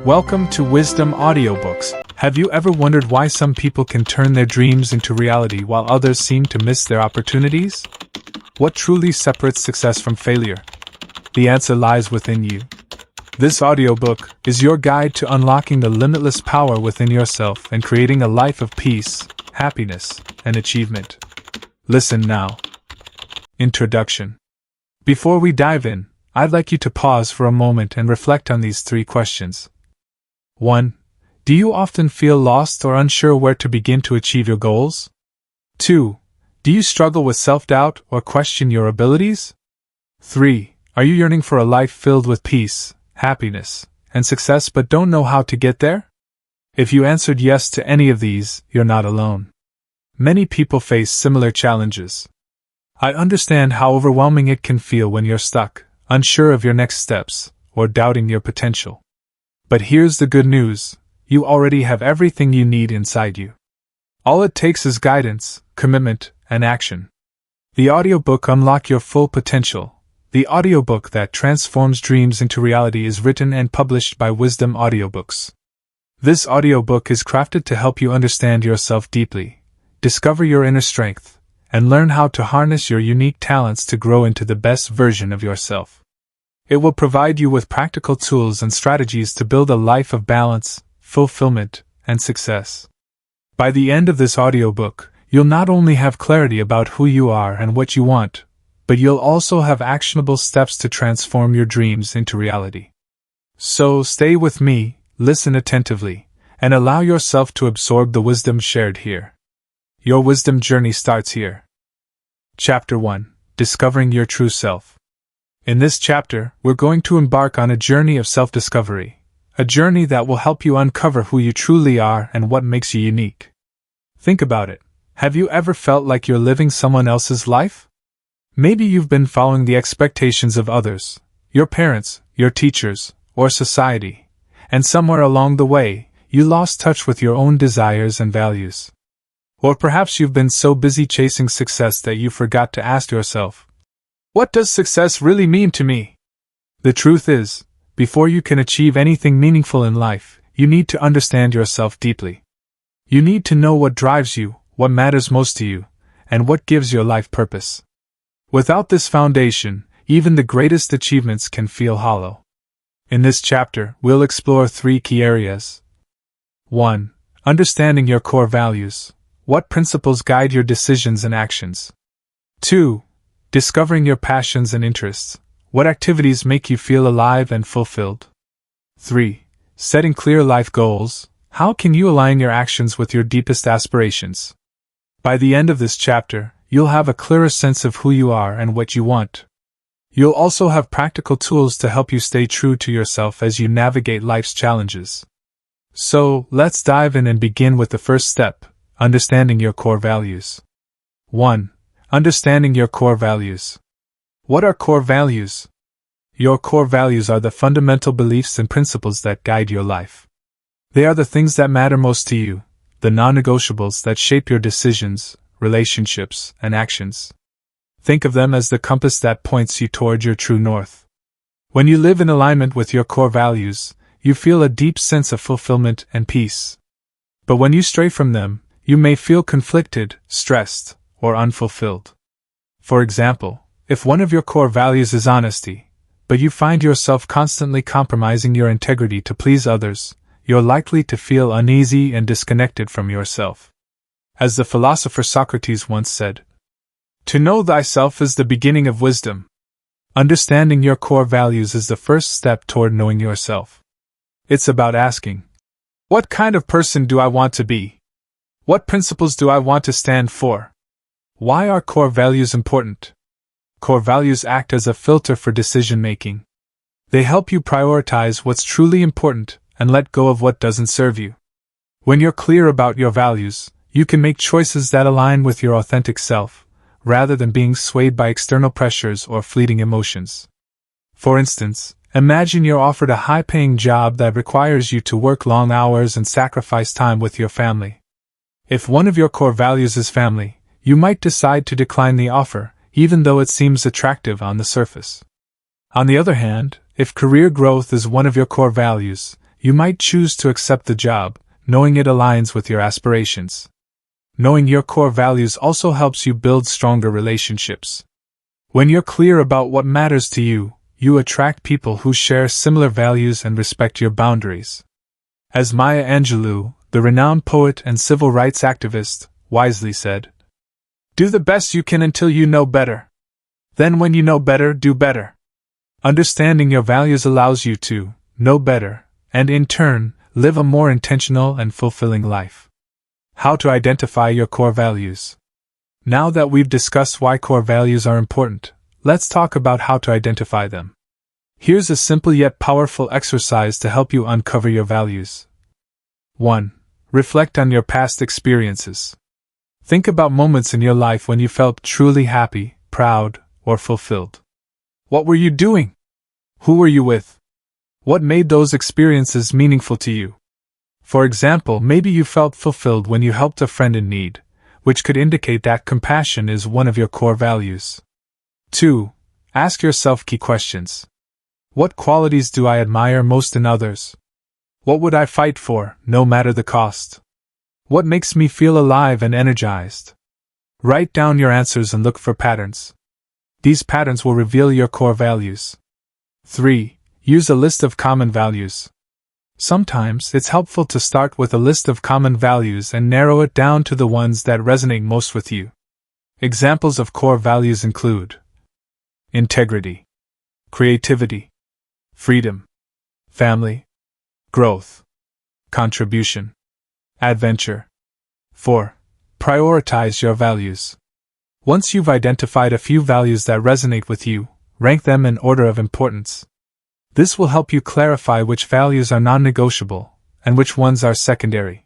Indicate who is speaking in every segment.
Speaker 1: Welcome to Wisdom Audiobooks. Have you ever wondered why some people can turn their dreams into reality while others seem to miss their opportunities? What truly separates success from failure? The answer lies within you. This audiobook is your guide to unlocking the limitless power within yourself and creating a life of peace, happiness, and achievement. Listen now. Introduction. Before we dive in, I'd like you to pause for a moment and reflect on these 3 questions. 1. Do you often feel lost or unsure where to begin to achieve your goals? 2. Do you struggle with self-doubt or question your abilities? 3. Are you yearning for a life filled with peace, happiness, and success but don't know how to get there? If you answered yes to any of these, you're not alone. Many people face similar challenges. I understand how overwhelming it can feel when you're stuck, unsure of your next steps, or doubting your potential. But here's the good news: you already have everything you need inside you. All it takes is guidance, commitment, and action. The audiobook Unlock Your Full Potential, the audiobook that transforms dreams into reality, is written and published by Wisdom Audiobooks. This audiobook is crafted to help you understand yourself deeply, discover your inner strength, and learn how to harness your unique talents to grow into the best version of yourself. It will provide you with practical tools and strategies to build a life of balance, fulfillment, and success. By the end of this audiobook, you'll not only have clarity about who you are and what you want, but you'll also have actionable steps to transform your dreams into reality. So stay with me, listen attentively, and allow yourself to absorb the wisdom shared here. Your wisdom journey starts here. Chapter 1: Discovering Your True Self. In this chapter, we're going to embark on a journey of self-discovery, a journey that will help you uncover who you truly are and what makes you unique. Think about it. Have you ever felt like you're living someone else's life? Maybe you've been following the expectations of others, your parents, your teachers, or society, and somewhere along the way, you lost touch with your own desires and values. Or perhaps you've been so busy chasing success that you forgot to ask yourself, what does success really mean to me? The truth is, before you can achieve anything meaningful in life, you need to understand yourself deeply. You need to know what drives you, what matters most to you, and what gives your life purpose. Without this foundation, even the greatest achievements can feel hollow. In this chapter, we'll explore 3 key areas. 1. Understanding your core values. What principles guide your decisions and actions? 2. Discovering your passions and interests. What activities make you feel alive and fulfilled? 3. Setting clear life goals. How can you align your actions with your deepest aspirations? By the end of this chapter, you'll have a clearer sense of who you are and what you want. You'll also have practical tools to help you stay true to yourself as you navigate life's challenges. So, let's dive in and begin with the first step: understanding your core values. 1. Understanding your core values. What are core values? Your core values are the fundamental beliefs and principles that guide your life. They are the things that matter most to you, the non-negotiables that shape your decisions, relationships, and actions. Think of them as the compass that points you toward your true north. When you live in alignment with your core values, you feel a deep sense of fulfillment and peace. But when you stray from them, you may feel conflicted, stressed, or unfulfilled. For example, if one of your core values is honesty, but you find yourself constantly compromising your integrity to please others, you're likely to feel uneasy and disconnected from yourself. As the philosopher Socrates once said, "To know thyself is the beginning of wisdom." Understanding your core values is the first step toward knowing yourself. It's about asking, what kind of person do I want to be? What principles do I want to stand for? Why are core values important? Core values act as a filter for decision-making. They help you prioritize what's truly important and let go of what doesn't serve you. When you're clear about your values, you can make choices that align with your authentic self, rather than being swayed by external pressures or fleeting emotions. For instance, imagine you're offered a high-paying job that requires you to work long hours and sacrifice time with your family. If one of your core values is family, you might decide to decline the offer, even though it seems attractive on the surface. On the other hand, if career growth is one of your core values, You might choose to accept the job, knowing it aligns with your aspirations. Knowing your core values also helps you build stronger relationships. When you're clear about what matters to you, you attract people who share similar values and respect your boundaries. As Maya Angelou, the renowned poet and civil rights activist, wisely said, "Do the best you can until you know better. Then when you know better, do better." Understanding your values allows you to know better, and in turn, live a more intentional and fulfilling life. How to identify your core values. Now that we've discussed why core values are important, let's talk about how to identify them. Here's a simple yet powerful exercise to help you uncover your values. 1. Reflect on your past experiences. Think about moments in your life when you felt truly happy, proud, or fulfilled. What were you doing? Who were you with? What made those experiences meaningful to you? For example, maybe you felt fulfilled when you helped a friend in need, which could indicate that compassion is one of your core values. 2. Ask yourself key questions. What qualities do I admire most in others? What would I fight for, no matter the cost? What makes me feel alive and energized? Write down your answers and look for patterns. These patterns will reveal your core values. 3. Use a list of common values. Sometimes it's helpful to start with a list of common values and narrow it down to the ones that resonate most with you. Examples of core values include integrity, creativity, freedom, family, growth, contribution, adventure. 4. Prioritize your values. Once you've identified a few values that resonate with you, rank them in order of importance. This will help you clarify which values are non-negotiable and which ones are secondary.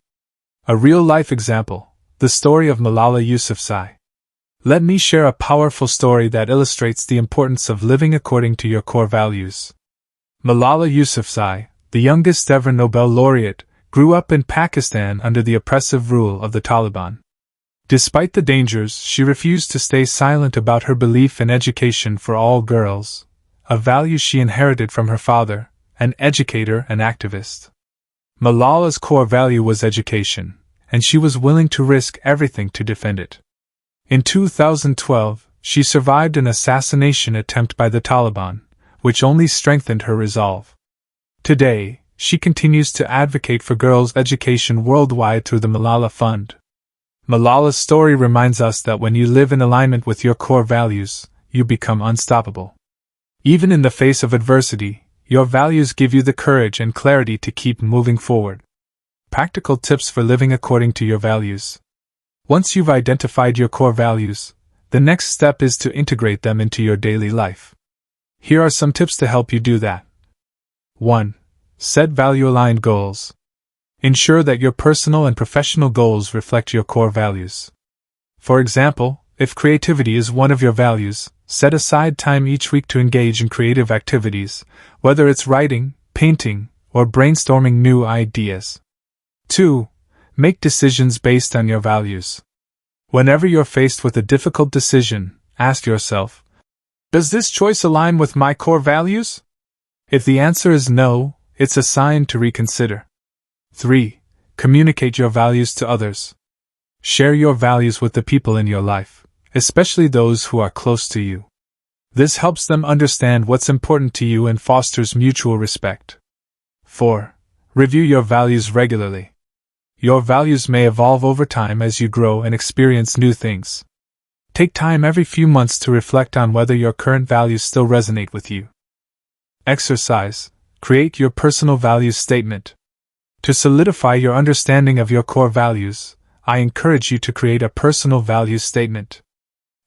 Speaker 1: A real-life example, the story of Malala Yousafzai. Let me share a powerful story that illustrates the importance of living according to your core values. Malala Yousafzai, the youngest ever Nobel laureate, grew up in Pakistan under the oppressive rule of the Taliban. Despite the dangers, she refused to stay silent about her belief in education for all girls, a value she inherited from her father, an educator and activist. Malala's core value was education, and she was willing to risk everything to defend it. In 2012, she survived an assassination attempt by the Taliban, which only strengthened her resolve. Today, she continues to advocate for girls' education worldwide through the Malala Fund. Malala's story reminds us that when you live in alignment with your core values, you become unstoppable. Even in the face of adversity, your values give you the courage and clarity to keep moving forward. Practical tips for living according to your values. Once you've identified your core values, the next step is to integrate them into your daily life. Here are some tips to help you do that. 1. Set value-aligned goals. Ensure that your personal and professional goals reflect your core values. For example, if creativity is one of your values, set aside time each week to engage in creative activities, whether it's writing, painting, or brainstorming new ideas. 2. Make decisions based on your values. Whenever you're faced with a difficult decision, ask yourself, does this choice align with my core values? If the answer is no, it's a sign to reconsider. 3. Communicate your values to others. Share your values with the people in your life, especially those who are close to you. This helps them understand what's important to you and fosters mutual respect. 4. Review your values regularly. Your values may evolve over time as you grow and experience new things. Take time every few months to reflect on whether your current values still resonate with you. Exercise. Create your personal values statement. To solidify your understanding of your core values, I encourage you to create a personal values statement.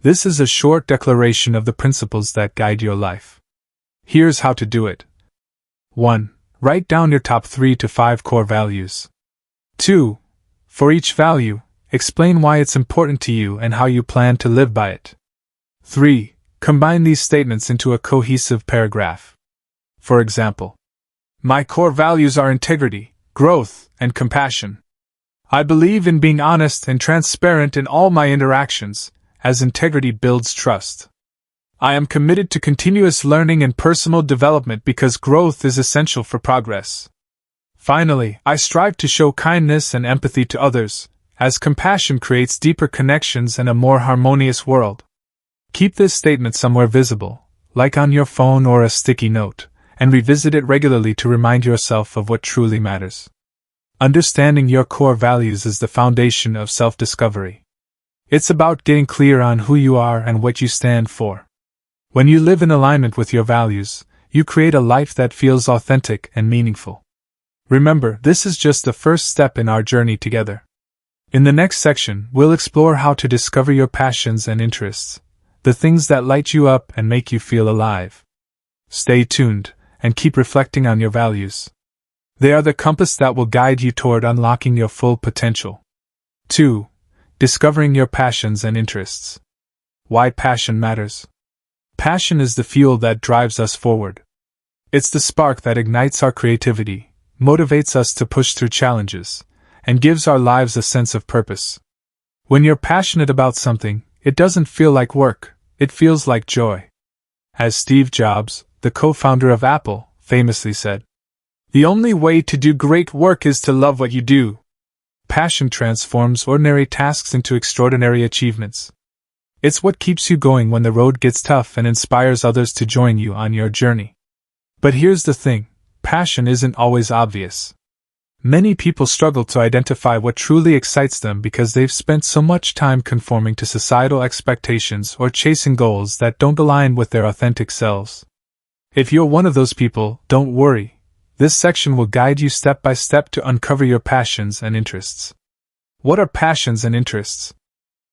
Speaker 1: This is a short declaration of the principles that guide your life. Here's how to do it. 1. Write down your top 3 to 5 core values. 2. For each value, explain why it's important to you and how you plan to live by it. 3. Combine these statements into a cohesive paragraph. For example, my core values are integrity, growth, and compassion. I believe in being honest and transparent in all my interactions, as integrity builds trust. I am committed to continuous learning and personal development because growth is essential for progress. Finally, I strive to show kindness and empathy to others, as compassion creates deeper connections and a more harmonious world. Keep this statement somewhere visible, like on your phone or a sticky note, and revisit it regularly to remind yourself of what truly matters. Understanding your core values is the foundation of self-discovery. It's about getting clear on who you are and what you stand for. When you live in alignment with your values, you create a life that feels authentic and meaningful. Remember, this is just the first step in our journey together. In the next section, we'll explore how to discover your passions and interests, the things that light you up and make you feel alive. Stay tuned, and keep reflecting on your values. They are the compass that will guide you toward unlocking your full potential. 2. Discovering your passions and interests. Why passion matters. Passion is the fuel that drives us forward. It's the spark that ignites our creativity, motivates us to push through challenges, and gives our lives a sense of purpose. When you're passionate about something, it doesn't feel like work, it feels like joy. As Steve Jobs, the co-founder of Apple, famously said, "The only way to do great work is to love what you do." Passion transforms ordinary tasks into extraordinary achievements. It's what keeps you going when the road gets tough and inspires others to join you on your journey. But here's the thing, passion isn't always obvious. Many people struggle to identify what truly excites them because they've spent so much time conforming to societal expectations or chasing goals that don't align with their authentic selves. If you're one of those people, don't worry. This section will guide you step by step to uncover your passions and interests. What are passions and interests?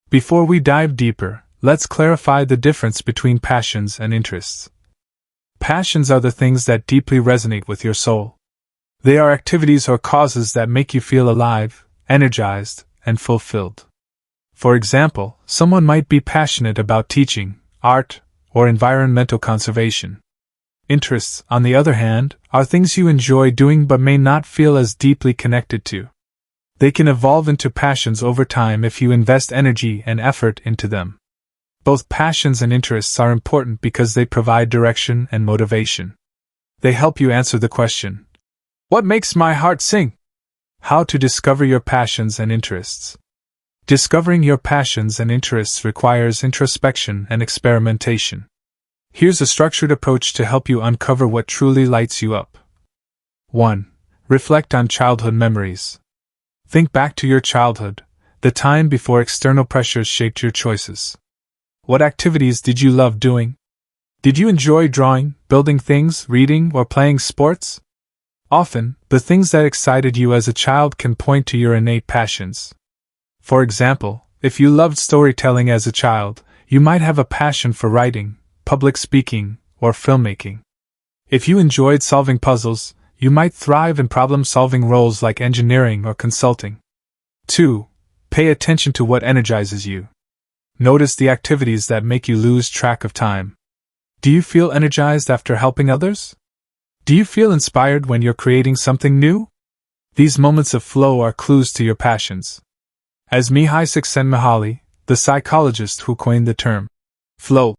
Speaker 1: Before we dive deeper, let's clarify the difference between passions and interests. Passions are the things that deeply resonate with your soul. They are activities or causes that make you feel alive, energized, and fulfilled. For example, someone might be passionate about teaching, art, or environmental conservation. Interests, on the other hand, are things you enjoy doing but may not feel as deeply connected to. They can evolve into passions over time if you invest energy and effort into them. Both passions and interests are important because they provide direction and motivation. They help you answer the question, "What makes my heart sing?" How to discover your passions and interests. Discovering your passions and interests requires introspection and experimentation. Here's a structured approach to help you uncover what truly lights you up. 1. Reflect on childhood memories. Think back to your childhood, the time before external pressures shaped your choices. What activities did you love doing? Did you enjoy drawing, building things, reading, or playing sports? Often, the things that excited you as a child can point to your innate passions. For example, if you loved storytelling as a child, you might have a passion for writing, public speaking, or filmmaking. If you enjoyed solving puzzles, you might thrive in problem-solving roles like engineering or consulting. 2. Pay attention to what energizes you. Notice the activities that make you lose track of time. Do you feel energized after helping others? Do you feel inspired when you're creating something new? These moments of flow are clues to your passions. As Mihaly Csikszentmihalyi, the psychologist who coined the term flow,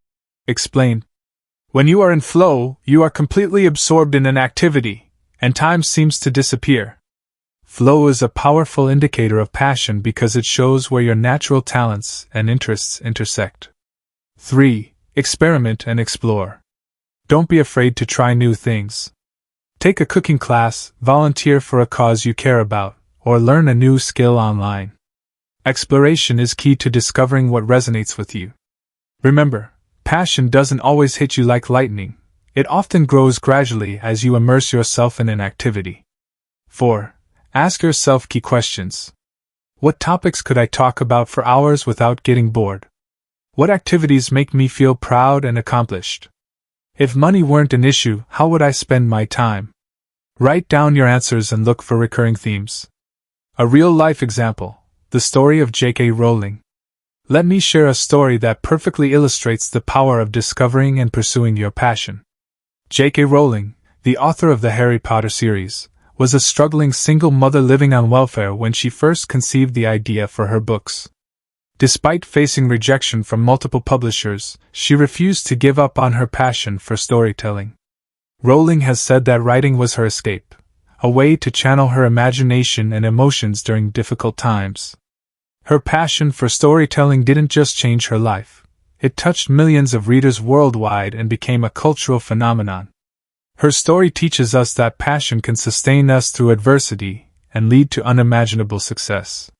Speaker 1: explained, "When you are in flow, you are completely absorbed in an activity, and time seems to disappear." Flow is a powerful indicator of passion because it shows where your natural talents and interests intersect. 3. Experiment and explore. Don't be afraid to try new things. Take a cooking class, volunteer for a cause you care about, or learn a new skill online. Exploration is key to discovering what resonates with you. Remember, passion doesn't always hit you like lightning. It often grows gradually as you immerse yourself in an activity. 4. Ask yourself key questions. What topics could I talk about for hours without getting bored? What activities make me feel proud and accomplished? If money weren't an issue, how would I spend my time? Write down your answers and look for recurring themes. A real-life example, the story of J.K. Rowling. Let me share a story that perfectly illustrates the power of discovering and pursuing your passion. J.K. Rowling, the author of the Harry Potter series, was a struggling single mother living on welfare when she first conceived the idea for her books. Despite facing rejection from multiple publishers, she refused to give up on her passion for storytelling. Rowling has said that writing was her escape, a way to channel her imagination and emotions during difficult times. Her passion for storytelling didn't just change her life. It touched millions of readers worldwide and became a cultural phenomenon. Her story teaches us that passion can sustain us through adversity and lead to unimaginable success.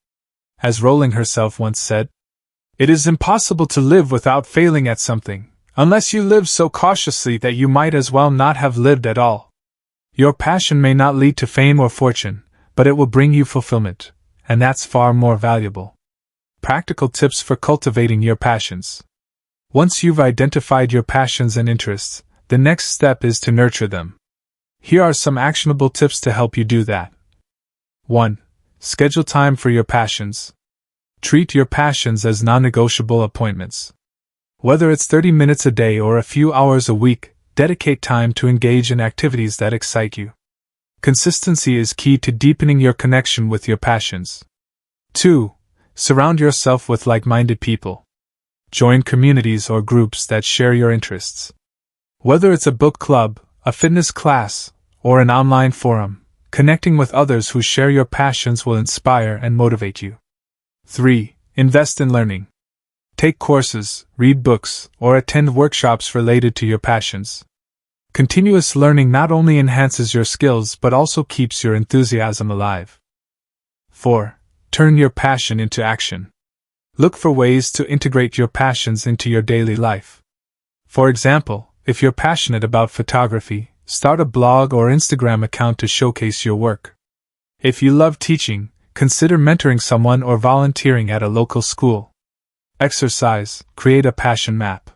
Speaker 1: As Rowling herself once said, "It is impossible to live without failing at something, unless you live so cautiously that you might as well not have lived at all." Your passion may not lead to fame or fortune, but it will bring you fulfillment, and that's far more valuable. Practical tips for cultivating your passions. Once you've identified your passions and interests, the next step is to nurture them. Here are some actionable tips to help you do that. 1. Schedule time for your passions. Treat your passions as non-negotiable appointments. Whether it's 30 minutes a day or a few hours a week, dedicate time to engage in activities that excite you. Consistency is key to deepening your connection with your passions. 2. Surround yourself with like-minded people. Join communities or groups that share your interests. Whether it's a book club, a fitness class, or an online forum, connecting with others who share your passions will inspire and motivate you. 3. Invest in learning. Take courses, read books, or attend workshops related to your passions. Continuous learning not only enhances your skills but also keeps your enthusiasm alive. 4. Turn your passion into action. Look for ways to integrate your passions into your daily life. For example, if you're passionate about photography, start a blog or Instagram account to showcase your work. If you love teaching, consider mentoring someone or volunteering at a local school. Exercise, create a passion map.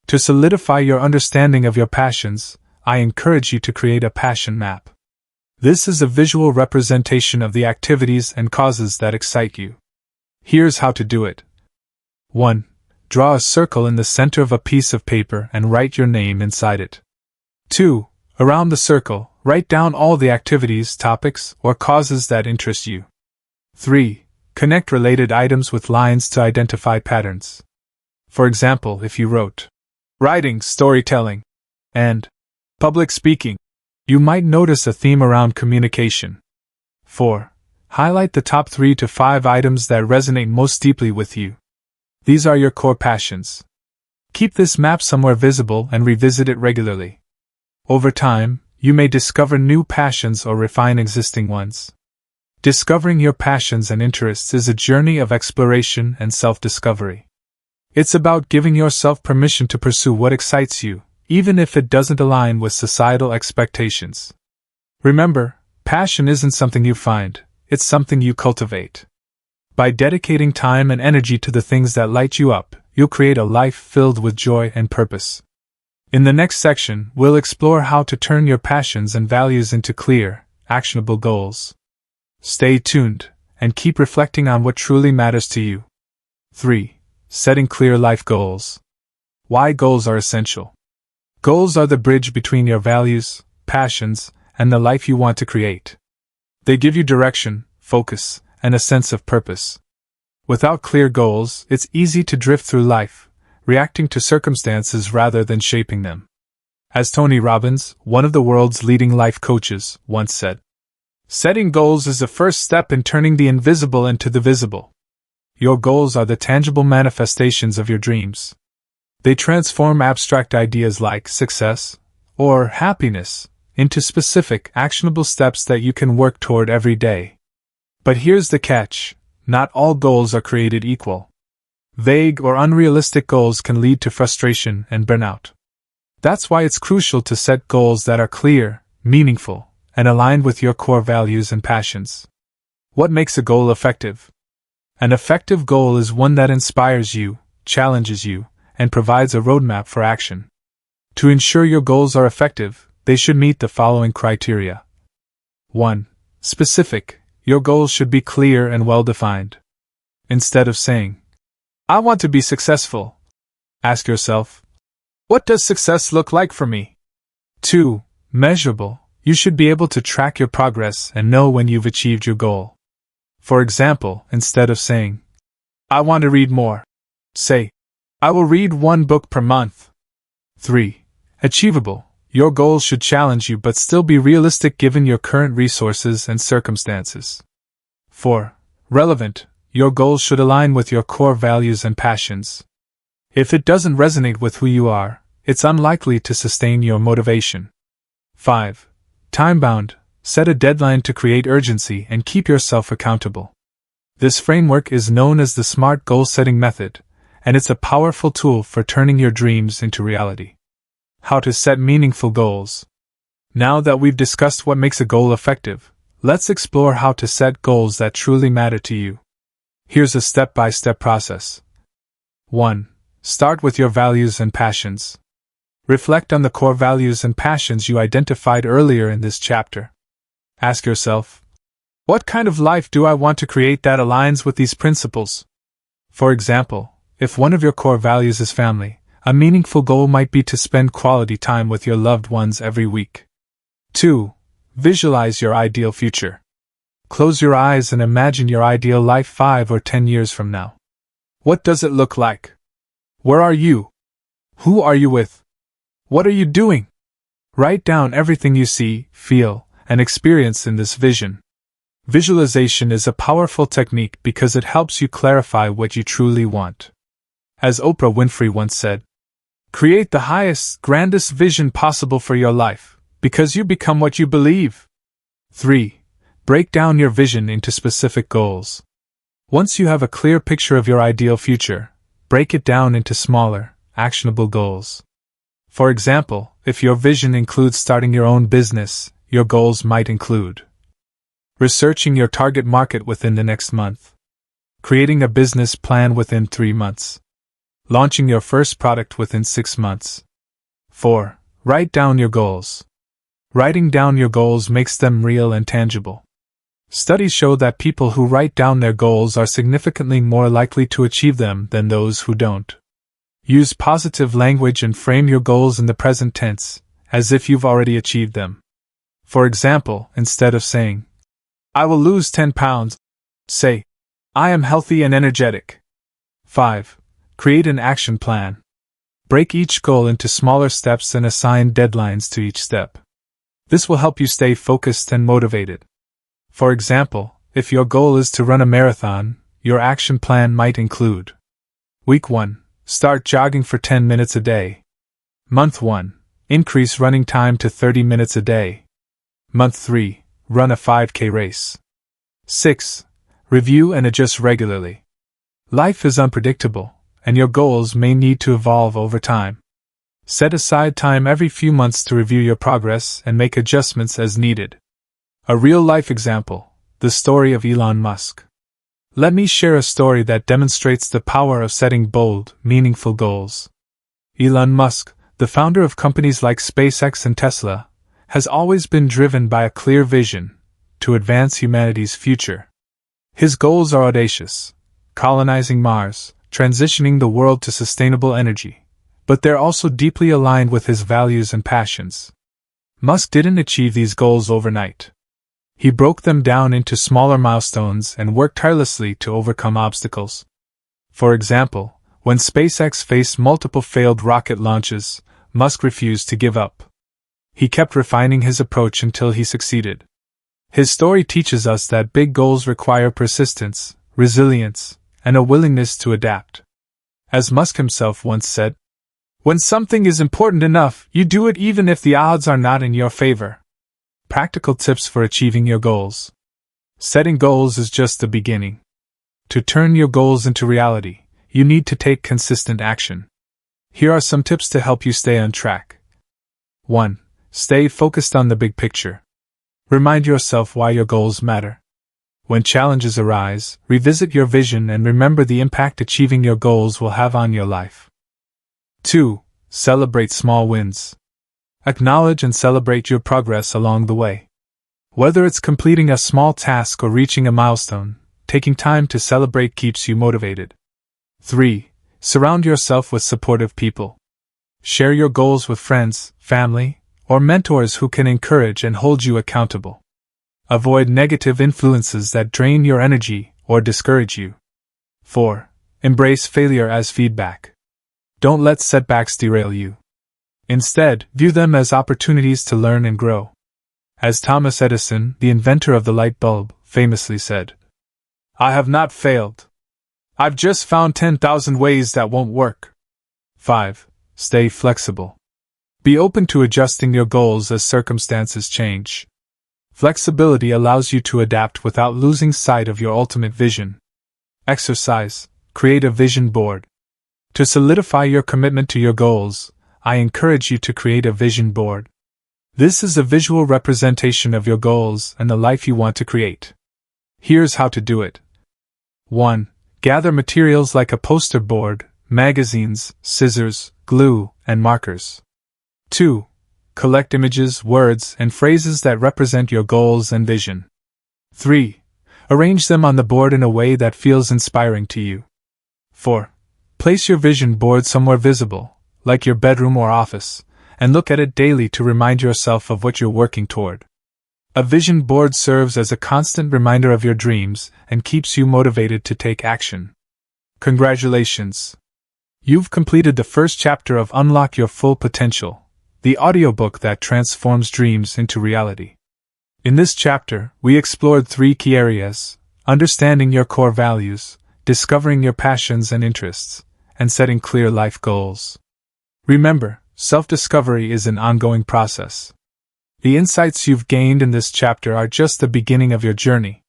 Speaker 1: To solidify your understanding of your passions, I encourage you to create a passion map. This is a visual representation of the activities and causes that excite you. Here's how to do it. 1. Draw a circle in the center of a piece of paper and write your name inside it. 2. Around the circle, write down all the activities, topics, or causes that interest you. 3. Connect related items with lines to identify patterns. For example, if you wrote writing, storytelling, and public speaking, you might notice a theme around communication. 4. Highlight the top 3 to 5 items that resonate most deeply with you. These are your core passions. Keep this map somewhere visible and revisit it regularly. Over time, you may discover new passions or refine existing ones. Discovering your passions and interests is a journey of exploration and self-discovery. It's about giving yourself permission to pursue what excites you, even if it doesn't align with societal expectations. Remember, passion isn't something you find, it's something you cultivate. By dedicating time and energy to the things that light you up, you'll create a life filled with joy and purpose. In the next section, we'll explore how to turn your passions and values into clear, actionable goals. Stay tuned, and keep reflecting on what truly matters to you. 3. Setting clear life goals. Why goals are essential. Goals are the bridge between your values, passions, and the life you want to create. They give you direction, focus, and a sense of purpose. Without clear goals, it's easy to drift through life, reacting to circumstances rather than shaping them. As Tony Robbins, one of the world's leading life coaches, once said, "Setting goals is the first step in turning the invisible into the visible." Your goals are the tangible manifestations of your dreams. They transform abstract ideas like success or happiness into specific, actionable steps that you can work toward every day. But here's the catch: not all goals are created equal. Vague or unrealistic goals can lead to frustration and burnout. That's why it's crucial to set goals that are clear, meaningful, and aligned with your core values and passions. What makes a goal effective? An effective goal is one that inspires you, challenges you, and provides a roadmap for action. To ensure your goals are effective, they should meet the following criteria. 1. Specific. Your goals should be clear and well-defined. Instead of saying, "I want to be successful," ask yourself, "What does success look like for me?" 2. Measurable. You should be able to track your progress and know when you've achieved your goal. For example, instead of saying, "I want to read more," say, "I will read 1 book per month." 3. Achievable. Your goals should challenge you but still be realistic given your current resources and circumstances. 4. Relevant. Your goals should align with your core values and passions. If it doesn't resonate with who you are, it's unlikely to sustain your motivation. 5. Time-bound. Set a deadline to create urgency and keep yourself accountable. This framework is known as the SMART goal-setting method, and it's a powerful tool for turning your dreams into reality. How to set meaningful goals. Now that we've discussed what makes a goal effective, let's explore how to set goals that truly matter to you. Here's a step-by-step process. 1. Start with your values and passions. Reflect on the core values and passions you identified earlier in this chapter. Ask yourself, what kind of life do I want to create that aligns with these principles? For example, if one of your core values is family, a meaningful goal might be to spend quality time with your loved ones every week. 2. Visualize your ideal future. Close your eyes and imagine your ideal life 5 or 10 years from now. What does it look like? Where are you? Who are you with? What are you doing? Write down everything you see, feel, and experience in this vision. Visualization is a powerful technique because it helps you clarify what you truly want. As Oprah Winfrey once said, create the highest, grandest vision possible for your life, because you become what you believe. 3. Break down your vision into specific goals. Once you have a clear picture of your ideal future, break it down into smaller, actionable goals. For example, if your vision includes starting your own business, your goals might include researching your target market within the next month, creating a business plan within 3 months, launching your first product within 6 months. 4. Write down your goals. Writing down your goals makes them real and tangible. Studies show that people who write down their goals are significantly more likely to achieve them than those who don't. Use positive language and frame your goals in the present tense, as if you've already achieved them. For example, instead of saying, I will lose 10 pounds, say, I am healthy and energetic. 5. Create an action plan. Break each goal into smaller steps and assign deadlines to each step. This will help you stay focused and motivated. For example, if your goal is to run a marathon, your action plan might include: Week 1. Start jogging for 10 minutes a day. Month 1. Increase running time to 30 minutes a day. Month 3. Run a 5K race. 6. Review and adjust regularly. Life is unpredictable, and your goals may need to evolve over time. Set aside time every few months to review your progress and make adjustments as needed. A real-life example, the story of Elon Musk. Let me share a story that demonstrates the power of setting bold, meaningful goals. Elon Musk, the founder of companies like SpaceX and Tesla, has always been driven by a clear vision to advance humanity's future. His goals are audacious: colonizing Mars, transitioning the world to sustainable energy, but they're also deeply aligned with his values and passions. Musk didn't achieve these goals overnight. He broke them down into smaller milestones and worked tirelessly to overcome obstacles. For example, when SpaceX faced multiple failed rocket launches, Musk refused to give up. He kept refining his approach until he succeeded. His story teaches us that big goals require persistence, resilience, and a willingness to adapt. As Musk himself once said, "When something is important enough, you do it even if the odds are not in your favor." Practical tips for achieving your goals. Setting goals is just the beginning. To turn your goals into reality, you need to take consistent action. Here are some tips to help you stay on track. 1. Stay focused on the big picture. Remind yourself why your goals matter. When challenges arise, revisit your vision and remember the impact achieving your goals will have on your life. 2. Celebrate small wins. Acknowledge and celebrate your progress along the way. Whether it's completing a small task or reaching a milestone, taking time to celebrate keeps you motivated. 3. Surround yourself with supportive people. Share your goals with friends, family, or mentors who can encourage and hold you accountable. Avoid negative influences that drain your energy or discourage you. 4. Embrace failure as feedback. Don't let setbacks derail you. Instead, view them as opportunities to learn and grow. As Thomas Edison, the inventor of the light bulb, famously said, "I have not failed. I've just found 10,000 ways that won't work." 5. Stay flexible. Be open to adjusting your goals as circumstances change. Flexibility allows you to adapt without losing sight of your ultimate vision. Exercise. Create a vision board. To solidify your commitment to your goals, I encourage you to create a vision board. This is a visual representation of your goals and the life you want to create. Here's how to do it. 1. Gather materials like a poster board, magazines, scissors, glue, and markers. 2. Collect images, words, and phrases that represent your goals and vision. 3. Arrange them on the board in a way that feels inspiring to you. 4. Place your vision board somewhere visible, like your bedroom or office, and look at it daily to remind yourself of what you're working toward. A vision board serves as a constant reminder of your dreams and keeps you motivated to take action. Congratulations! You've completed the first chapter of Unlock Your Full Potential, the audiobook that transforms dreams into reality. In this chapter, we explored 3 key areas: understanding your core values, discovering your passions and interests, and setting clear life goals. Remember, self-discovery is an ongoing process. The insights you've gained in this chapter are just the beginning of your journey.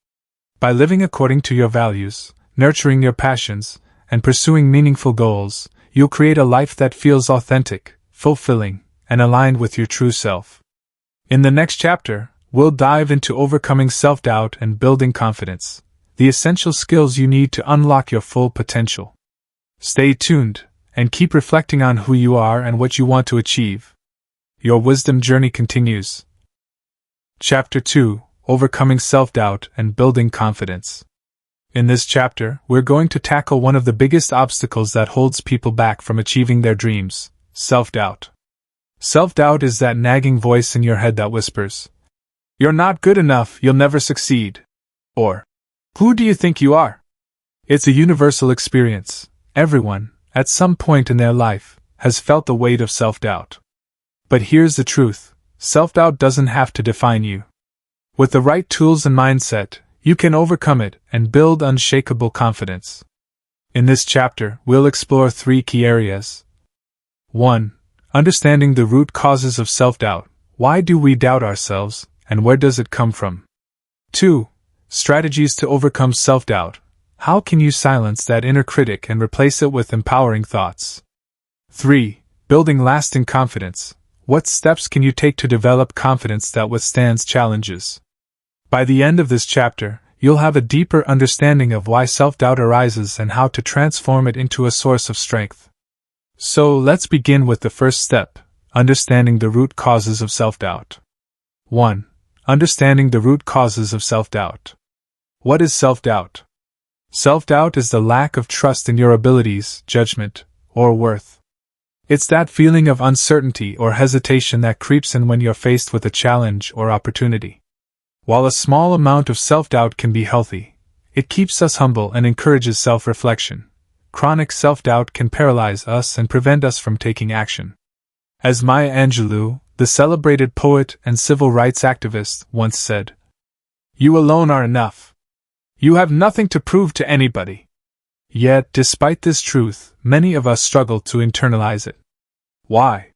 Speaker 1: By living according to your values, nurturing your passions, and pursuing meaningful goals, you'll create a life that feels authentic, fulfilling, and aligned with your true self. In the next chapter, we'll dive into overcoming self-doubt and building confidence, the essential skills you need to unlock your full potential. Stay tuned, and keep reflecting on who you are and what you want to achieve. Your wisdom journey continues. Chapter 2: Overcoming Self-Doubt and Building Confidence. In this chapter, we're going to tackle one of the biggest obstacles that holds people back from achieving their dreams: self-doubt. Self-doubt is that nagging voice in your head that whispers, "You're not good enough, you'll never succeed," or, "Who do you think you are?" It's a universal experience. Everyone, at some point in their life, has felt the weight of self-doubt. But here's the truth: self-doubt doesn't have to define you. With the right tools and mindset, you can overcome it and build unshakable confidence. In this chapter, we'll explore 3 key areas. 1. Understanding the root causes of self-doubt. Why do we doubt ourselves, and where does it come from? 2. Strategies to overcome self-doubt. How can you silence that inner critic and replace it with empowering thoughts? 3. Building lasting confidence. What steps can you take to develop confidence that withstands challenges? By the end of this chapter, you'll have a deeper understanding of why self-doubt arises and how to transform it into a source of strength. So let's begin with the first step: understanding the root causes of self-doubt. 1. Understanding the root causes of self-doubt. What is self-doubt? Self-doubt is the lack of trust in your abilities, judgment, or worth. It's that feeling of uncertainty or hesitation that creeps in when you're faced with a challenge or opportunity. While a small amount of self-doubt can be healthy, it keeps us humble and encourages self-reflection. Chronic self-doubt can paralyze us and prevent us from taking action. As Maya Angelou, the celebrated poet and civil rights activist, once said, "You alone are enough. You have nothing to prove to anybody." Yet, despite this truth, many of us struggle to internalize it. Why?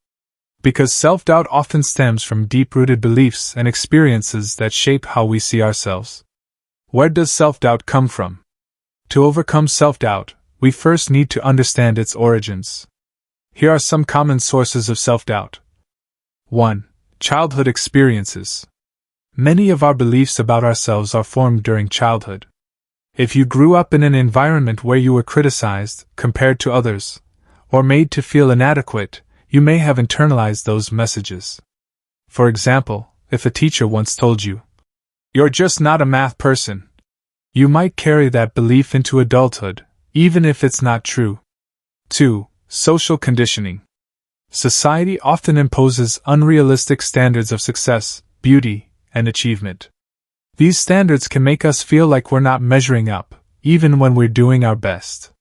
Speaker 1: Because self-doubt often stems from deep-rooted beliefs and experiences that shape how we see ourselves. Where does self-doubt come from? To overcome self-doubt, we first need to understand its origins. Here are some common sources of self-doubt. 1. Childhood experiences. Many of our beliefs about ourselves are formed during childhood. If you grew up in an environment where you were criticized, compared to others, or made to feel inadequate, you may have internalized those messages. For example, if a teacher once told you, "You're just not a math person," you might carry that belief into adulthood, even if it's not true. 2. Social conditioning. Society often imposes unrealistic standards of success, beauty, and achievement. These standards can make us feel like we're not measuring up, even when we're doing our best.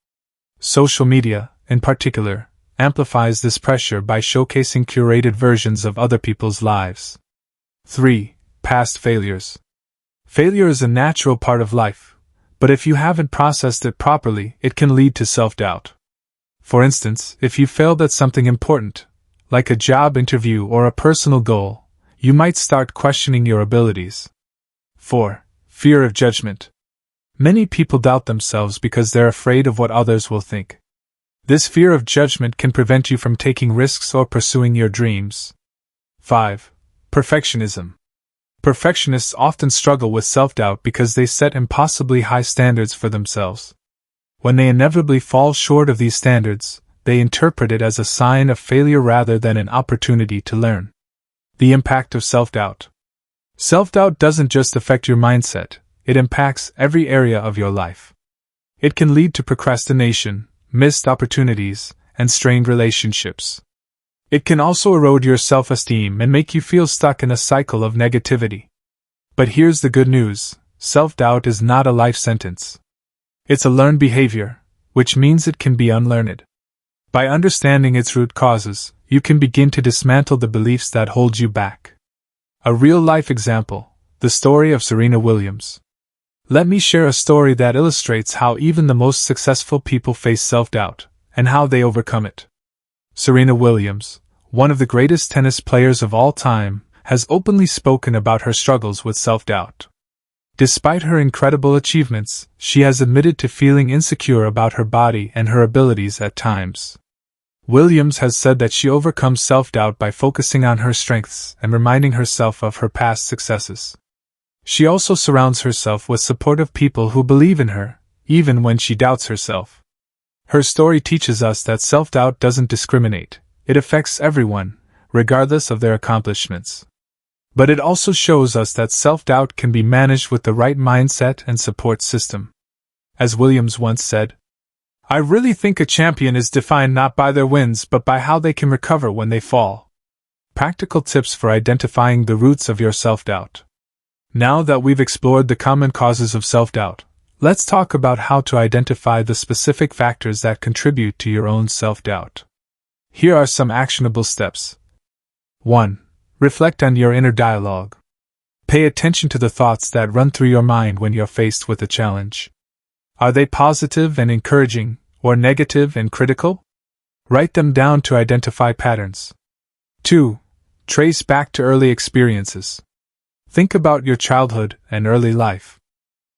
Speaker 1: Social media, in particular, amplifies this pressure by showcasing curated versions of other people's lives. 3. Past failures. Failure is a natural part of life, but if you haven't processed it properly, it can lead to self-doubt. For instance, if you failed at something important, like a job interview or a personal goal, you might start questioning your abilities. 4. Fear of judgment. Many people doubt themselves because they're afraid of what others will think. This fear of judgment can prevent you from taking risks or pursuing your dreams. 5. Perfectionism. Perfectionists often struggle with self-doubt because they set impossibly high standards for themselves. When they inevitably fall short of these standards, they interpret it as a sign of failure rather than an opportunity to learn. The impact of self-doubt. Self-doubt doesn't just affect your mindset, it impacts every area of your life. It can lead to procrastination, missed opportunities, and strained relationships. It can also erode your self-esteem and make you feel stuck in a cycle of negativity. But here's the good news: self-doubt is not a life sentence. It's a learned behavior, which means it can be unlearned. By understanding its root causes, you can begin to dismantle the beliefs that hold you back. A real-life example: the story of Serena Williams. Let me share a story that illustrates how even the most successful people face self-doubt, and how they overcome it. Serena Williams, one of the greatest tennis players of all time, has openly spoken about her struggles with self-doubt. Despite her incredible achievements, she has admitted to feeling insecure about her body and her abilities at times. Williams has said that she overcomes self-doubt by focusing on her strengths and reminding herself of her past successes. She also surrounds herself with supportive people who believe in her, even when she doubts herself. Her story teaches us that self-doubt doesn't discriminate, it affects everyone, regardless of their accomplishments. But it also shows us that self-doubt can be managed with the right mindset and support system. As Williams once said, "I really think a champion is defined not by their wins but by how they can recover when they fall." Practical tips for identifying the roots of your self-doubt. Now that we've explored the common causes of self-doubt, let's talk about how to identify the specific factors that contribute to your own self-doubt. Here are some actionable steps. 1. Reflect on your inner dialogue. Pay attention to the thoughts that run through your mind when you're faced with a challenge. Are they positive and encouraging, or negative and critical? Write them down to identify patterns. 2. Trace back to early experiences. Think about your childhood and early life.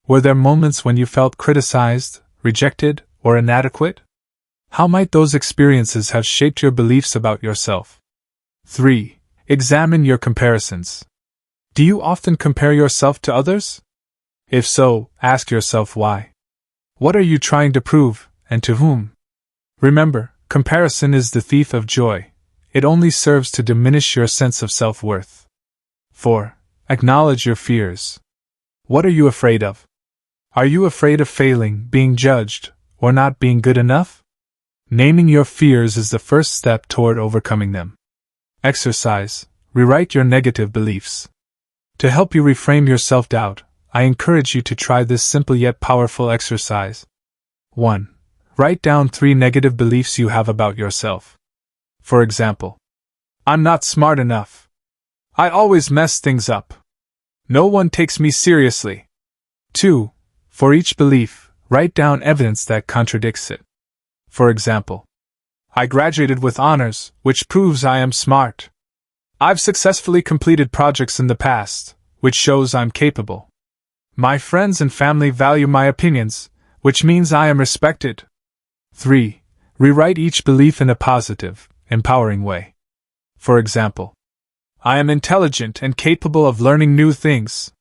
Speaker 1: Were there moments when you felt criticized, rejected, or inadequate? How might those experiences have shaped your beliefs about yourself? 3. Examine your comparisons. Do you often compare yourself to others? If so, ask yourself why. What are you trying to prove, and to whom? Remember, comparison is the thief of joy. It only serves to diminish your sense of self-worth. 4. Acknowledge your fears. What are you afraid of? Are you afraid of failing, being judged, or not being good enough? Naming your fears is the first step toward overcoming them. Exercise. Rewrite your negative beliefs. To help you reframe your self-doubt, I encourage you to try this simple yet powerful exercise. 1. Write down 3 negative beliefs you have about yourself. For example, I'm not smart enough. I always mess things up. No one takes me seriously. 2. For each belief, write down evidence that contradicts it. For example, I graduated with honors, which proves I am smart. I've successfully completed projects in the past, which shows I'm capable. My friends and family value my opinions, which means I am respected. 3. Rewrite each belief in a positive, empowering way. For example, I am intelligent and capable of learning new things.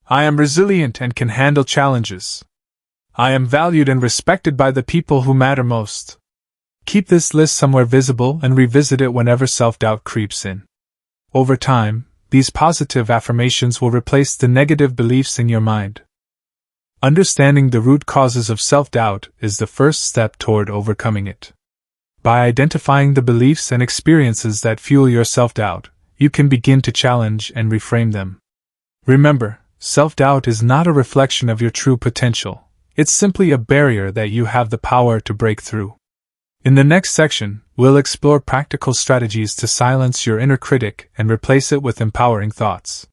Speaker 1: I am resilient and can handle challenges. I am valued and respected by the people who matter most. Keep this list somewhere visible and revisit it whenever self-doubt creeps in. Over time, these positive affirmations will replace the negative beliefs in your mind. Understanding the root causes of self-doubt is the first step toward overcoming it. By identifying the beliefs and experiences that fuel your self-doubt, you can begin to challenge and reframe them. Remember, self-doubt is not a reflection of your true potential. It's simply a barrier that you have the power to break through. In the next section, we'll explore practical strategies to silence your inner critic and replace it with empowering thoughts.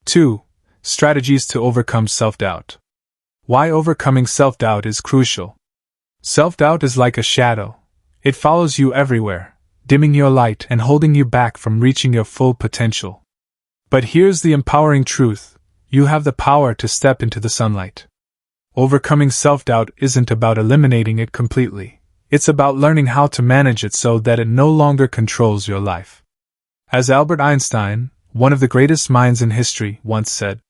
Speaker 1: 2. Strategies to overcome self-doubt. Why overcoming self-doubt is crucial. Self-doubt is like a shadow. It follows you everywhere, dimming your light and holding you back from reaching your full potential. But here's the empowering truth: you have the power to step into the sunlight. Overcoming self-doubt isn't about eliminating it completely. It's about learning how to manage it so that it no longer controls your life. As Albert Einstein, one of the greatest minds in history, once said,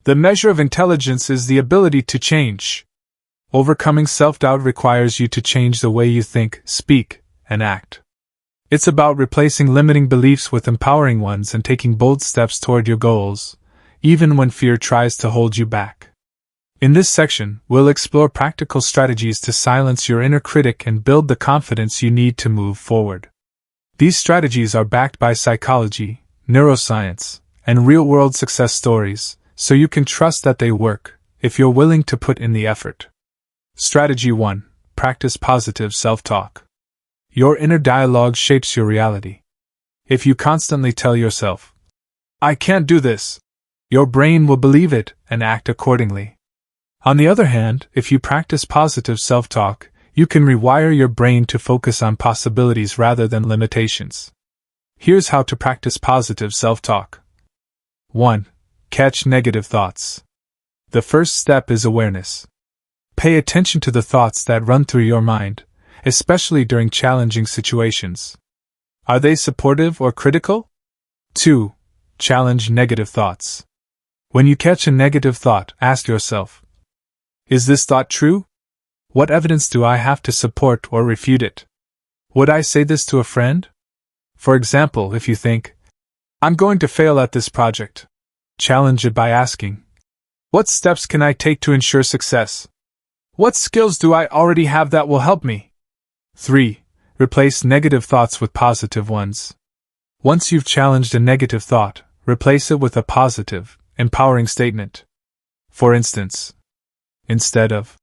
Speaker 1: "The measure of intelligence is the ability to change." Overcoming self-doubt requires you to change the way you think, speak, and act. It's about replacing limiting beliefs with empowering ones and taking bold steps toward your goals, even when fear tries to hold you back. In this section, we'll explore practical strategies to silence your inner critic and build the confidence you need to move forward. These strategies are backed by psychology, neuroscience, and real-world success stories, so you can trust that they work, if you're willing to put in the effort. Strategy 1. Practice positive self-talk. Your inner dialogue shapes your reality. If you constantly tell yourself, "I can't do this," your brain will believe it and act accordingly. On the other hand, if you practice positive self-talk, you can rewire your brain to focus on possibilities rather than limitations. Here's how to practice positive self-talk. 1. Catch negative thoughts. The first step is awareness. Pay attention to the thoughts that run through your mind, especially during challenging situations. Are they supportive or critical? 2. Challenge negative thoughts. When you catch a negative thought, ask yourself, "Is this thought true? What evidence do I have to support or refute it? Would I say this to a friend?" For example, if you think, "I'm going to fail at this project," challenge it by asking, "What steps can I take to ensure success? What skills do I already have that will help me?" 3. Replace negative thoughts with positive ones. Once you've challenged a negative thought, replace it with a positive, empowering statement. For instance, instead of,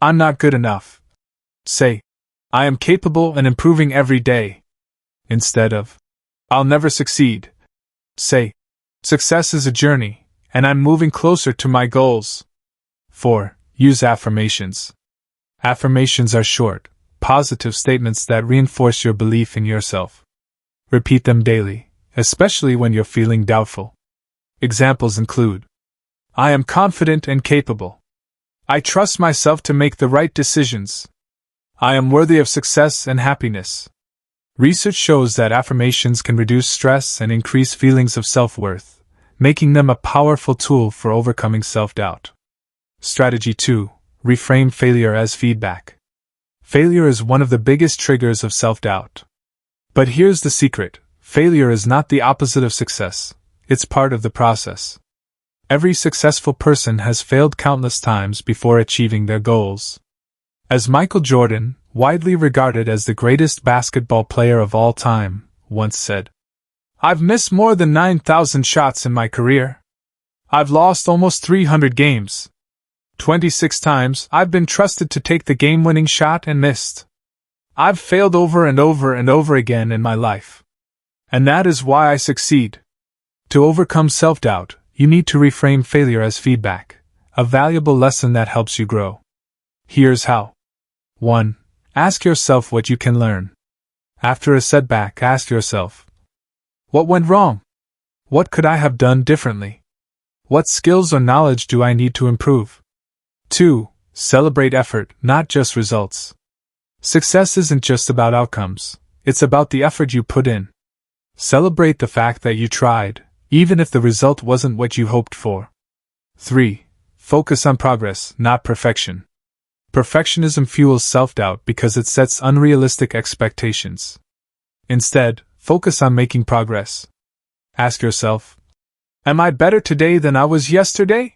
Speaker 1: "I'm not good enough," say, "I am capable and improving every day." Instead of, "I'll never succeed," say, "Success is a journey, and I'm moving closer to my goals." 4. Use affirmations. Affirmations are short, positive statements that reinforce your belief in yourself. Repeat them daily, especially when you're feeling doubtful. Examples include, "I am confident and capable. I trust myself to make the right decisions. I am worthy of success and happiness." Research shows that affirmations can reduce stress and increase feelings of self-worth, making them a powerful tool for overcoming self-doubt. Strategy 2. Reframe failure as feedback. Failure is one of the biggest triggers of self-doubt. But here's the secret: failure is not the opposite of success, it's part of the process. Every successful person has failed countless times before achieving their goals. As Michael Jordan, widely regarded as the greatest basketball player of all time, once said, "I've missed more than 9,000 shots in my career. I've lost almost 300 games. 26 times I've been trusted to take the game-winning shot and missed. I've failed over and over and over again in my life. And that is why I succeed." To overcome self-doubt, you need to reframe failure as feedback, a valuable lesson that helps you grow. Here's how. 1. Ask yourself what you can learn. After a setback, ask yourself, "What went wrong? What could I have done differently? What skills or knowledge do I need to improve?" 2. Celebrate effort, not just results. Success isn't just about outcomes, it's about the effort you put in. Celebrate the fact that you tried, even if the result wasn't what you hoped for. 3. Focus on progress, not perfection. Perfectionism fuels self-doubt because it sets unrealistic expectations. Instead, focus on making progress. Ask yourself, "Am I better today than I was yesterday?"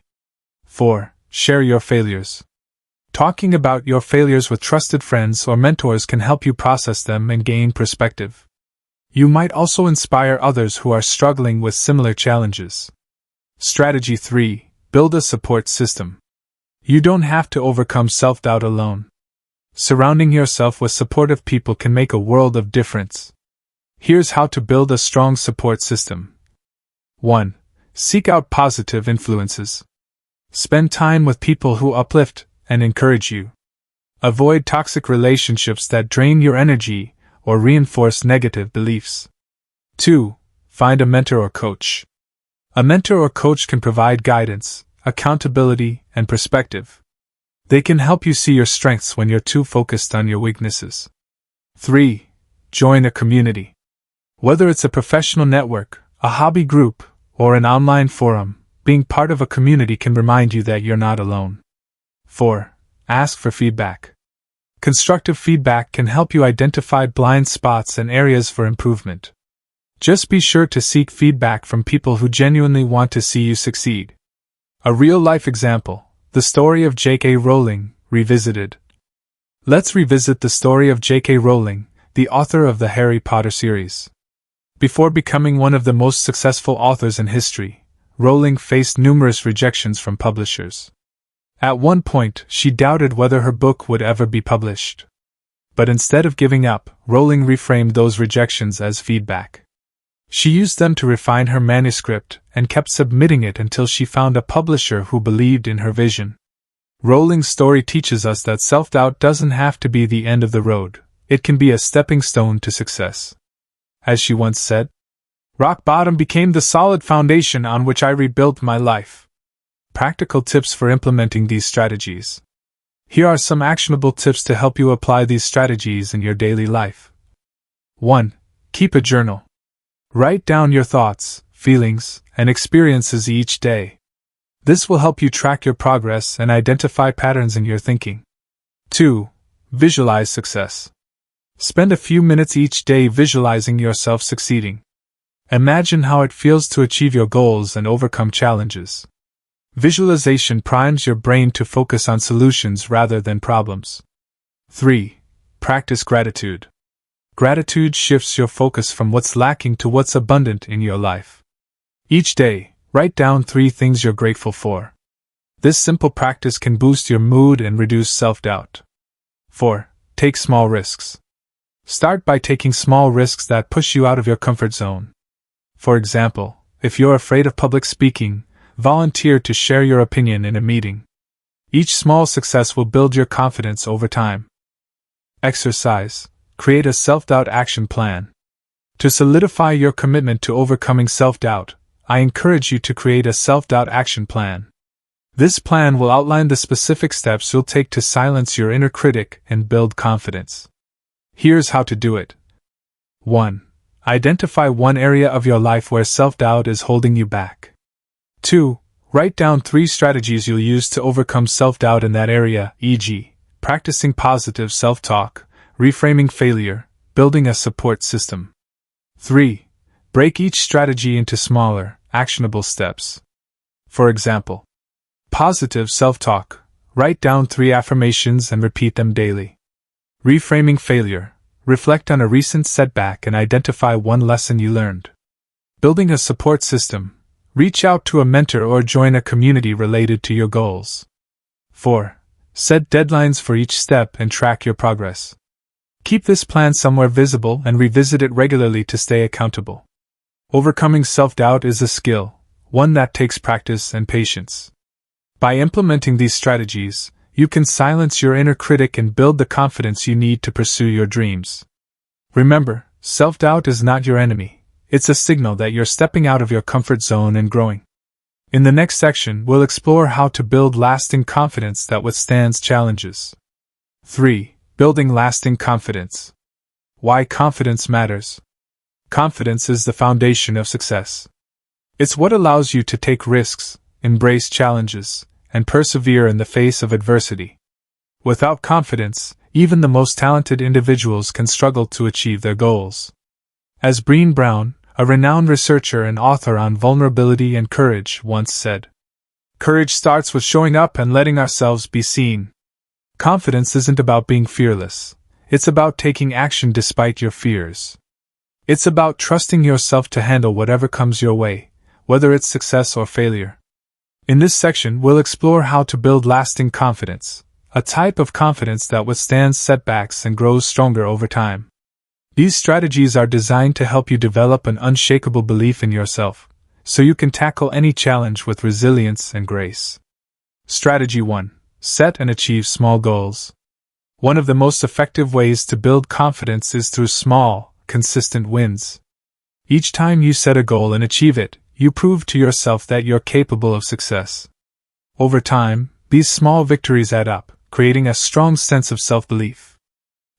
Speaker 1: 4. Share your failures. Talking about your failures with trusted friends or mentors can help you process them and gain perspective. You might also inspire others who are struggling with similar challenges. Strategy 3. Build a support system. You don't have to overcome self-doubt alone. Surrounding yourself with supportive people can make a world of difference. Here's how to build a strong support system. 1. Seek out positive influences. Spend time with people who uplift and encourage you. Avoid toxic relationships that drain your energy or reinforce negative beliefs. 2. Find a mentor or coach. A mentor or coach can provide guidance, accountability, and perspective. They can help you see your strengths when you're too focused on your weaknesses. 3. Join a community. Whether it's a professional network, a hobby group, or an online forum, being part of a community can remind you that you're not alone. 4. Ask for feedback. Constructive feedback can help you identify blind spots and areas for improvement. Just be sure to seek feedback from people who genuinely want to see you succeed. A real-life example, the story of J.K. Rowling, revisited. Let's revisit the story of J.K. Rowling, the author of the Harry Potter series. Before becoming one of the most successful authors in history, Rowling faced numerous rejections from publishers. At one point, she doubted whether her book would ever be published. But instead of giving up, Rowling reframed those rejections as feedback. She used them to refine her manuscript and kept submitting it until she found a publisher who believed in her vision. Rowling's story teaches us that self-doubt doesn't have to be the end of the road. It can be a stepping stone to success. As she once said, "Rock bottom became the solid foundation on which I rebuilt my life." Practical tips for implementing these strategies. Here are some actionable tips to help you apply these strategies in your daily life. 1. Keep a journal. Write down your thoughts, feelings, and experiences each day. This will help you track your progress and identify patterns in your thinking. 2. Visualize success. Spend a few minutes each day visualizing yourself succeeding. Imagine how it feels to achieve your goals and overcome challenges. Visualization primes your brain to focus on solutions rather than problems. 3. Practice gratitude. Gratitude shifts your focus from what's lacking to what's abundant in your life. Each day, write down 3 things you're grateful for. This simple practice can boost your mood and reduce self-doubt. 4. Take small risks. Start by taking small risks that push you out of your comfort zone. For example, if you're afraid of public speaking, volunteer to share your opinion in a meeting. Each small success will build your confidence over time. Exercise. Create a self-doubt action plan. To solidify your commitment to overcoming self-doubt, I encourage you to create a self-doubt action plan. This plan will outline the specific steps you'll take to silence your inner critic and build confidence. Here's how to do it. 1. Identify one area of your life where self-doubt is holding you back. 2. Write down 3 strategies you'll use to overcome self-doubt in that area, e.g., practicing positive self-talk, reframing failure, building a support system. 3. Break each strategy into smaller, actionable steps. For example, positive self-talk. Write down 3 affirmations and repeat them daily. Reframing failure. Reflect on a recent setback and identify one lesson you learned. Building a support system. Reach out to a mentor or join a community related to your goals. 4. Set deadlines for each step and track your progress. Keep this plan somewhere visible and revisit it regularly to stay accountable. Overcoming self-doubt is a skill, one that takes practice and patience. By implementing these strategies, you can silence your inner critic and build the confidence you need to pursue your dreams. Remember, self-doubt is not your enemy. It's a signal that you're stepping out of your comfort zone and growing. In the next section, we'll explore how to build lasting confidence that withstands challenges. 3. Building lasting confidence. Why confidence matters. Confidence is the foundation of success. It's what allows you to take risks, embrace challenges, and persevere in the face of adversity. Without confidence, even the most talented individuals can struggle to achieve their goals. As Brené Brown, a renowned researcher and author on vulnerability and courage, once said, "Courage starts with showing up and letting ourselves be seen." Confidence isn't about being fearless. It's about taking action despite your fears. It's about trusting yourself to handle whatever comes your way, whether it's success or failure. In this section, we'll explore how to build lasting confidence, a type of confidence that withstands setbacks and grows stronger over time. These strategies are designed to help you develop an unshakable belief in yourself, so you can tackle any challenge with resilience and grace. Strategy 1. Set and achieve small goals. One of the most effective ways to build confidence is through small, consistent wins. Each time you set a goal and achieve it, you prove to yourself that you're capable of success. Over time, these small victories add up, creating a strong sense of self-belief.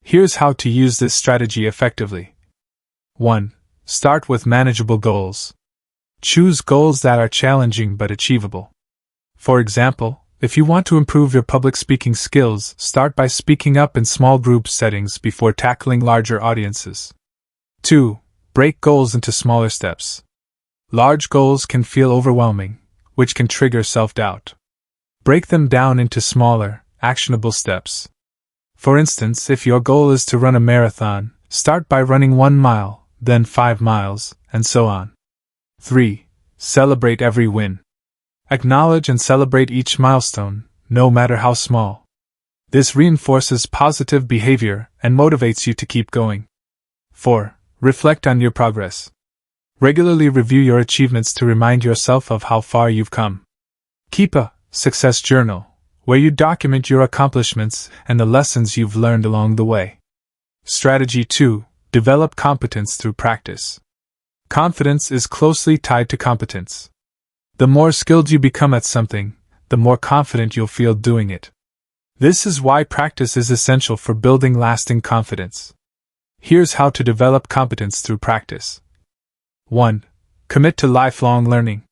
Speaker 1: Here's how to use this strategy effectively. 1. Start with manageable goals. Choose goals that are challenging but achievable. For example, if you want to improve your public speaking skills, start by speaking up in small group settings before tackling larger audiences. 2. Break goals into smaller steps. Large goals can feel overwhelming, which can trigger self-doubt. Break them down into smaller, actionable steps. For instance, if your goal is to run a marathon, start by running 1 mile, then 5 miles, and so on. 3. Celebrate every win. Acknowledge and celebrate each milestone, no matter how small. This reinforces positive behavior and motivates you to keep going. 4. Reflect on your progress. Regularly review your achievements to remind yourself of how far you've come. Keep a success journal, where you document your accomplishments and the lessons you've learned along the way. Strategy 2. Develop competence through practice. Confidence is closely tied to competence. The more skilled you become at something, the more confident you'll feel doing it. This is why practice is essential for building lasting confidence. Here's how to develop competence through practice. 1. Commit to lifelong learning.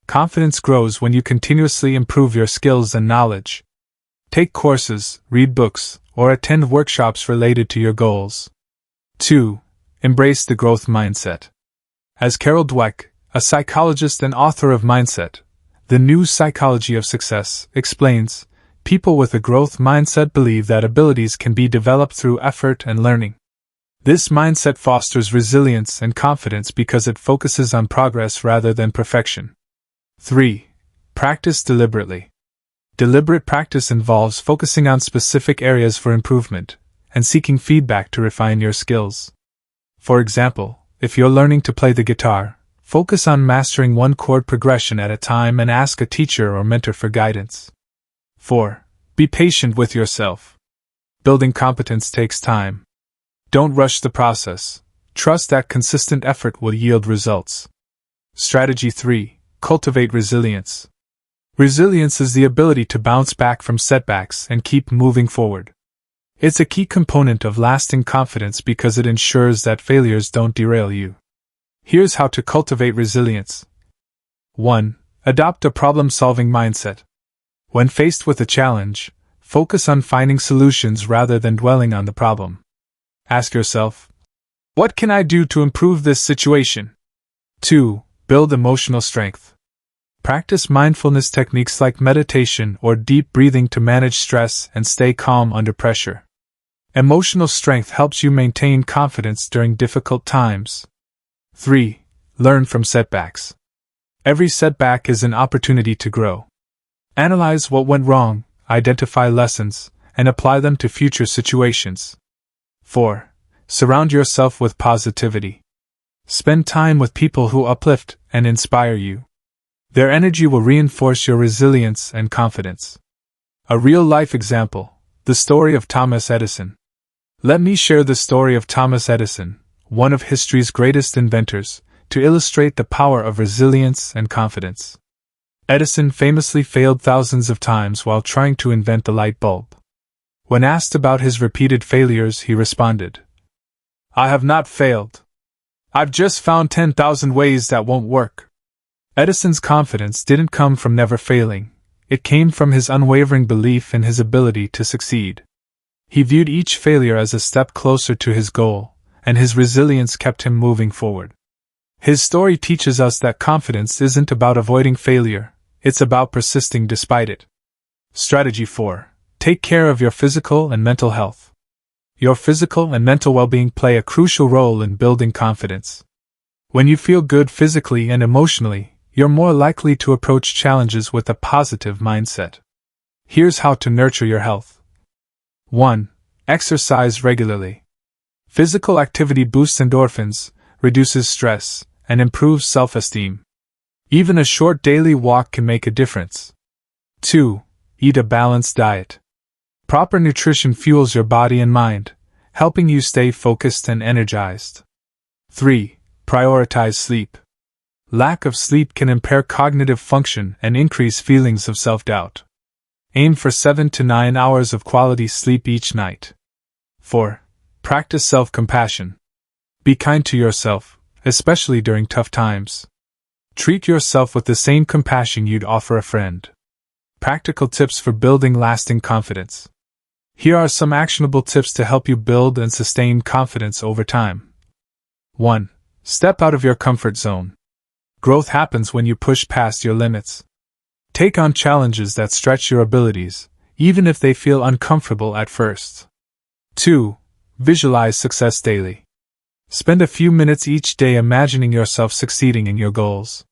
Speaker 1: Confidence grows when you continuously improve your skills and knowledge. Take courses, read books, or attend workshops related to your goals. 2. Embrace the growth mindset. As Carol Dweck, a psychologist and author of Mindset, The New Psychology of Success, explains, people with a growth mindset believe that abilities can be developed through effort and learning. This mindset fosters resilience and confidence because it focuses on progress rather than perfection. 3. Practice deliberately. Deliberate practice involves focusing on specific areas for improvement and seeking feedback to refine your skills. For example, if you're learning to play the guitar, focus on mastering one chord progression at a time and ask a teacher or mentor for guidance. 4. Be patient with yourself. Building competence takes time. Don't rush the process. Trust that consistent effort will yield results. Strategy 3. Cultivate resilience. Resilience is the ability to bounce back from setbacks and keep moving forward. It's a key component of lasting confidence because it ensures that failures don't derail you. Here's how to cultivate resilience. 1. Adopt a problem-solving mindset. When faced with a challenge, focus on finding solutions rather than dwelling on the problem. Ask yourself, what can I do to improve this situation? 2. Build emotional strength. Practice mindfulness techniques like meditation or deep breathing to manage stress and stay calm under pressure. Emotional strength helps you maintain confidence during difficult times. 3. Learn from setbacks. Every setback is an opportunity to grow. Analyze what went wrong, identify lessons, and apply them to future situations. 4. Surround yourself with positivity. Spend time with people who uplift and inspire you. Their energy will reinforce your resilience and confidence. A real-life example, the story of Thomas Edison. Let me share the story of Thomas Edison, one of history's greatest inventors, to illustrate the power of resilience and confidence. Edison famously failed thousands of times while trying to invent the light bulb. When asked about his repeated failures, he responded, "I have not failed. I've just found 10,000 ways that won't work." Edison's confidence didn't come from never failing, it came from his unwavering belief in his ability to succeed. He viewed each failure as a step closer to his goal, and his resilience kept him moving forward. His story teaches us that confidence isn't about avoiding failure, it's about persisting despite it. Strategy 4. Take care of your physical and mental health. Your physical and mental well-being play a crucial role in building confidence. When you feel good physically and emotionally, you're more likely to approach challenges with a positive mindset. Here's how to nurture your health. 1. Exercise regularly. Physical activity boosts endorphins, reduces stress, and improves self-esteem. Even a short daily walk can make a difference. 2. Eat a balanced diet. Proper nutrition fuels your body and mind, helping you stay focused and energized. 3. Prioritize sleep. Lack of sleep can impair cognitive function and increase feelings of self-doubt. Aim for 7 to 9 hours of quality sleep each night. 4. Practice self-compassion. Be kind to yourself, especially during tough times. Treat yourself with the same compassion you'd offer a friend. Practical tips for building lasting confidence. Here are some actionable tips to help you build and sustain confidence over time. 1. Step out of your comfort zone. Growth happens when you push past your limits. Take on challenges that stretch your abilities, even if they feel uncomfortable at first. 2. Visualize success daily. Spend a few minutes each day imagining yourself succeeding in your goals.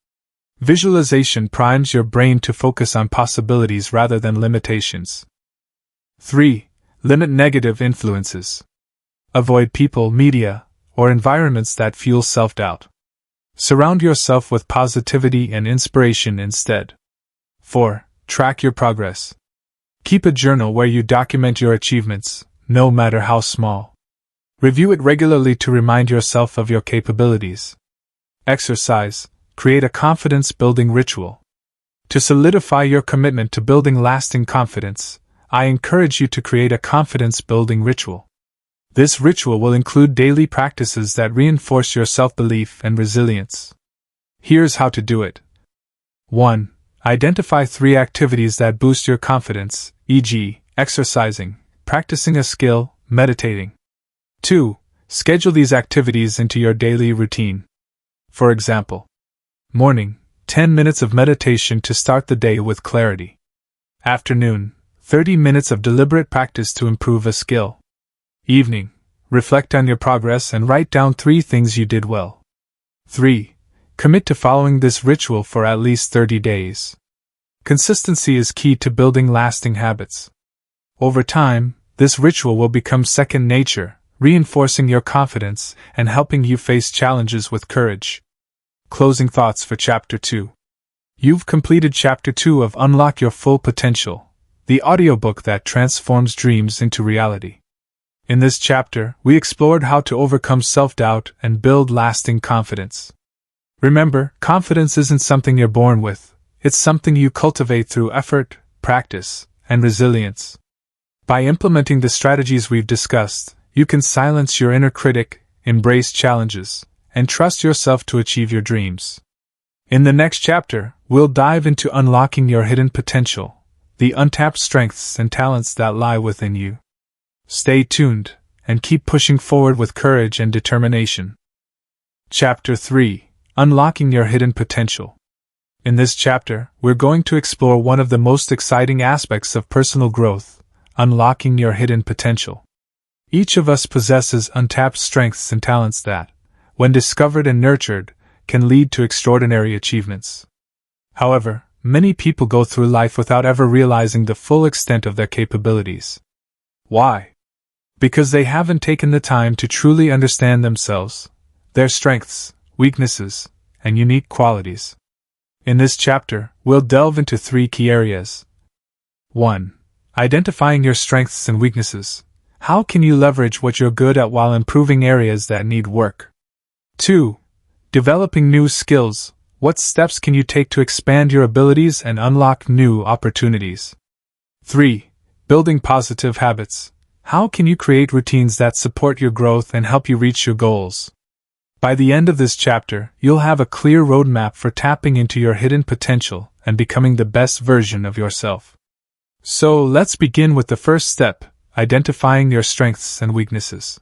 Speaker 1: Visualization primes your brain to focus on possibilities rather than limitations. 3. Limit negative influences. Avoid people, media, or environments that fuel self-doubt. Surround yourself with positivity and inspiration instead. 4. Track your progress. Keep a journal where you document your achievements, no matter how small. Review it regularly to remind yourself of your capabilities. Exercise. Create a confidence-building ritual. To solidify your commitment to building lasting confidence, I encourage you to create a confidence-building ritual. This ritual will include daily practices that reinforce your self-belief and resilience. Here's how to do it. 1. Identify 3 activities that boost your confidence, e.g., exercising, practicing a skill, meditating. 2. Schedule these activities into your daily routine. For example, morning, 10 minutes of meditation to start the day with clarity. Afternoon, 30 minutes of deliberate practice to improve a skill. Evening, reflect on your progress and write down 3 things you did well. 3. Commit to following this ritual for at least 30 days. Consistency is key to building lasting habits. Over time, this ritual will become second nature, reinforcing your confidence and helping you face challenges with courage. Closing thoughts for Chapter 2. You've completed Chapter 2 of Unlock Your Full Potential, the audiobook that transforms dreams into reality. In this chapter, we explored how to overcome self-doubt and build lasting confidence. Remember, confidence isn't something you're born with, it's something you cultivate through effort, practice, and resilience. By implementing the strategies we've discussed, you can silence your inner critic, embrace challenges, and trust yourself to achieve your dreams. In the next chapter, we'll dive into unlocking your hidden potential, the untapped strengths and talents that lie within you. Stay tuned, and keep pushing forward with courage and determination. Chapter 3. Unlocking Your Hidden Potential. In this chapter, we're going to explore one of the most exciting aspects of personal growth, unlocking your hidden potential. Each of us possesses untapped strengths and talents that, when discovered and nurtured, can lead to extraordinary achievements. However, many people go through life without ever realizing the full extent of their capabilities. Why? Because they haven't taken the time to truly understand themselves, their strengths, weaknesses, and unique qualities. In this chapter, we'll delve into 3 key areas. 1. Identifying your strengths and weaknesses. How can you leverage what you're good at while improving areas that need work? 2. Developing new skills. What steps can you take to expand your abilities and unlock new opportunities? 3. Building positive habits. How can you create routines that support your growth and help you reach your goals? By the end of this chapter, you'll have a clear roadmap for tapping into your hidden potential and becoming the best version of yourself. So, let's begin with the first step, identifying your strengths and weaknesses.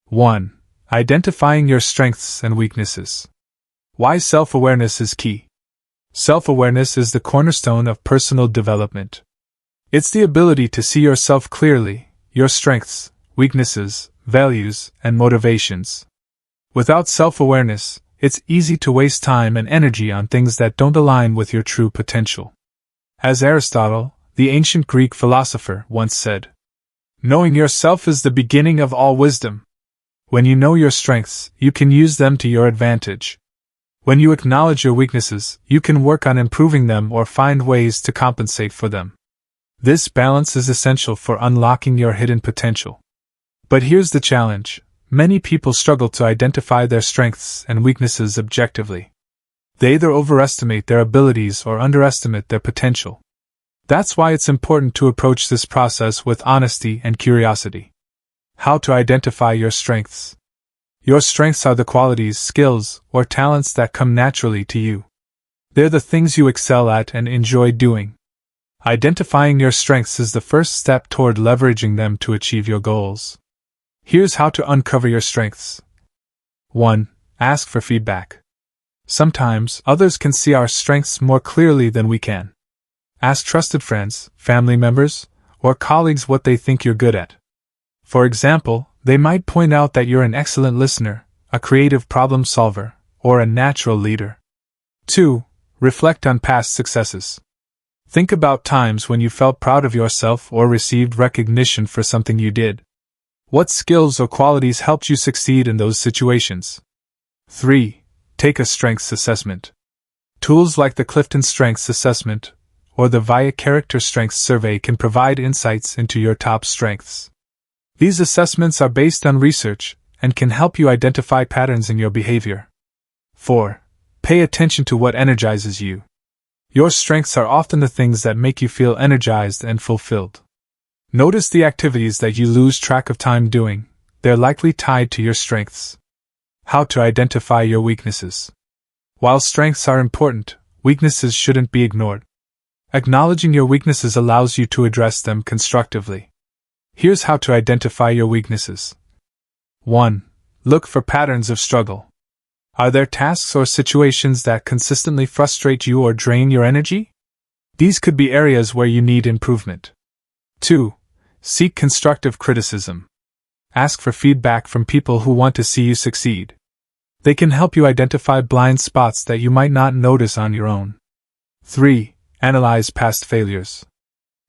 Speaker 1: 1. Identifying your strengths and weaknesses. Why self-awareness is key. Self-awareness is the cornerstone of personal development. It's the ability to see yourself clearly, your strengths, weaknesses, values, and motivations. Without self-awareness, it's easy to waste time and energy on things that don't align with your true potential. As Aristotle, the ancient Greek philosopher, once said, Knowing yourself is the beginning of all wisdom. When you know your strengths, you can use them to your advantage. When you acknowledge your weaknesses, you can work on improving them or find ways to compensate for them. This balance is essential for unlocking your hidden potential. But here's the challenge. Many people struggle to identify their strengths and weaknesses objectively. They either overestimate their abilities or underestimate their potential. That's why it's important to approach this process with honesty and curiosity. How to identify your strengths. Your strengths are the qualities, skills, or talents that come naturally to you. They're the things you excel at and enjoy doing. Identifying your strengths is the first step toward leveraging them to achieve your goals. Here's how to uncover your strengths. 1. Ask for feedback. Sometimes, others can see our strengths more clearly than we can. Ask trusted friends, family members, or colleagues what they think you're good at. For example, they might point out that you're an excellent listener, a creative problem solver, or a natural leader. 2. Reflect on past successes. Think about times when you felt proud of yourself or received recognition for something you did. What skills or qualities helped you succeed in those situations? 3. Take a strengths assessment. Tools like the Clifton Strengths Assessment or the VIA Character Strengths Survey can provide insights into your top strengths. These assessments are based on research and can help you identify patterns in your behavior. 4. Pay attention to what energizes you. Your strengths are often the things that make you feel energized and fulfilled. Notice the activities that you lose track of time doing. They're likely tied to your strengths. How to identify your weaknesses. While strengths are important, weaknesses shouldn't be ignored. Acknowledging your weaknesses allows you to address them constructively. Here's how to identify your weaknesses. 1. Look for patterns of struggle. Are there tasks or situations that consistently frustrate you or drain your energy? These could be areas where you need improvement. 2. Seek constructive criticism. Ask for feedback from people who want to see you succeed. They can help you identify blind spots that you might not notice on your own. 3. Analyze past failures.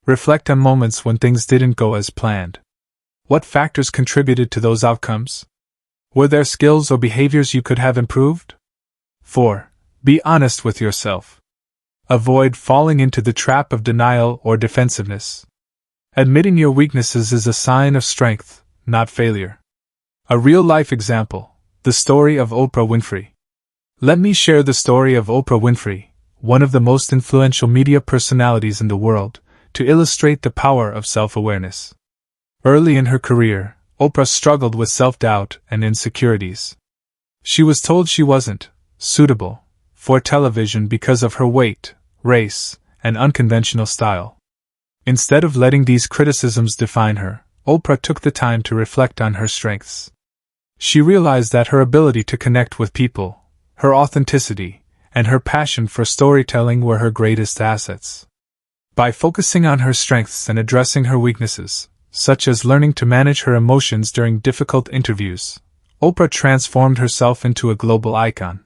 Speaker 1: Reflect on moments when things didn't go as planned. What factors contributed to those outcomes? Were there skills or behaviors you could have improved? 4. Be honest with yourself. Avoid falling into the trap of denial or defensiveness. Admitting your weaknesses is a sign of strength, not failure. A real-life example. The story of Oprah Winfrey. Let me share the story of Oprah Winfrey, one of the most influential media personalities in the world, to illustrate the power of self-awareness. Early in her career, Oprah struggled with self-doubt and insecurities. She was told she wasn't suitable for television because of her weight, race, and unconventional style. Instead of letting these criticisms define her, Oprah took the time to reflect on her strengths. She realized that her ability to connect with people, her authenticity, and her passion for storytelling were her greatest assets. By focusing on her strengths and addressing her weaknesses, such as learning to manage her emotions during difficult interviews, Oprah transformed herself into a global icon.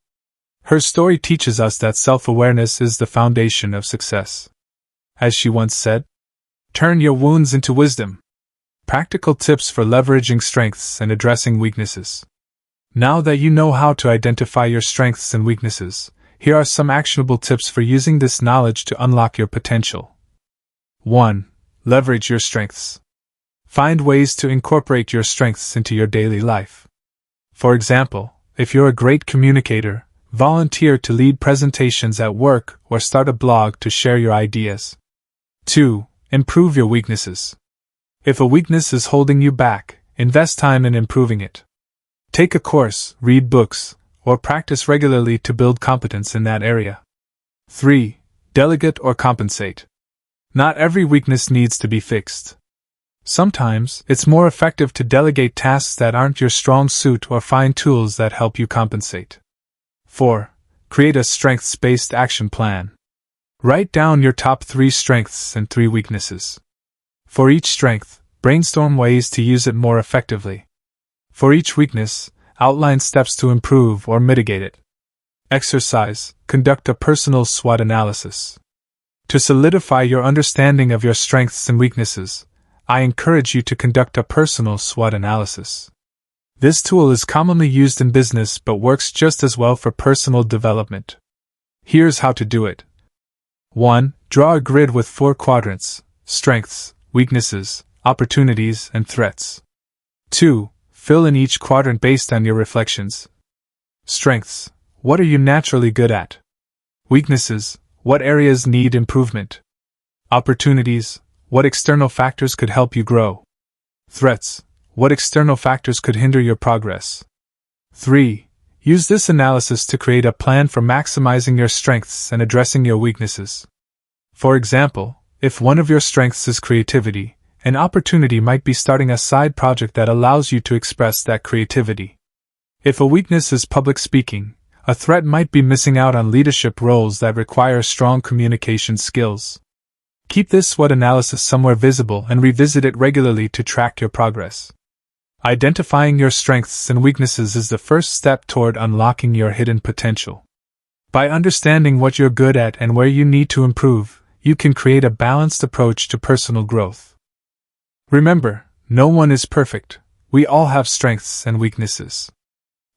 Speaker 1: Her story teaches us that self-awareness is the foundation of success. As she once said, "Turn your wounds into wisdom." Practical tips for leveraging strengths and addressing weaknesses. Now that you know how to identify your strengths and weaknesses, here are some actionable tips for using this knowledge to unlock your potential. 1. Leverage your strengths. Find ways to incorporate your strengths into your daily life. For example, if you're a great communicator, volunteer to lead presentations at work or start a blog to share your ideas. 2. Improve your weaknesses. If a weakness is holding you back, invest time in improving it. Take a course, read books, or practice regularly to build competence in that area. 3. Delegate or compensate. Not every weakness needs to be fixed. Sometimes, it's more effective to delegate tasks that aren't your strong suit or find tools that help you compensate. 4. Create a strengths-based action plan. Write down your top 3 strengths and 3 weaknesses. For each strength, brainstorm ways to use it more effectively. For each weakness, outline steps to improve or mitigate it. Exercise. Conduct a personal SWOT analysis. To solidify your understanding of your strengths and weaknesses, I encourage you to conduct a personal SWOT analysis. This tool is commonly used in business but works just as well for personal development. Here's how to do it. 1. Draw a grid with 4 quadrants: strengths, weaknesses, opportunities, and threats. 2. Fill in each quadrant based on your reflections. Strengths: what are you naturally good at? Weaknesses: what areas need improvement? Opportunities: what external factors could help you grow? Threats: what external factors could hinder your progress? 3. Use this analysis to create a plan for maximizing your strengths and addressing your weaknesses. For example, if one of your strengths is creativity, an opportunity might be starting a side project that allows you to express that creativity. If a weakness is public speaking, a threat might be missing out on leadership roles that require strong communication skills. Keep this SWOT analysis somewhere visible and revisit it regularly to track your progress. Identifying your strengths and weaknesses is the first step toward unlocking your hidden potential. By understanding what you're good at and where you need to improve, you can create a balanced approach to personal growth. Remember, no one is perfect. We all have strengths and weaknesses.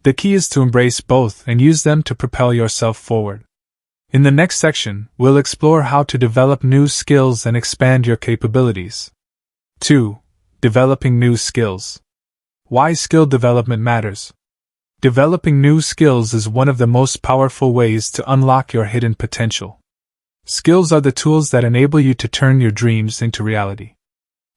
Speaker 1: The key is to embrace both and use them to propel yourself forward. In the next section, we'll explore how to develop new skills and expand your capabilities. 2. Developing new skills. Why skill development matters. Developing new skills is one of the most powerful ways to unlock your hidden potential. Skills are the tools that enable you to turn your dreams into reality.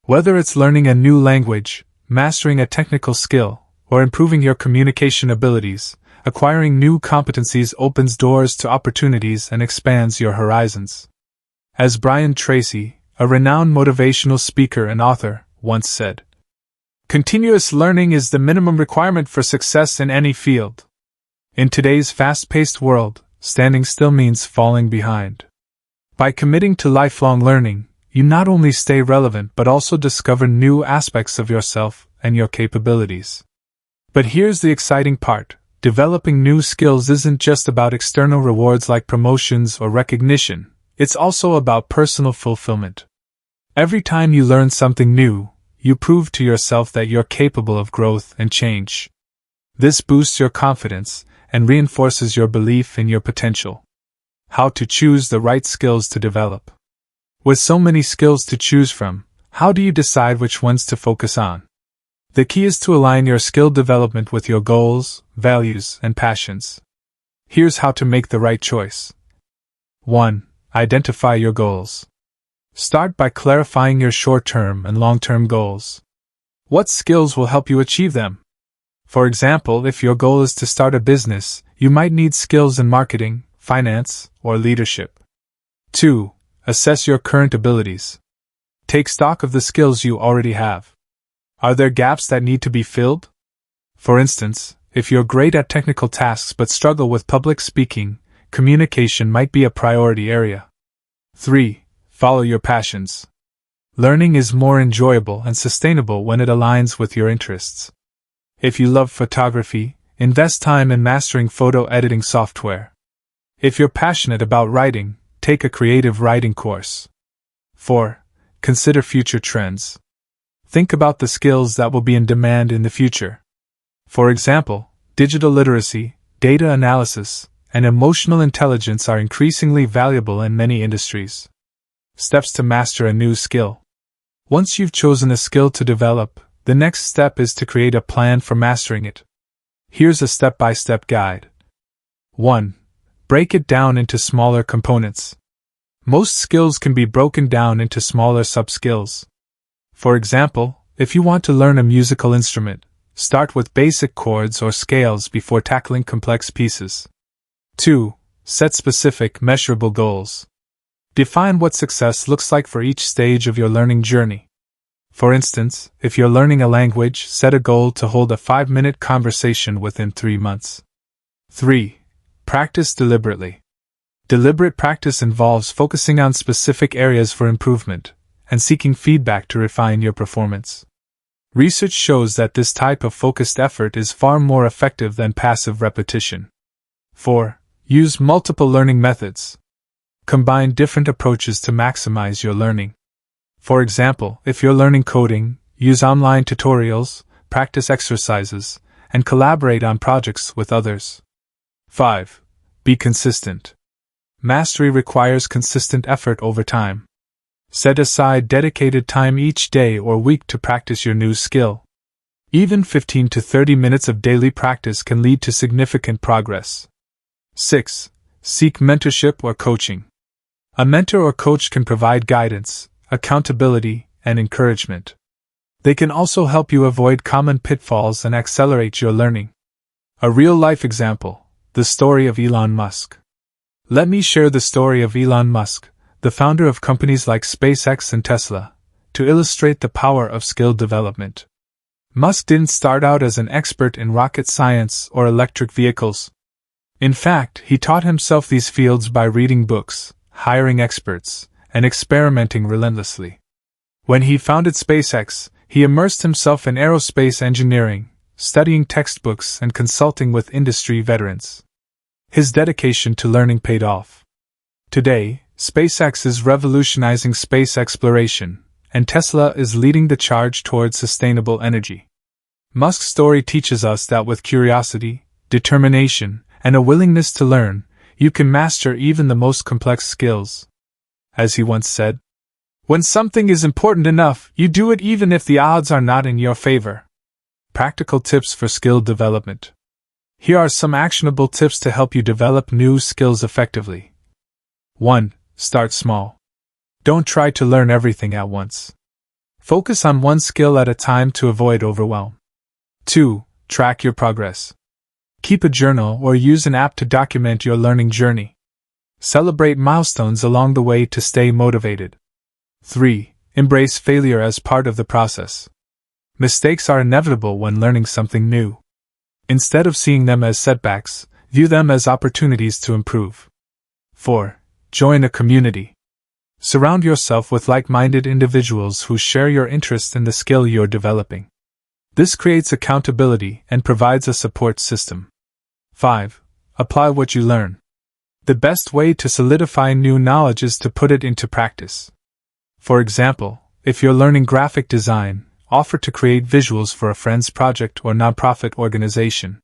Speaker 1: Whether it's learning a new language, mastering a technical skill, or improving your communication abilities, acquiring new competencies opens doors to opportunities and expands your horizons. As Brian Tracy, a renowned motivational speaker and author, once said, "Continuous learning is the minimum requirement for success in any field." In today's fast-paced world, standing still means falling behind. By committing to lifelong learning, you not only stay relevant but also discover new aspects of yourself and your capabilities. But here's the exciting part: developing new skills isn't just about external rewards like promotions or recognition, it's also about personal fulfillment. Every time you learn something new, you prove to yourself that you're capable of growth and change. This boosts your confidence and reinforces your belief in your potential. How to choose the right skills to develop. With so many skills to choose from, how do you decide which ones to focus on? The key is to align your skill development with your goals, values, and passions. Here's how to make the right choice. 1. Identify your goals. Start by clarifying your short-term and long-term goals. What skills will help you achieve them? For example, if your goal is to start a business, you might need skills in marketing, finance, or leadership. 2. Assess your current abilities. Take stock of the skills you already have. Are there gaps that need to be filled? For instance, if you're great at technical tasks but struggle with public speaking, communication might be a priority area. 3. Follow your passions. Learning is more enjoyable and sustainable when it aligns with your interests. If you love photography, invest time in mastering photo editing software. If you're passionate about writing, take a creative writing course. 4. Consider future trends. Think about the skills that will be in demand in the future. For example, digital literacy, data analysis, and emotional intelligence are increasingly valuable in many industries. Steps to master a new skill. Once you've chosen a skill to develop, the next step is to create a plan for mastering it. Here's a step-by-step guide. 1. Break it down into smaller components. Most skills can be broken down into smaller sub-skills. For example, if you want to learn a musical instrument, start with basic chords or scales before tackling complex pieces. 2. Set specific, measurable goals. Define what success looks like for each stage of your learning journey. For instance, if you're learning a language, set a goal to hold a 5-minute conversation within 3 months. 3. Practice deliberately. Deliberate practice involves focusing on specific areas for improvement and seeking feedback to refine your performance. Research shows that this type of focused effort is far more effective than passive repetition. 4. Use multiple learning methods. Combine different approaches to maximize your learning. For example, if you're learning coding, use online tutorials, practice exercises, and collaborate on projects with others. 5. Be consistent. Mastery requires consistent effort over time. Set aside dedicated time each day or week to practice your new skill. Even 15 to 30 minutes of daily practice can lead to significant progress. 6. Seek mentorship or coaching. A mentor or coach can provide guidance, accountability, and encouragement. They can also help you avoid common pitfalls and accelerate your learning. A real-life example, the story of Elon Musk. Let me share the story of Elon Musk, the founder of companies like SpaceX and Tesla, to illustrate the power of skill development. Musk didn't start out as an expert in rocket science or electric vehicles. In fact, he taught himself these fields by reading books, hiring experts, and experimenting relentlessly. When he founded SpaceX, he immersed himself in aerospace engineering, studying textbooks and consulting with industry veterans. His dedication to learning paid off. Today, SpaceX is revolutionizing space exploration, and Tesla is leading the charge towards sustainable energy. Musk's story teaches us that with curiosity, determination, and a willingness to learn, you can master even the most complex skills. As he once said, "When something is important enough, you do it even if the odds are not in your favor." Practical tips for skill development. Here are some actionable tips to help you develop new skills effectively. 1. Start small. Don't try to learn everything at once. Focus on one skill at a time to avoid overwhelm. 2. Track your progress. Keep a journal or use an app to document your learning journey. Celebrate milestones along the way to stay motivated. 3. Embrace failure as part of the process. Mistakes are inevitable when learning something new. Instead of seeing them as setbacks, view them as opportunities to improve. 4. Join a community. Surround yourself with like-minded individuals who share your interest in the skill you're developing. This creates accountability and provides a support system. 5. Apply what you learn. The best way to solidify new knowledge is to put it into practice. For example, if you're learning graphic design, offer to create visuals for a friend's project or nonprofit organization.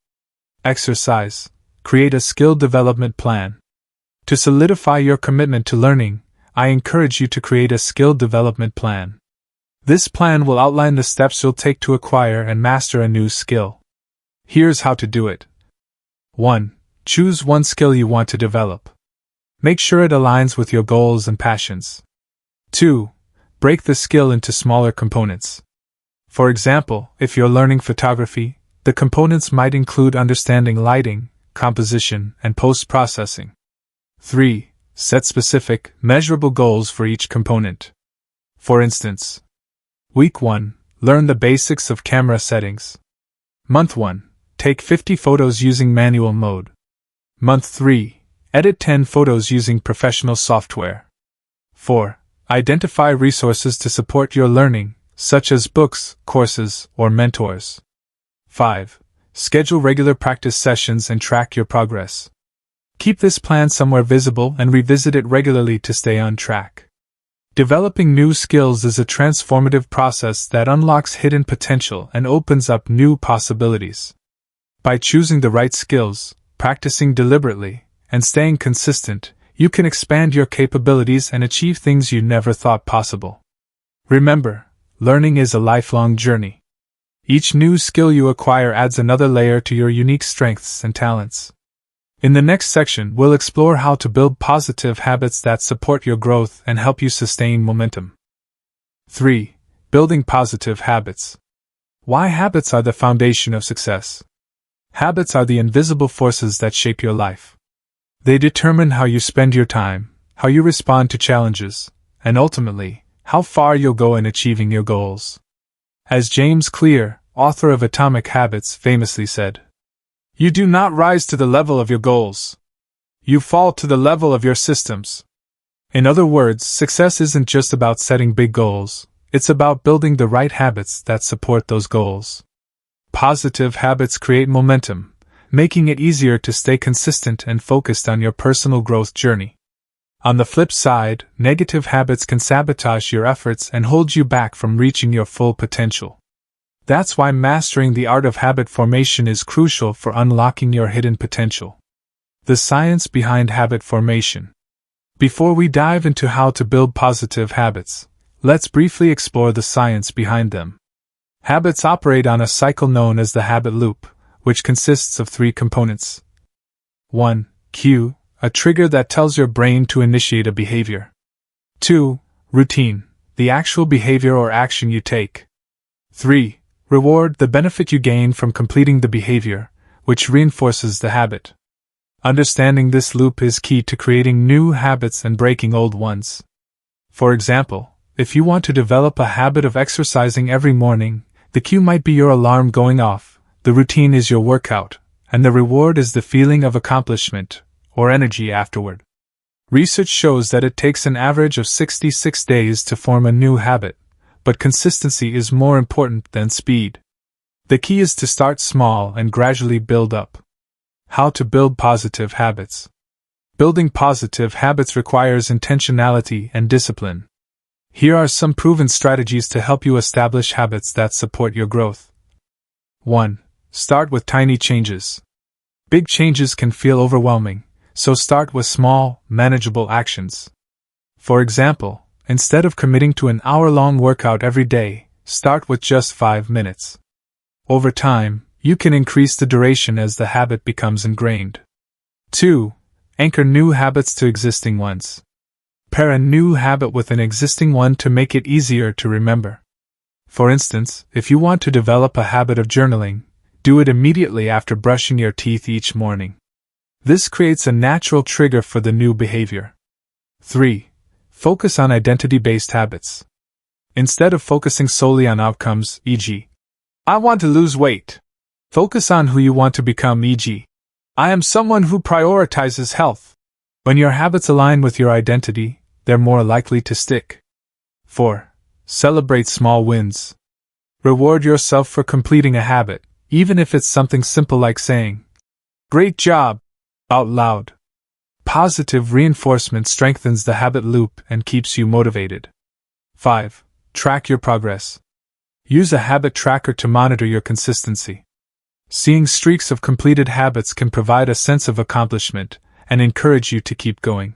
Speaker 1: Exercise. Create a skill development plan. To solidify your commitment to learning, I encourage you to create a skill development plan. This plan will outline the steps you'll take to acquire and master a new skill. Here's how to do it. 1. Choose one skill you want to develop. Make sure it aligns with your goals and passions. 2. Break the skill into smaller components. For example, if you're learning photography, the components might include understanding lighting, composition, and post-processing. 3. Set specific, measurable goals for each component. For instance, Week 1. Learn the basics of camera settings. Month 1. Take 50 photos using manual mode. Month 3. Edit 10 photos using professional software. 4. Identify resources to support your learning, such as books, courses, or mentors. 5. Schedule regular practice sessions and track your progress. Keep this plan somewhere visible and revisit it regularly to stay on track. Developing new skills is a transformative process that unlocks hidden potential and opens up new possibilities. By choosing the right skills, practicing deliberately, and staying consistent, you can expand your capabilities and achieve things you never thought possible. Remember, learning is a lifelong journey. Each new skill you acquire adds another layer to your unique strengths and talents. In the next section, we'll explore how to build positive habits that support your growth and help you sustain momentum. 3. Building positive habits. Why habits are the foundation of success. Habits are the invisible forces that shape your life. They determine how you spend your time, how you respond to challenges, and ultimately, how far you'll go in achieving your goals. As James Clear, author of Atomic Habits, famously said, "You do not rise to the level of your goals. You fall to the level of your systems." In other words, success isn't just about setting big goals, it's about building the right habits that support those goals. Positive habits create momentum, making it easier to stay consistent and focused on your personal growth journey. On the flip side, negative habits can sabotage your efforts and hold you back from reaching your full potential. That's why mastering the art of habit formation is crucial for unlocking your hidden potential. The science behind habit formation. Before we dive into how to build positive habits, let's briefly explore the science behind them. Habits operate on a cycle known as the habit loop, which consists of 3 components. 1. Cue, a trigger that tells your brain to initiate a behavior. 2. Routine, the actual behavior or action you take. 3. Reward, the benefit you gain from completing the behavior, which reinforces the habit. Understanding this loop is key to creating new habits and breaking old ones. For example, if you want to develop a habit of exercising every morning, the cue might be your alarm going off, the routine is your workout, and the reward is the feeling of accomplishment, or energy afterward. Research shows that it takes an average of 66 days to form a new habit, but consistency is more important than speed. The key is to start small and gradually build up. How to build positive habits. Building positive habits requires intentionality and discipline. Here are some proven strategies to help you establish habits that support your growth. 1. Start with tiny changes. Big changes can feel overwhelming, so start with small, manageable actions. For example, instead of committing to an hour-long workout every day, start with just 5 minutes. Over time, you can increase the duration as the habit becomes ingrained. 2. Anchor new habits to existing ones. Pair a new habit with an existing one to make it easier to remember. For instance, if you want to develop a habit of journaling, do it immediately after brushing your teeth each morning. This creates a natural trigger for the new behavior. 3. Focus on identity-based habits. Instead of focusing solely on outcomes, e.g., I want to lose weight, focus on who you want to become, e.g., I am someone who prioritizes health. When your habits align with your identity, they're more likely to stick. 4. Celebrate small wins. Reward yourself for completing a habit, even if it's something simple like saying, "Great job," out loud. Positive reinforcement strengthens the habit loop and keeps you motivated. 5. Track your progress. Use a habit tracker to monitor your consistency. Seeing streaks of completed habits can provide a sense of accomplishment and encourage you to keep going.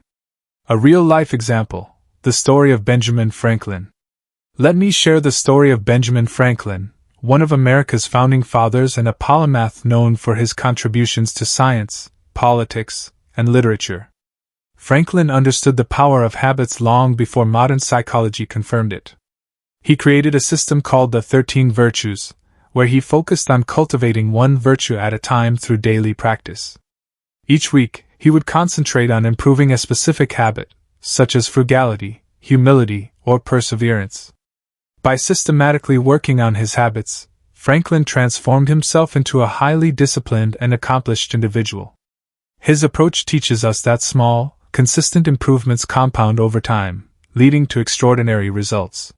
Speaker 1: A real-life example, the story of Benjamin Franklin. Let me share the story of Benjamin Franklin, one of America's founding fathers and a polymath known for his contributions to science, politics, and literature. Franklin understood the power of habits long before modern psychology confirmed it. He created a system called the 13 Virtues, where he focused on cultivating one virtue at a time through daily practice. Each week, he would concentrate on improving a specific habit, such as frugality, humility, or perseverance. By systematically working on his habits, Franklin transformed himself into a highly disciplined and accomplished individual. His approach teaches us that small, consistent improvements compound over time, leading to extraordinary results.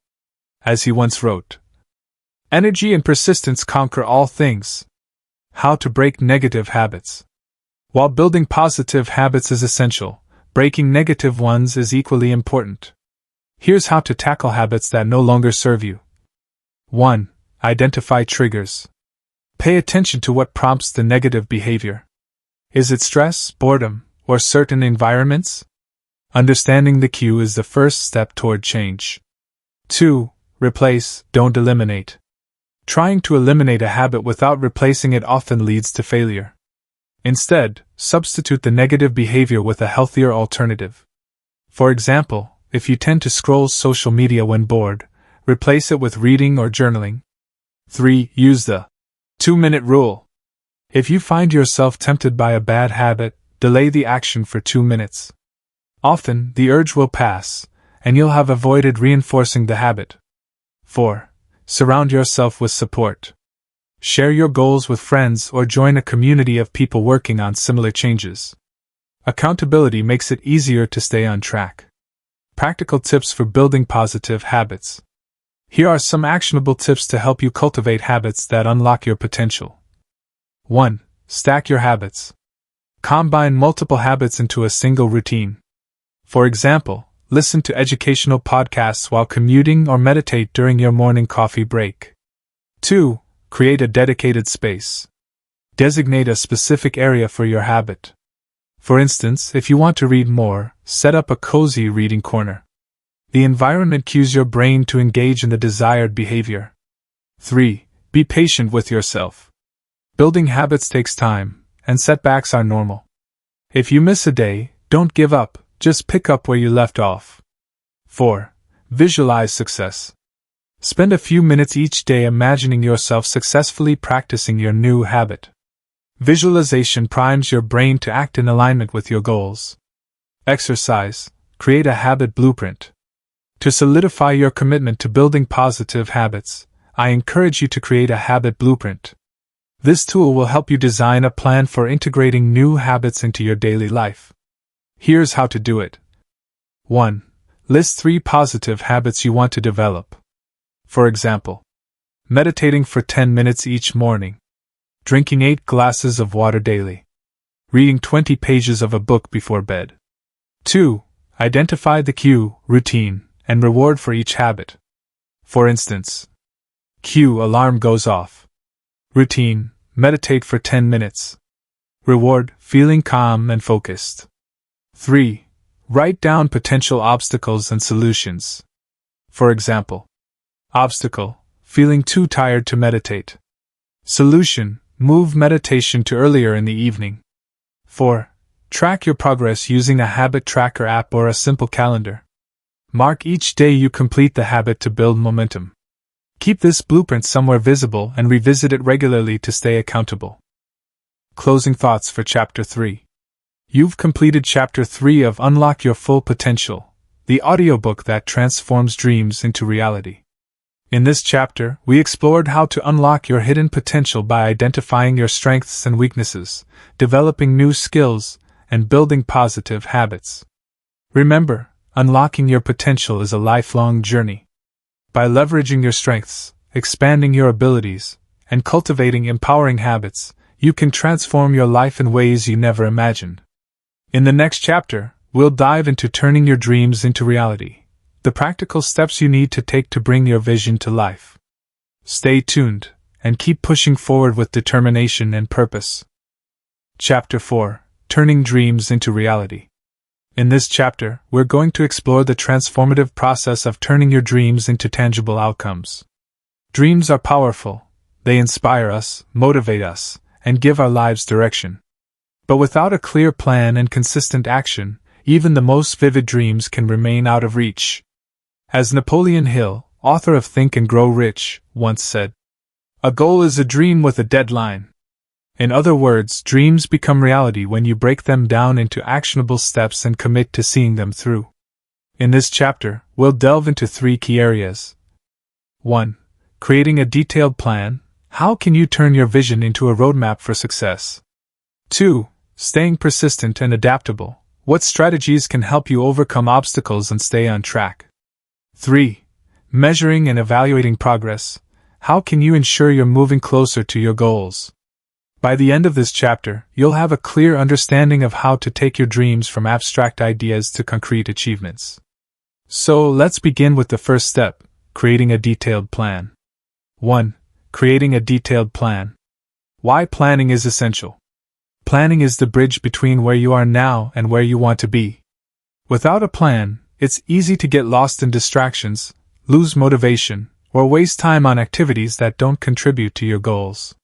Speaker 1: As he once wrote, "Energy and persistence conquer all things." How to break negative habits. While building positive habits is essential, breaking negative ones is equally important. Here's how to tackle habits that no longer serve you. 1. Identify triggers. Pay attention to what prompts the negative behavior. Is it stress, boredom, or certain environments? Understanding the cue is the first step toward change. 2. Replace, don't eliminate. Trying to eliminate a habit without replacing it often leads to failure. Instead, substitute the negative behavior with a healthier alternative. For example, if you tend to scroll social media when bored, replace it with reading or journaling. 3. Use the 2-minute rule. If you find yourself tempted by a bad habit, delay the action for 2 minutes. Often, the urge will pass, and you'll have avoided reinforcing the habit. 4. Surround yourself with support. Share your goals with friends or join a community of people working on similar changes. Accountability makes it easier to stay on track. Practical tips for building positive habits. Here are some actionable tips to help you cultivate habits that unlock your potential. 1. Stack your habits. Combine multiple habits into a single routine. For example, listen to educational podcasts while commuting or meditate during your morning coffee break. 2. Create a dedicated space. Designate a specific area for your habit. For instance, if you want to read more, set up a cozy reading corner. The environment cues your brain to engage in the desired behavior. 3. Be patient with yourself. Building habits takes time, and setbacks are normal. If you miss a day, don't give up, just pick up where you left off. 4. Visualize success. Spend a few minutes each day imagining yourself successfully practicing your new habit. Visualization primes your brain to act in alignment with your goals. Exercise. Create a habit blueprint. To solidify your commitment to building positive habits, I encourage you to create a habit blueprint. This tool will help you design a plan for integrating new habits into your daily life. Here's how to do it. 1. List 3 positive habits you want to develop. For example, meditating for 10 minutes each morning, drinking 8 glasses of water daily, reading 20 pages of a book before bed. 2. Identify the cue, routine, and reward for each habit. For instance, cue, alarm goes off. Routine, meditate for 10 minutes. Reward, feeling calm and focused. 3. Write down potential obstacles and solutions. For example, obstacle, feeling too tired to meditate. Solution, move meditation to earlier in the evening. 4. Track your progress using a habit tracker app or a simple calendar. Mark each day you complete the habit to build momentum. Keep this blueprint somewhere visible and revisit it regularly to stay accountable. Closing thoughts for Chapter 3. You've completed Chapter 3 of Unlock Your Full Potential, the audiobook that transforms dreams into reality. In this chapter, we explored how to unlock your hidden potential by identifying your strengths and weaknesses, developing new skills, and building positive habits. Remember, unlocking your potential is a lifelong journey. By leveraging your strengths, expanding your abilities, and cultivating empowering habits, you can transform your life in ways you never imagined. In the next chapter, we'll dive into turning your dreams into reality, the practical steps you need to take to bring your vision to life. Stay tuned, and keep pushing forward with determination and purpose. Chapter 4. Turning Dreams into Reality. In this chapter, we're going to explore the transformative process of turning your dreams into tangible outcomes. Dreams are powerful. They inspire us, motivate us, and give our lives direction. But without a clear plan and consistent action, even the most vivid dreams can remain out of reach. As Napoleon Hill, author of Think and Grow Rich, once said, "A goal is a dream with a deadline." In other words, dreams become reality when you break them down into actionable steps and commit to seeing them through. In this chapter, we'll delve into 3 key areas. 1. Creating a detailed plan. How can you turn your vision into a roadmap for success? 2. Staying persistent and adaptable. What strategies can help you overcome obstacles and stay on track? 3. Measuring and evaluating progress. How can you ensure you're moving closer to your goals? By the end of this chapter, you'll have a clear understanding of how to take your dreams from abstract ideas to concrete achievements. So, let's begin with the first step, creating a detailed plan. 1. Creating a detailed plan. Why planning is essential. Planning is the bridge between where you are now and where you want to be. Without a plan, it's easy to get lost in distractions, lose motivation, or waste time on activities that don't contribute to your goals.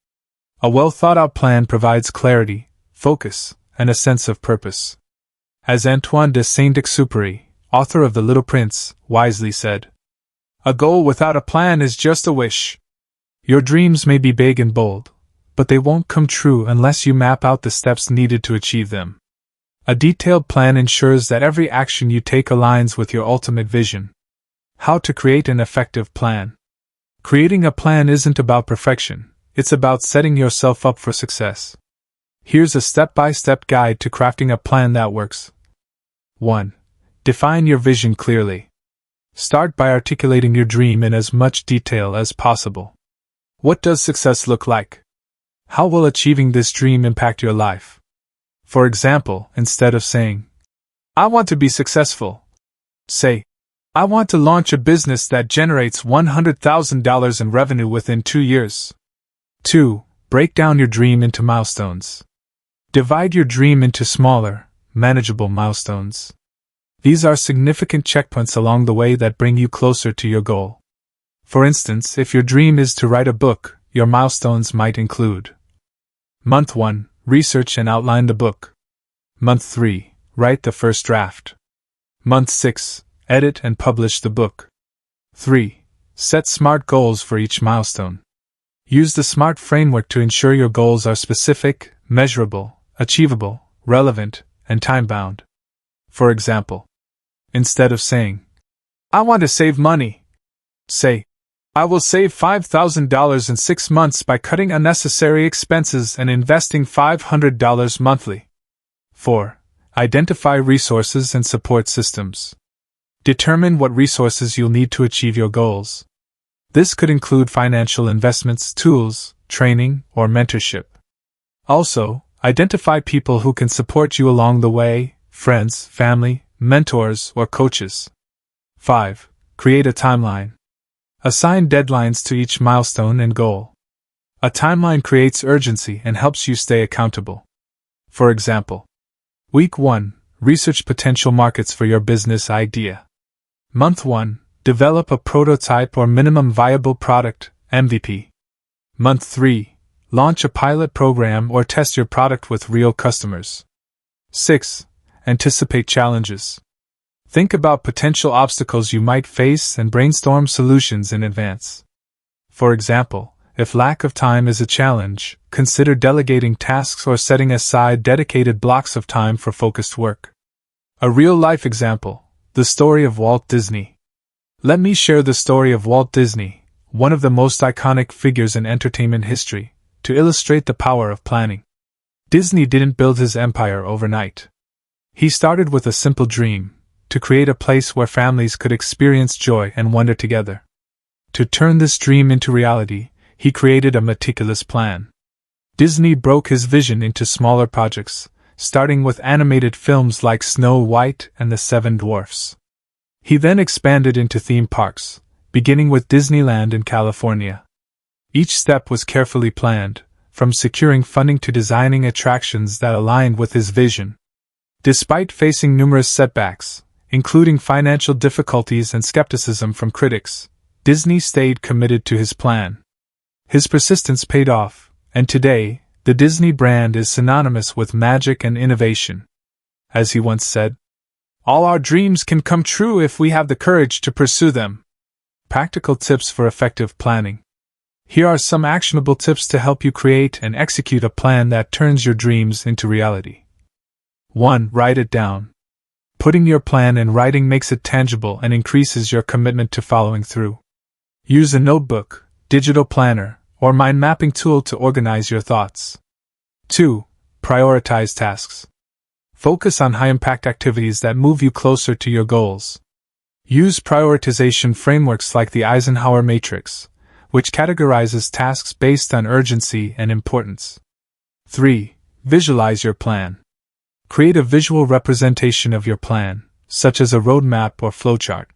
Speaker 1: A well-thought-out plan provides clarity, focus, and a sense of purpose. As Antoine de Saint-Exupéry, author of The Little Prince, wisely said, "A goal without a plan is just a wish." Your dreams may be big and bold, but they won't come true unless you map out the steps needed to achieve them. A detailed plan ensures that every action you take aligns with your ultimate vision. How to create an effective plan. Creating a plan isn't about perfection, it's about setting yourself up for success. Here's a step-by-step guide to crafting a plan that works. 1. Define your vision clearly. Start by articulating your dream in as much detail as possible. What does success look like? How will achieving this dream impact your life? For example, instead of saying, I want to be successful. Say, I want to launch a business that generates $100,000 in revenue within 2 years. 2. Break down your dream into milestones. Divide your dream into smaller, manageable milestones. These are significant checkpoints along the way that bring you closer to your goal. For instance, if your dream is to write a book, your milestones might include: Month 1. Research and outline the book. Month 3. Write the first draft. Month 6. Edit and publish the book. 3. Set SMART goals for each milestone. Use the SMART framework to ensure your goals are specific, measurable, achievable, relevant, and time-bound. For example, instead of saying, I want to save money, say, I will save $5,000 in 6 months by cutting unnecessary expenses and investing $500 monthly. 4. Identify resources and support systems. Determine what resources you'll need to achieve your goals. This could include financial investments, tools, training, or mentorship. Also, identify people who can support you along the way: friends, family, mentors, or coaches. 5. Create a timeline. Assign deadlines to each milestone and goal. A timeline creates urgency and helps you stay accountable. For example, Week 1. Research potential markets for your business idea. Month 1. Develop a prototype or minimum viable product, MVP. Month 3. Launch a pilot program or test your product with real customers. 6. Anticipate challenges. Think about potential obstacles you might face and brainstorm solutions in advance. For example, if lack of time is a challenge, consider delegating tasks or setting aside dedicated blocks of time for focused work. A real-life example: the story of Walt Disney. Let me share the story of Walt Disney, one of the most iconic figures in entertainment history, to illustrate the power of planning. Disney didn't build his empire overnight. He started with a simple dream: to create a place where families could experience joy and wonder together. To turn this dream into reality, he created a meticulous plan. Disney broke his vision into smaller projects, starting with animated films like Snow White and the Seven Dwarfs. He then expanded into theme parks, beginning with Disneyland in California. Each step was carefully planned, from securing funding to designing attractions that aligned with his vision. Despite facing numerous setbacks, including financial difficulties and skepticism from critics, Disney stayed committed to his plan. His persistence paid off, and today, the Disney brand is synonymous with magic and innovation. As he once said, "All our dreams can come true if we have the courage to pursue them." Practical tips for effective planning. Here are some actionable tips to help you create and execute a plan that turns your dreams into reality. 1. Write it down. Putting your plan in writing makes it tangible and increases your commitment to following through. Use a notebook, digital planner, or mind mapping tool to organize your thoughts. 2. Prioritize tasks. Focus on high-impact activities that move you closer to your goals. Use prioritization frameworks like the Eisenhower Matrix, which categorizes tasks based on urgency and importance. 3. Visualize your plan. Create a visual representation of your plan, such as a roadmap or flowchart.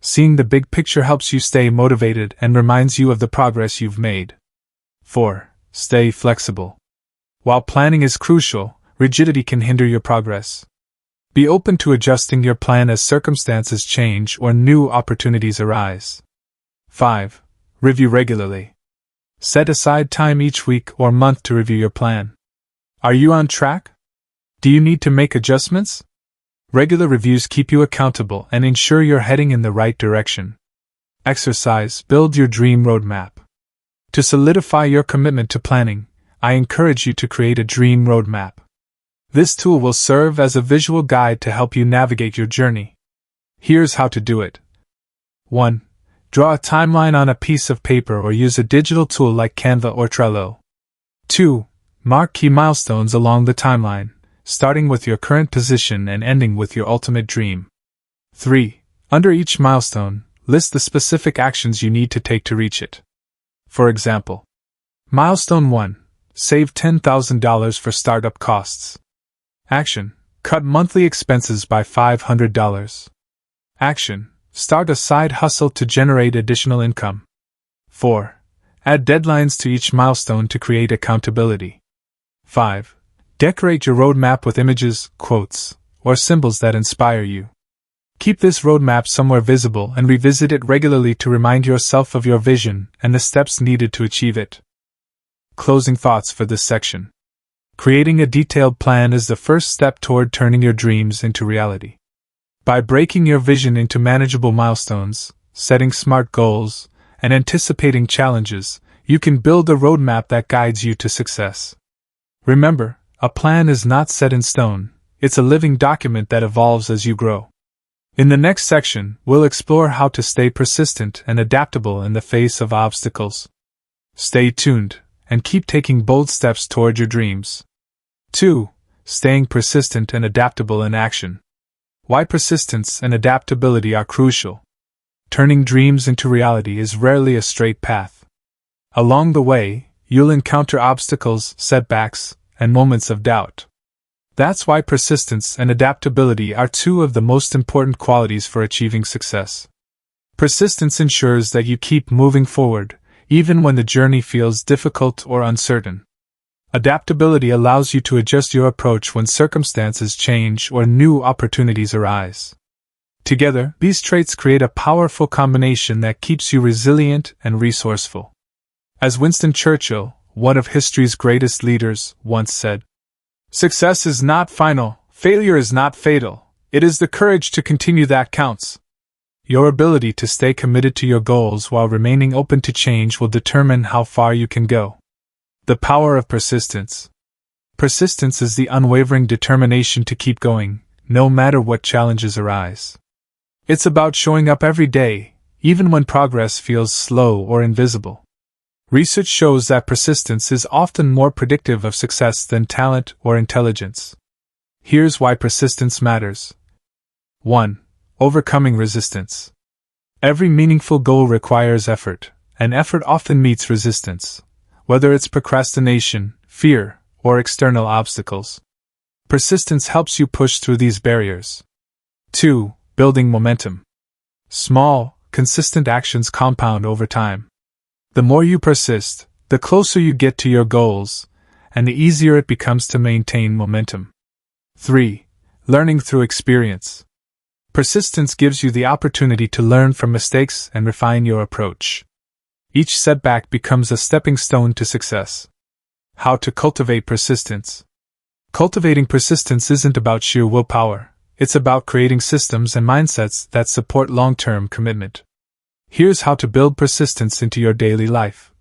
Speaker 1: Seeing the big picture helps you stay motivated and reminds you of the progress you've made. 4. Stay flexible. While planning is crucial, rigidity can hinder your progress. Be open to adjusting your plan as circumstances change or new opportunities arise. 5. Review regularly. Set aside time each week or month to review your plan. Are you on track? Do you need to make adjustments? Regular reviews keep you accountable and ensure you're heading in the right direction. Exercise. Build your dream roadmap. To solidify your commitment to planning, I encourage you to create a dream roadmap. This tool will serve as a visual guide to help you navigate your journey. Here's how to do it. 1. Draw a timeline on a piece of paper or use a digital tool like Canva or Trello. 2. Mark key milestones along the timeline, starting with your current position and ending with your ultimate dream. 3. Under each milestone, list the specific actions you need to take to reach it. For example, Milestone 1. Save $10,000 for startup costs. Action. Cut monthly expenses by $500. Action: start a side hustle to generate additional income. 4. Add deadlines to each milestone to create accountability. 5. Decorate your roadmap with images, quotes, or symbols that inspire you. Keep this roadmap somewhere visible and revisit it regularly to remind yourself of your vision and the steps needed to achieve it. Closing thoughts for this section. Creating a detailed plan is the first step toward turning your dreams into reality. By breaking your vision into manageable milestones, setting smart goals, and anticipating challenges, you can build a roadmap that guides you to success. Remember, a plan is not set in stone, it's a living document that evolves as you grow. In the next section, we'll explore how to stay persistent and adaptable in the face of obstacles. Stay tuned, and keep taking bold steps toward your dreams. 2. Staying persistent and adaptable in action. Why persistence and adaptability are crucial. Turning dreams into reality is rarely a straight path. Along the way, you'll encounter obstacles, setbacks, and moments of doubt. That's why persistence and adaptability are two of the most important qualities for achieving success. Persistence ensures that you keep moving forward, even when the journey feels difficult or uncertain. Adaptability allows you to adjust your approach when circumstances change or new opportunities arise. Together, these traits create a powerful combination that keeps you resilient and resourceful. As Winston Churchill, one of history's greatest leaders, once said, "Success is not final, failure is not fatal, it is the courage to continue that counts." Your ability to stay committed to your goals while remaining open to change will determine how far you can go. The power of persistence. Persistence is the unwavering determination to keep going, no matter what challenges arise. It's about showing up every day, even when progress feels slow or invisible. Research shows that persistence is often more predictive of success than talent or intelligence. Here's why persistence matters. 1. Overcoming resistance. Every meaningful goal requires effort, and effort often meets resistance, whether it's procrastination, fear, or external obstacles. Persistence helps you push through these barriers. 2. Building momentum. Small, consistent actions compound over time. The more you persist, the closer you get to your goals, and the easier it becomes to maintain momentum. 3. Learning through experience. Persistence gives you the opportunity to learn from mistakes and refine your approach. Each setback becomes a stepping stone to success. How to cultivate persistence. Cultivating persistence isn't about sheer willpower, it's about creating systems and mindsets that support long-term commitment. Here's how to build persistence into your daily life.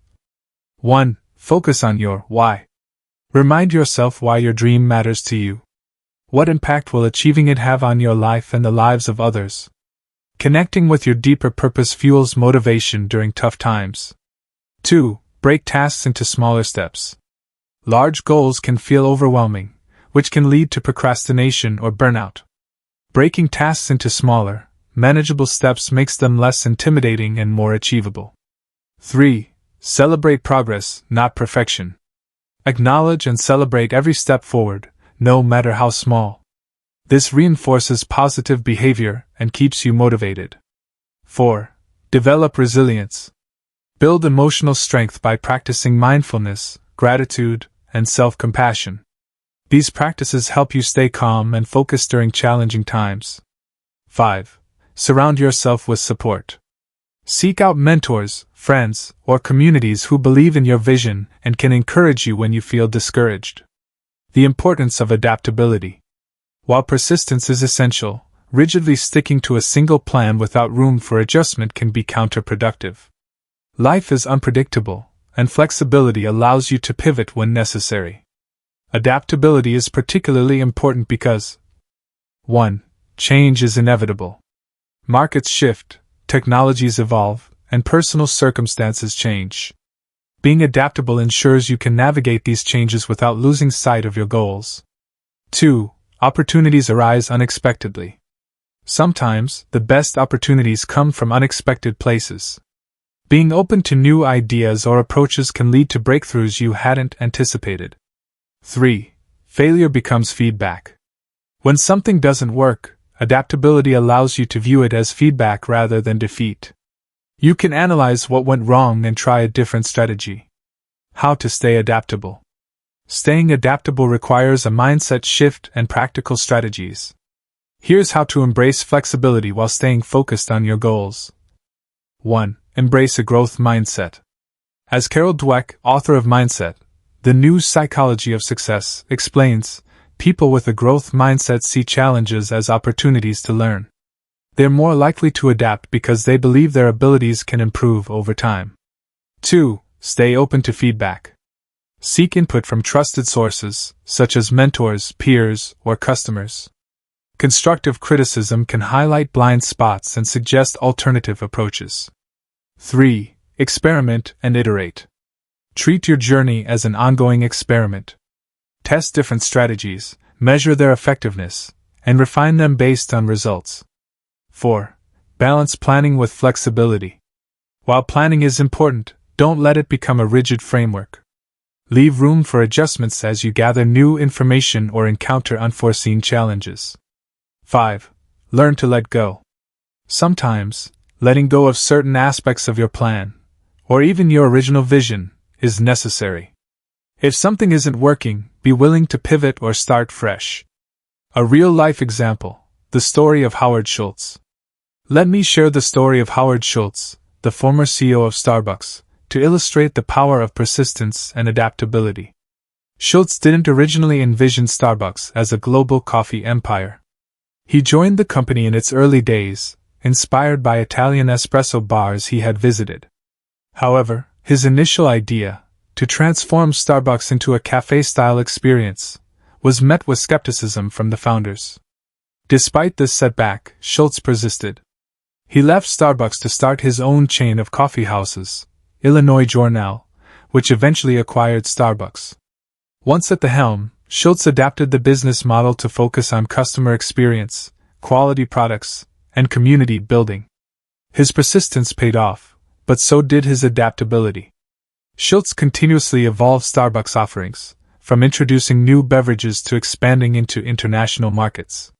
Speaker 1: 1. Focus on your why. Remind yourself why your dream matters to you. What impact will achieving it have on your life and the lives of others? Connecting with your deeper purpose fuels motivation during tough times. 2. Break tasks into smaller steps. Large goals can feel overwhelming, which can lead to procrastination or burnout. Breaking tasks into smaller, manageable steps makes them less intimidating and more achievable. 3. Celebrate progress, not perfection. Acknowledge and celebrate every step forward, no matter how small. This reinforces positive behavior and keeps you motivated. 4. Develop resilience. Build emotional strength by practicing mindfulness, gratitude, and self-compassion. These practices help you stay calm and focused during challenging times. 5. Surround yourself with support. Seek out mentors, friends, or communities who believe in your vision and can encourage you when you feel discouraged. The importance of adaptability. While persistence is essential, rigidly sticking to a single plan without room for adjustment can be counterproductive. Life is unpredictable, and flexibility allows you to pivot when necessary. Adaptability is particularly important because 1. Change is inevitable. Markets shift, technologies evolve, and personal circumstances change. Being adaptable ensures you can navigate these changes without losing sight of your goals. 2. Opportunities arise unexpectedly. Sometimes, the best opportunities come from unexpected places. Being open to new ideas or approaches can lead to breakthroughs you hadn't anticipated. 3. Failure becomes feedback. When something doesn't work, adaptability allows you to view it as feedback rather than defeat. You can analyze what went wrong and try a different strategy. How to stay adaptable. Staying adaptable requires a mindset shift and practical strategies. Here's how to embrace flexibility while staying focused on your goals. 1. Embrace a growth mindset. As Carol Dweck, author of Mindset, The New Psychology of Success, explains, people with a growth mindset see challenges as opportunities to learn. They're more likely to adapt because they believe their abilities can improve over time. 2. Stay open to feedback. Seek input from trusted sources, such as mentors, peers, or customers. Constructive criticism can highlight blind spots and suggest alternative approaches. 3. Experiment and iterate. Treat your journey as an ongoing experiment. Test different strategies, measure their effectiveness, and refine them based on results. 4. Balance planning with flexibility. While planning is important, don't let it become a rigid framework. Leave room for adjustments as you gather new information or encounter unforeseen challenges. 5. Learn to let go. Sometimes, letting go of certain aspects of your plan, or even your original vision, is necessary. If something isn't working, be willing to pivot or start fresh. A real-life example, the story of Howard Schultz. Let me share the story of Howard Schultz, the former CEO of Starbucks, to illustrate the power of persistence and adaptability. Schultz didn't originally envision Starbucks as a global coffee empire. He joined the company in its early days, inspired by Italian espresso bars he had visited. However, his initial idea, to transform Starbucks into a cafe-style experience, was met with skepticism from the founders. Despite this setback, Schultz persisted. He left Starbucks to start his own chain of coffee houses, Illinois Journal, which eventually acquired Starbucks. Once at the helm, Schultz adapted the business model to focus on customer experience, quality products, and community building. His persistence paid off, but so did his adaptability. Schultz continuously evolved Starbucks' offerings, from introducing new beverages to expanding into international markets.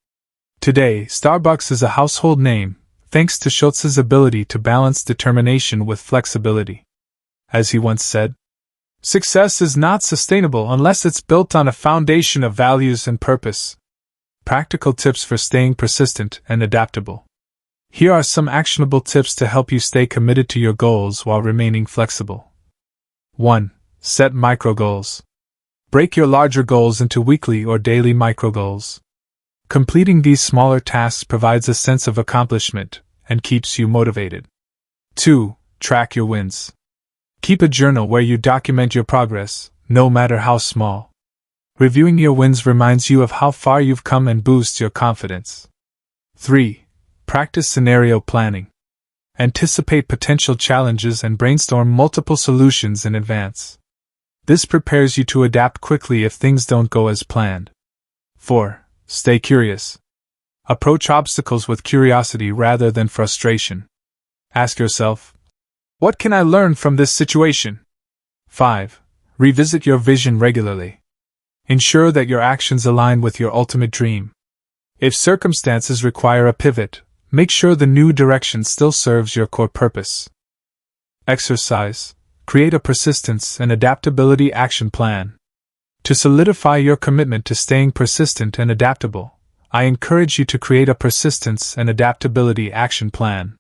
Speaker 1: Today, Starbucks is a household name, thanks to Schultz's ability to balance determination with flexibility. As he once said, "Success is not sustainable unless it's built on a foundation of values and purpose." Practical tips for staying persistent and adaptable. Here are some actionable tips to help you stay committed to your goals while remaining flexible. 1. Set micro goals. Break your larger goals into weekly or daily micro goals. Completing these smaller tasks provides a sense of accomplishment and keeps you motivated. 2. Track your wins. Keep a journal where you document your progress, no matter how small. Reviewing your wins reminds you of how far you've come and boosts your confidence. 3. Practice scenario planning. Anticipate potential challenges and brainstorm multiple solutions in advance. This prepares you to adapt quickly if things don't go as planned. 4. Stay curious. Approach obstacles with curiosity rather than frustration. Ask yourself, what can I learn from this situation? 5. Revisit your vision regularly. Ensure that your actions align with your ultimate dream. If circumstances require a pivot, make sure the new direction still serves your core purpose. Exercise. Create a persistence and adaptability action plan. To solidify your commitment to staying persistent and adaptable, I encourage you to create a persistence and adaptability action plan.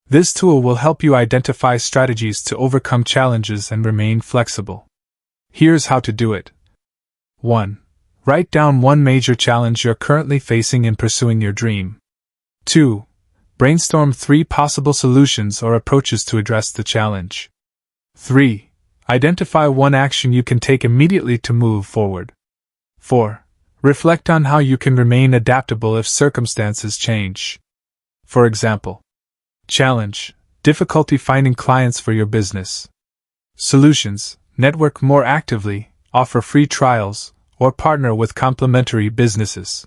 Speaker 1: This tool will help you identify strategies to overcome challenges and remain flexible. Here's how to do it. 1. Write down one major challenge you're currently facing in pursuing your dream. 2. Brainstorm 3 possible solutions or approaches to address the challenge. 3. Identify one action you can take immediately to move forward. 4. Reflect on how you can remain adaptable if circumstances change. For example, challenge: difficulty finding clients for your business. Solutions: network more actively, offer free trials, or partner with complementary businesses.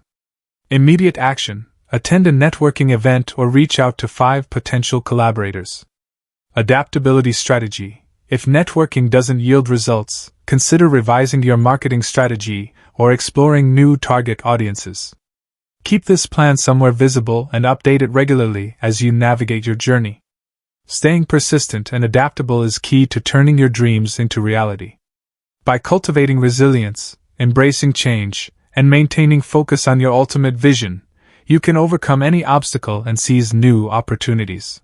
Speaker 1: Immediate action: attend a networking event or reach out to 5 potential collaborators. Adaptability strategy: if networking doesn't yield results, consider revising your marketing strategy or exploring new target audiences. Keep this plan somewhere visible and update it regularly as you navigate your journey. Staying persistent and adaptable is key to turning your dreams into reality. By cultivating resilience, embracing change, and maintaining focus on your ultimate vision, you can overcome any obstacle and seize new opportunities.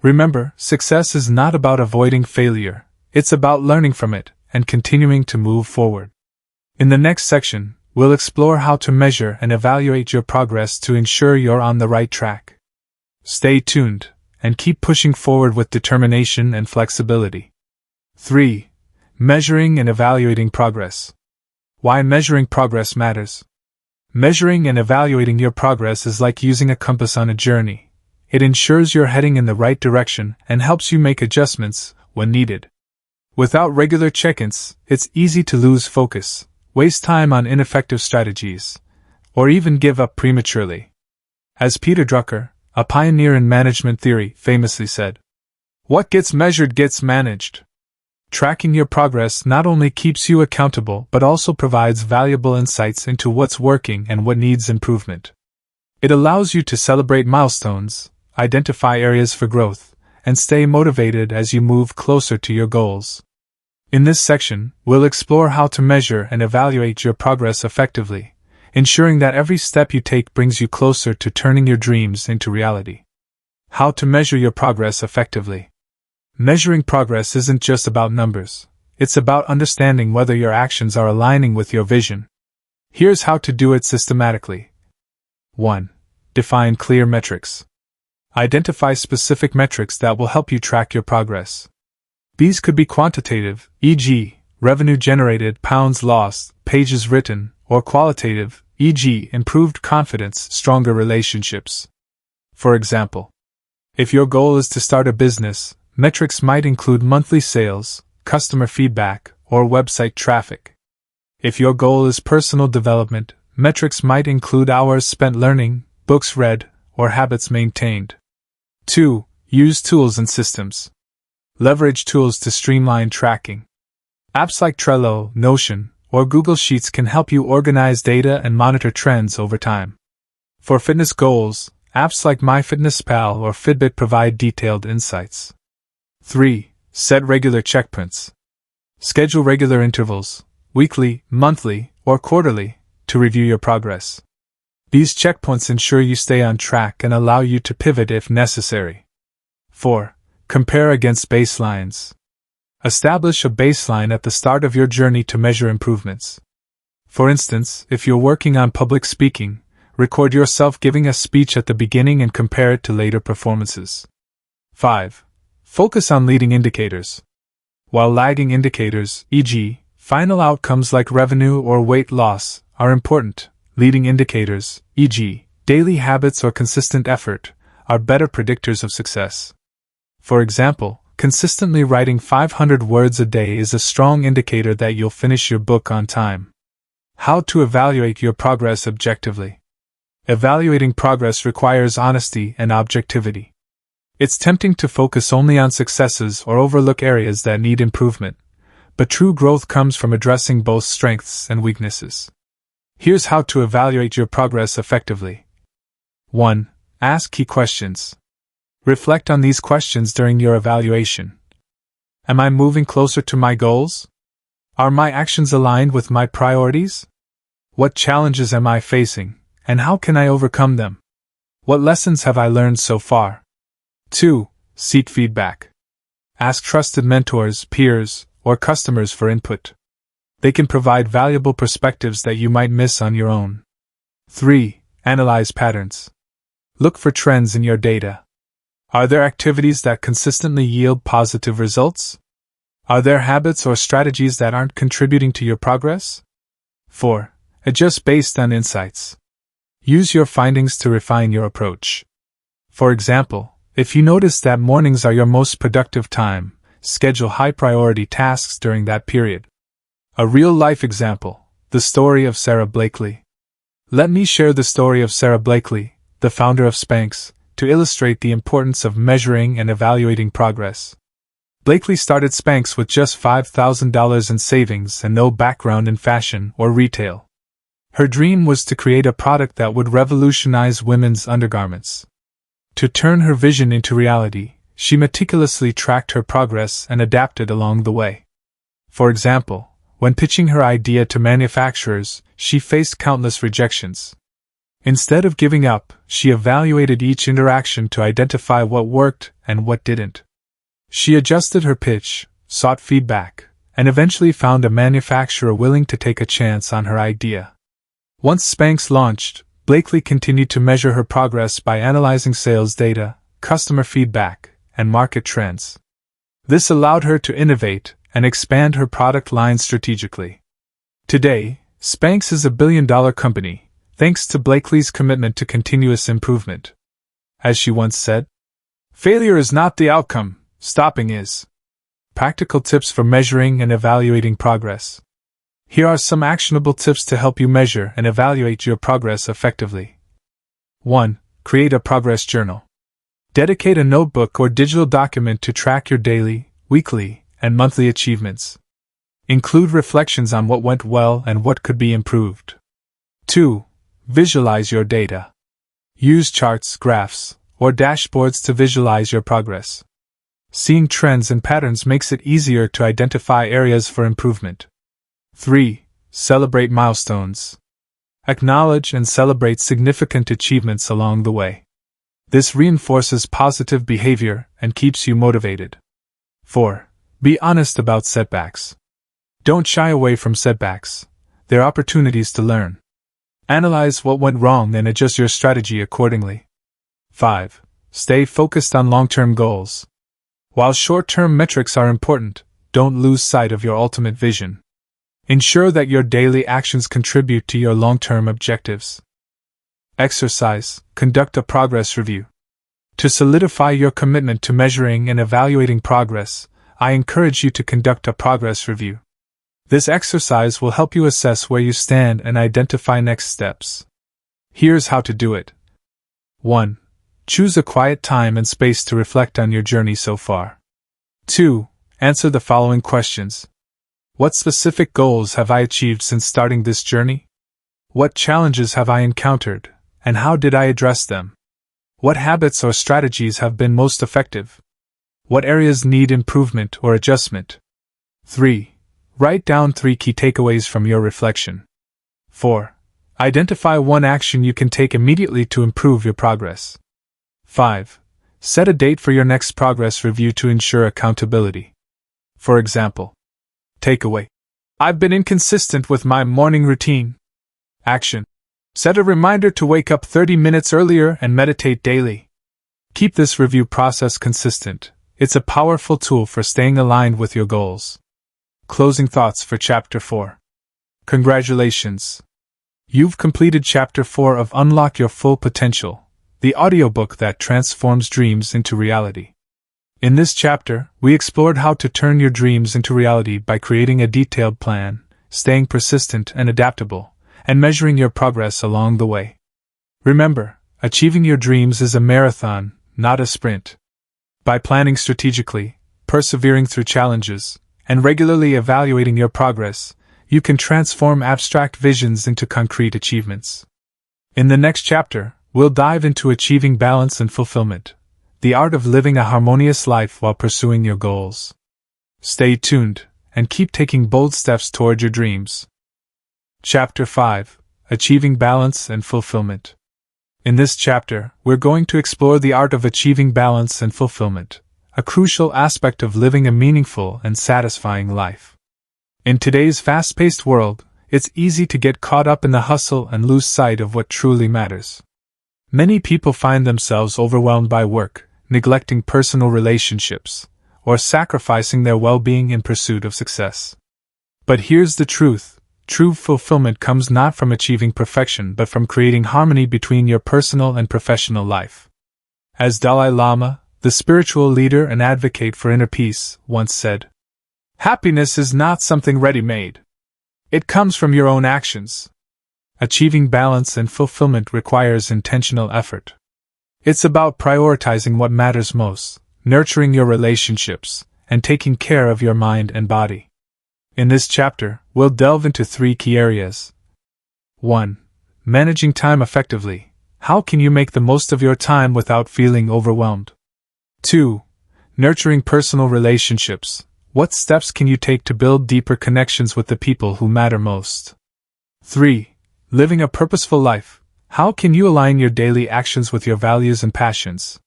Speaker 1: Remember, success is not about avoiding failure, it's about learning from it and continuing to move forward. In the next section, we'll explore how to measure and evaluate your progress to ensure you're on the right track. Stay tuned, and keep pushing forward with determination and flexibility. 3. Measuring and evaluating progress. Why measuring progress matters. Measuring and evaluating your progress is like using a compass on a journey. It ensures you're heading in the right direction and helps you make adjustments when needed. Without regular check-ins, it's easy to lose focus, waste time on ineffective strategies, or even give up prematurely. As Peter Drucker, a pioneer in management theory, famously said, "What gets measured gets managed." Tracking your progress not only keeps you accountable but also provides valuable insights into what's working and what needs improvement. It allows you to celebrate milestones, identify areas for growth, and stay motivated as you move closer to your goals. In this section, we'll explore how to measure and evaluate your progress effectively, ensuring that every step you take brings you closer to turning your dreams into reality. How to measure your progress effectively. Measuring progress isn't just about numbers, it's about understanding whether your actions are aligning with your vision. Here's how to do it systematically. 1. Define clear metrics. Identify specific metrics that will help you track your progress. These could be quantitative, e.g., revenue generated, pounds lost, pages written, or qualitative, e.g., improved confidence, stronger relationships. For example, if your goal is to start a business, metrics might include monthly sales, customer feedback, or website traffic. If your goal is personal development, metrics might include hours spent learning, books read, or habits maintained. 2. Use tools and systems. Leverage tools to streamline tracking. Apps like Trello, Notion, or Google Sheets can help you organize data and monitor trends over time. For fitness goals, apps like MyFitnessPal or Fitbit provide detailed insights. 3. Set regular checkpoints. Schedule regular intervals, weekly, monthly, or quarterly, to review your progress. These checkpoints ensure you stay on track and allow you to pivot if necessary. 4. Compare against baselines. Establish a baseline at the start of your journey to measure improvements. For instance, if you're working on public speaking, record yourself giving a speech at the beginning and compare it to later performances. 5. Focus on leading indicators. While lagging indicators, e.g., final outcomes like revenue or weight loss, are important, leading indicators, e.g., daily habits or consistent effort, are better predictors of success. For example, consistently writing 500 words a day is a strong indicator that you'll finish your book on time. How to evaluate your progress objectively. Evaluating progress requires honesty and objectivity. It's tempting to focus only on successes or overlook areas that need improvement, but true growth comes from addressing both strengths and weaknesses. Here's how to evaluate your progress effectively. 1. Ask key questions. Reflect on these questions during your evaluation. Am I moving closer to my goals? Are my actions aligned with my priorities? What challenges am I facing, and how can I overcome them? What lessons have I learned so far? 2. Seek feedback. Ask trusted mentors, peers, or customers for input. They can provide valuable perspectives that you might miss on your own. 3. Analyze patterns. Look for trends in your data. Are there activities that consistently yield positive results? Are there habits or strategies that aren't contributing to your progress? 4. Adjust based on insights. Use your findings to refine your approach. For example, if you notice that mornings are your most productive time, schedule high-priority tasks during that period. A real-life example, the story of Sarah Blakely. Let me share the story of Sarah Blakely, the founder of Spanx, to illustrate the importance of measuring and evaluating progress. Blakely started Spanx with just $5,000 in savings and no background in fashion or retail. Her dream was to create a product that would revolutionize women's undergarments. To turn her vision into reality, she meticulously tracked her progress and adapted along the way. For example, when pitching her idea to manufacturers, she faced countless rejections. Instead of giving up, she evaluated each interaction to identify what worked and what didn't. She adjusted her pitch, sought feedback, and eventually found a manufacturer willing to take a chance on her idea. Once Spanx launched, Blakely continued to measure her progress by analyzing sales data, customer feedback, and market trends. This allowed her to innovate and expand her product line strategically. Today, Spanx is a billion-dollar company, thanks to Blakely's commitment to continuous improvement. As she once said, "Failure is not the outcome, stopping is." Practical tips for measuring and evaluating progress. Here are some actionable tips to help you measure and evaluate your progress effectively. 1. Create a progress journal. Dedicate a notebook or digital document to track your daily, weekly, and monthly achievements. Include reflections on what went well and what could be improved. 2. Visualize your data. Use charts, graphs, or dashboards to visualize your progress. Seeing trends and patterns makes it easier to identify areas for improvement. 3. Celebrate milestones. Acknowledge and celebrate significant achievements along the way. This reinforces positive behavior and keeps you motivated. 4. Be honest about setbacks. Don't shy away from setbacks. They're opportunities to learn. Analyze what went wrong and adjust your strategy accordingly. 5. Stay focused on long-term goals. While short-term metrics are important, don't lose sight of your ultimate vision. Ensure that your daily actions contribute to your long-term objectives. Exercise. Conduct a progress review. To solidify your commitment to measuring and evaluating progress, I encourage you to conduct a progress review. This exercise will help you assess where you stand and identify next steps. Here's how to do it. 1. Choose a quiet time and space to reflect on your journey so far. 2. Answer the following questions. What specific goals have I achieved since starting this journey? What challenges have I encountered, and how did I address them? What habits or strategies have been most effective? What areas need improvement or adjustment? 3. Write down 3 key takeaways from your reflection. 4. Identify one action you can take immediately to improve your progress. 5. Set a date for your next progress review to ensure accountability. For example, takeaway: I've been inconsistent with my morning routine. Action: set a reminder to wake up 30 minutes earlier and meditate daily. Keep this review process consistent. It's a powerful tool for staying aligned with your goals. Closing thoughts for Chapter 4. Congratulations! You've completed Chapter 4 of Unlock Your Full Potential, the audiobook that transforms dreams into reality. In this chapter, we explored how to turn your dreams into reality by creating a detailed plan, staying persistent and adaptable, and measuring your progress along the way. Remember, achieving your dreams is a marathon, not a sprint. By planning strategically, persevering through challenges, and regularly evaluating your progress, you can transform abstract visions into concrete achievements. In the next chapter, we'll dive into achieving balance and fulfillment, the art of living a harmonious life while pursuing your goals. Stay tuned, and keep taking bold steps toward your dreams. Chapter 5. Achieving Balance and Fulfillment. In this chapter, we're going to explore the art of achieving balance and fulfillment, a crucial aspect of living a meaningful and satisfying life. In today's fast-paced world, it's easy to get caught up in the hustle and lose sight of what truly matters. Many people find themselves overwhelmed by work, neglecting personal relationships, or sacrificing their well-being in pursuit of success. But here's the truth: true fulfillment comes not from achieving perfection but from creating harmony between your personal and professional life. As Dalai Lama, the spiritual leader and advocate for inner peace, once said, "Happiness is not something ready-made. It comes from your own actions." Achieving balance and fulfillment requires intentional effort. It's about prioritizing what matters most, nurturing your relationships, and taking care of your mind and body. In this chapter, we'll delve into 3 key areas. 1. Managing time effectively. How can you make the most of your time without feeling overwhelmed? 2. Nurturing personal relationships. What steps can you take to build deeper connections with the people who matter most? 3. Living a purposeful life. How can you align your daily actions with your values and passions?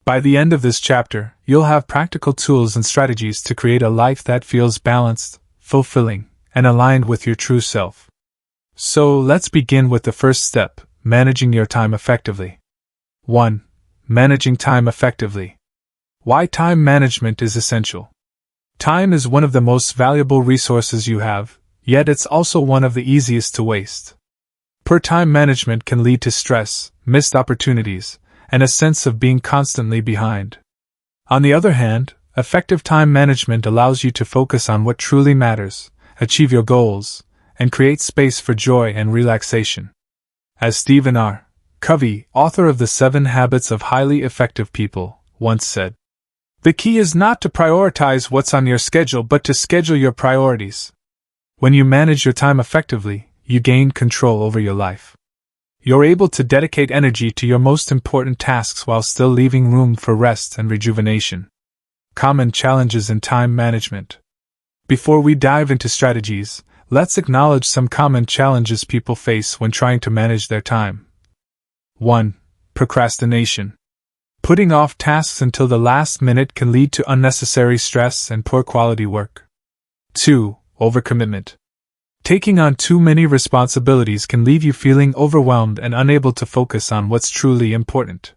Speaker 1: By the end of this chapter, you'll have practical tools and strategies to create a life that feels balanced, fulfilling, and aligned with your true self. So let's begin with the first step, managing your time effectively. 1. Managing time effectively. Why time management is essential. Time is one of the most valuable resources you have, yet it's also one of the easiest to waste. Poor time management can lead to stress, missed opportunities, and a sense of being constantly behind. On the other hand, effective time management allows you to focus on what truly matters, achieve your goals, and create space for joy and relaxation. As Stephen R. Covey, author of The 7 Habits of Highly Effective People, once said, "The key is not to prioritize what's on your schedule but to schedule your priorities." When you manage your time effectively, you gain control over your life. You're able to dedicate energy to your most important tasks while still leaving room for rest and rejuvenation. Common challenges in time management. Before we dive into strategies, let's acknowledge some common challenges people face when trying to manage their time. 1. Procrastination. Putting off tasks until the last minute can lead to unnecessary stress and poor quality work. 2. Overcommitment. Taking on too many responsibilities can leave you feeling overwhelmed and unable to focus on what's truly important.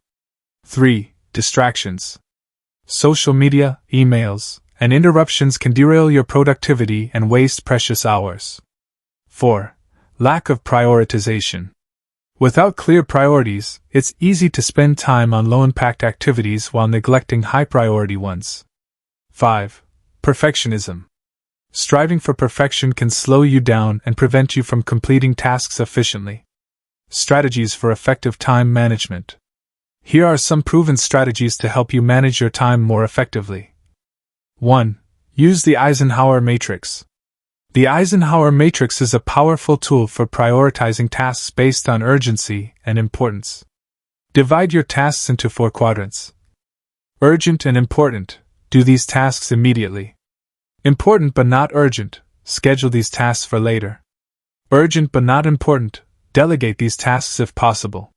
Speaker 1: 3. Distractions. Social media, emails, and interruptions can derail your productivity and waste precious hours. 4. Lack of prioritization. Without clear priorities, it's easy to spend time on low-impact activities while neglecting high-priority ones. 5. Perfectionism. Striving for perfection can slow you down and prevent you from completing tasks efficiently. Strategies for effective time management. Here are some proven strategies to help you manage your time more effectively. 1. Use the Eisenhower Matrix. The Eisenhower Matrix is a powerful tool for prioritizing tasks based on urgency and importance. Divide your tasks into 4 quadrants. Urgent and important. Do these tasks immediately. Important but not urgent. Schedule these tasks for later. Urgent but not important. Delegate these tasks if possible.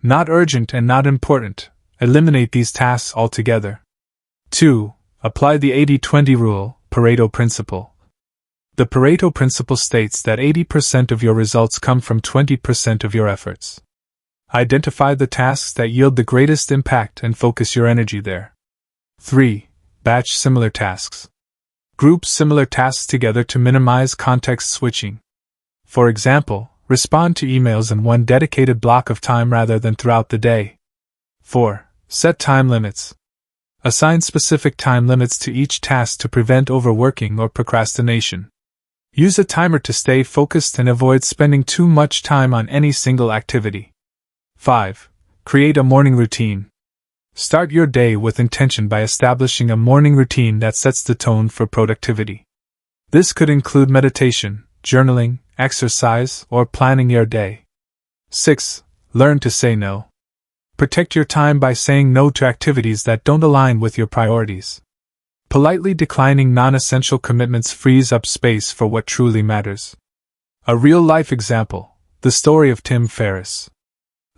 Speaker 1: Not urgent and not important. Eliminate these tasks altogether. 2. Apply the 80-20 rule, Pareto principle. The Pareto principle states that 80% of your results come from 20% of your efforts. Identify the tasks that yield the greatest impact and focus your energy there. 3. Batch similar tasks. Group similar tasks together to minimize context switching. For example, respond to emails in one dedicated block of time rather than throughout the day. 4. Set time limits. Assign specific time limits to each task to prevent overworking or procrastination. Use a timer to stay focused and avoid spending too much time on any single activity. 5. Create a morning routine. Start your day with intention by establishing a morning routine that sets the tone for productivity. This could include meditation, journaling, exercise, or planning your day. 6. Learn to say no. Protect your time by saying no to activities that don't align with your priorities. Politely declining non-essential commitments frees up space for what truly matters. A real-life example, the story of Tim Ferriss.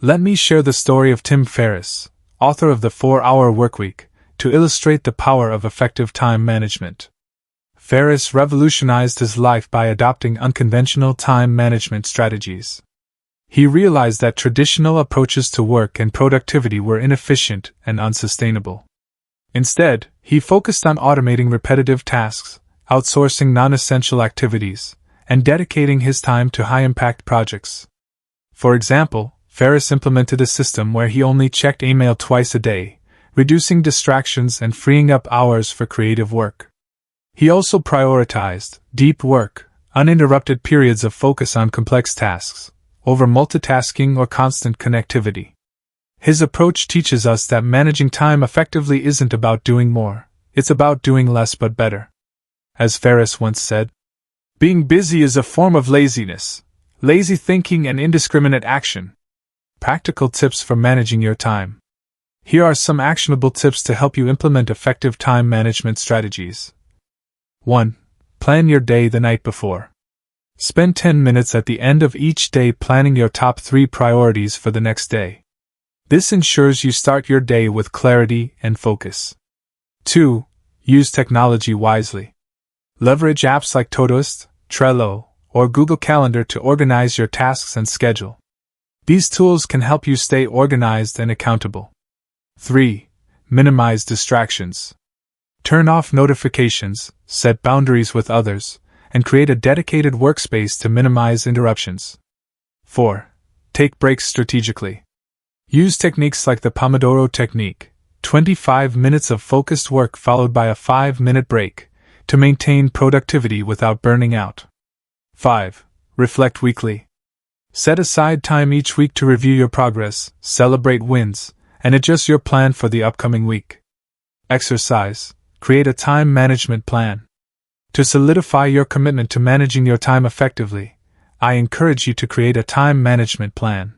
Speaker 1: Let me share the story of Tim Ferriss, author of The 4-Hour Workweek, to illustrate the power of effective time management. Ferriss revolutionized his life by adopting unconventional time management strategies. He realized that traditional approaches to work and productivity were inefficient and unsustainable. Instead, he focused on automating repetitive tasks, outsourcing non-essential activities, and dedicating his time to high-impact projects. For example, Ferriss implemented a system where he only checked email twice a day, reducing distractions and freeing up hours for creative work. He also prioritized deep work, uninterrupted periods of focus on complex tasks, over multitasking or constant connectivity. His approach teaches us that managing time effectively isn't about doing more, it's about doing less but better. As Ferriss once said, "Being busy is a form of laziness. Lazy thinking and indiscriminate action. Practical tips for managing your time. Here are some actionable tips to help you implement effective time management strategies. 1. Plan your day the night before. Spend 10 minutes at the end of each day planning your top 3 priorities for the next day. This ensures you start your day with clarity and focus. 2. Use technology wisely. Leverage apps like Todoist, Trello, or Google Calendar to organize your tasks and schedule. These tools can help you stay organized and accountable. 3. Minimize distractions. Turn off notifications, set boundaries with others, and create a dedicated workspace to minimize interruptions. 4. Take breaks strategically. Use techniques like the Pomodoro technique, 25 minutes of focused work followed by a 5-minute break, to maintain productivity without burning out. 5. Reflect weekly. Set aside time each week to review your progress, celebrate wins, and adjust your plan for the upcoming week. Exercise. Create a time management plan. To solidify your commitment to managing your time effectively, I encourage you to create a time management plan.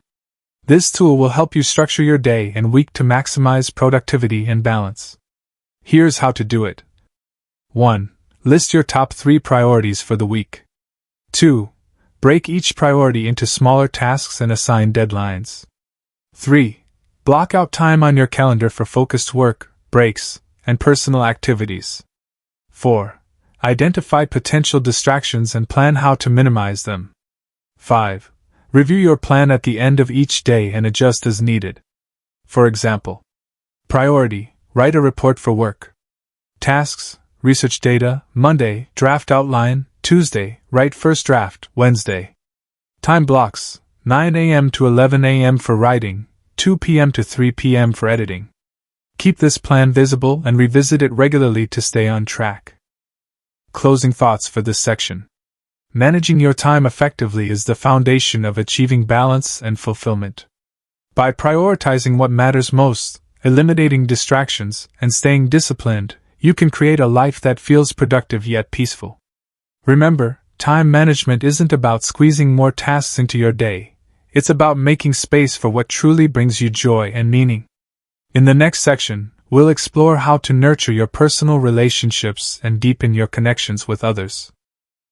Speaker 1: This tool will help you structure your day and week to maximize productivity and balance. Here's how to do it. 1. List your top 3 priorities for the week. 2. Break each priority into smaller tasks and assign deadlines. 3. Block out time on your calendar for focused work, breaks, and personal activities. 4. Identify potential distractions and plan how to minimize them. 5. Review your plan at the end of each day and adjust as needed. For example, priority: write a report for work. Tasks: research data, Monday, draft outline, Tuesday, write first draft, Wednesday. Time blocks: 9 a.m. to 11 a.m. for writing, 2 p.m. to 3 p.m. for editing. Keep this plan visible and revisit it regularly to stay on track. Closing thoughts for this section. Managing your time effectively is the foundation of achieving balance and fulfillment. By prioritizing what matters most, eliminating distractions, and staying disciplined, you can create a life that feels productive yet peaceful. Remember, time management isn't about squeezing more tasks into your day. It's about making space for what truly brings you joy and meaning. In the next section, we'll explore how to nurture your personal relationships and deepen your connections with others.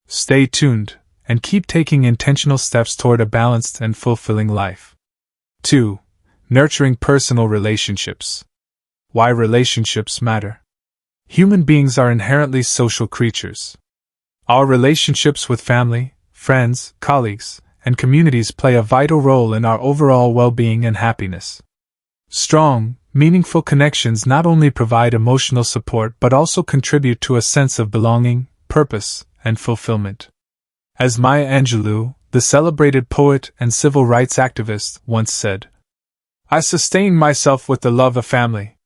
Speaker 1: Stay tuned, and keep taking intentional steps toward a balanced and fulfilling life. 2. Nurturing personal relationships. Why relationships matter. Human beings are inherently social creatures. Our relationships with family, friends, colleagues, and communities play a vital role in our overall well-being and happiness. Strong, meaningful connections not only provide emotional support but also contribute to a sense of belonging, purpose, and fulfillment. As Maya Angelou, the celebrated poet and civil rights activist, once said, "I sustain myself with the love of family."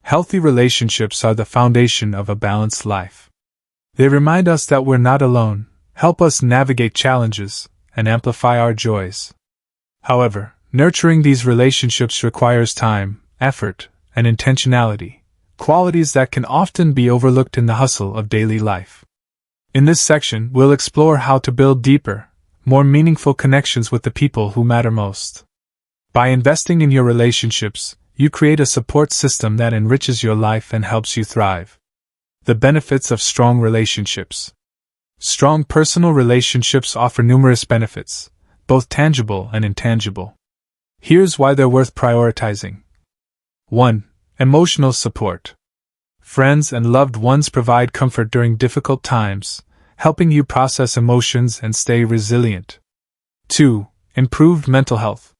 Speaker 1: Healthy relationships are the foundation of a balanced life. They remind us that we're not alone, help us navigate challenges, and amplify our joys. However, nurturing these relationships requires time, effort, and intentionality, qualities that can often be overlooked in the hustle of daily life. In this section, we'll explore how to build deeper, more meaningful connections with the people who matter most. By investing in your relationships, you create a support system that enriches your life and helps you thrive. The benefits of strong relationships. Strong personal relationships offer numerous benefits, both tangible and intangible. Here's why they're worth prioritizing. 1. Emotional support. Friends and loved ones provide comfort during difficult times, helping you process emotions and stay resilient. 2. Improved mental health.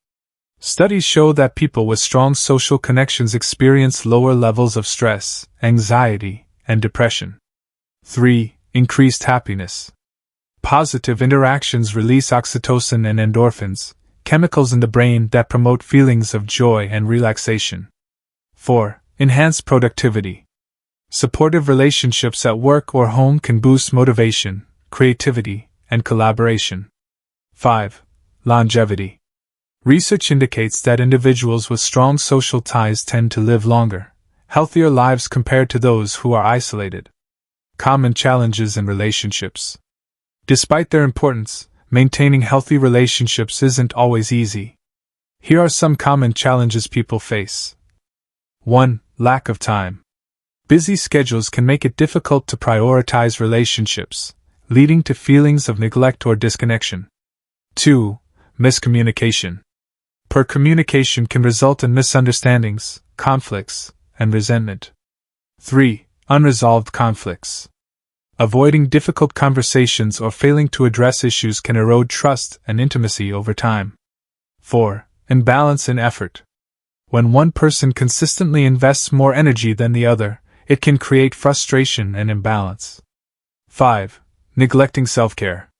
Speaker 1: Studies show that people with strong social connections experience lower levels of stress, anxiety, and depression. 3. Increased happiness. Positive interactions release oxytocin and endorphins, chemicals in the brain that promote feelings of joy and relaxation. 4. Enhanced productivity. Supportive relationships at work or home can boost motivation, creativity, and collaboration. 5. Longevity. Research indicates that individuals with strong social ties tend to live longer, healthier lives compared to those who are isolated. Common challenges in relationships. Despite their importance, maintaining healthy relationships isn't always easy. Here are some common challenges people face. 1. Lack of time. Busy schedules can make it difficult to prioritize relationships, leading to feelings of neglect or disconnection. 2. Miscommunication. Poor communication can result in misunderstandings, conflicts, and resentment. 3. Unresolved conflicts. Avoiding difficult conversations or failing to address issues can erode trust and intimacy over time. 4. Imbalance in effort. When one person consistently invests more energy than the other, it can create frustration and imbalance. 5. Neglecting self-care.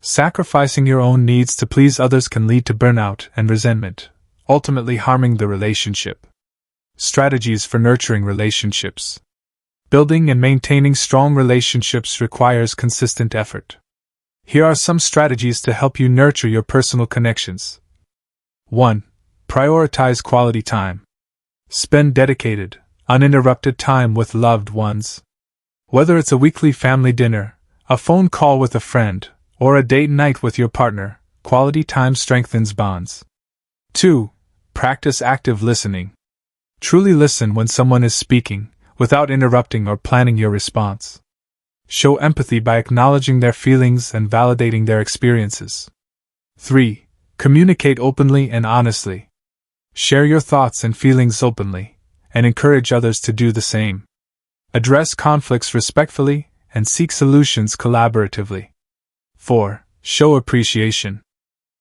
Speaker 1: Sacrificing your own needs to please others can lead to burnout and resentment, ultimately harming the relationship. Strategies for nurturing relationships. Building and maintaining strong relationships requires consistent effort. Here are some strategies to help you nurture your personal connections. 1. Prioritize quality time. Spend dedicated, uninterrupted time with loved ones. Whether it's a weekly family dinner, a phone call with a friend, or a date night with your partner, quality time strengthens bonds. 2. Practice active listening. Truly listen when someone is speaking, without interrupting or planning your response. Show empathy by acknowledging their feelings and validating their experiences. 3. Communicate openly and honestly. Share your thoughts and feelings openly, and encourage others to do the same. Address conflicts respectfully and seek solutions collaboratively. 4. Show appreciation.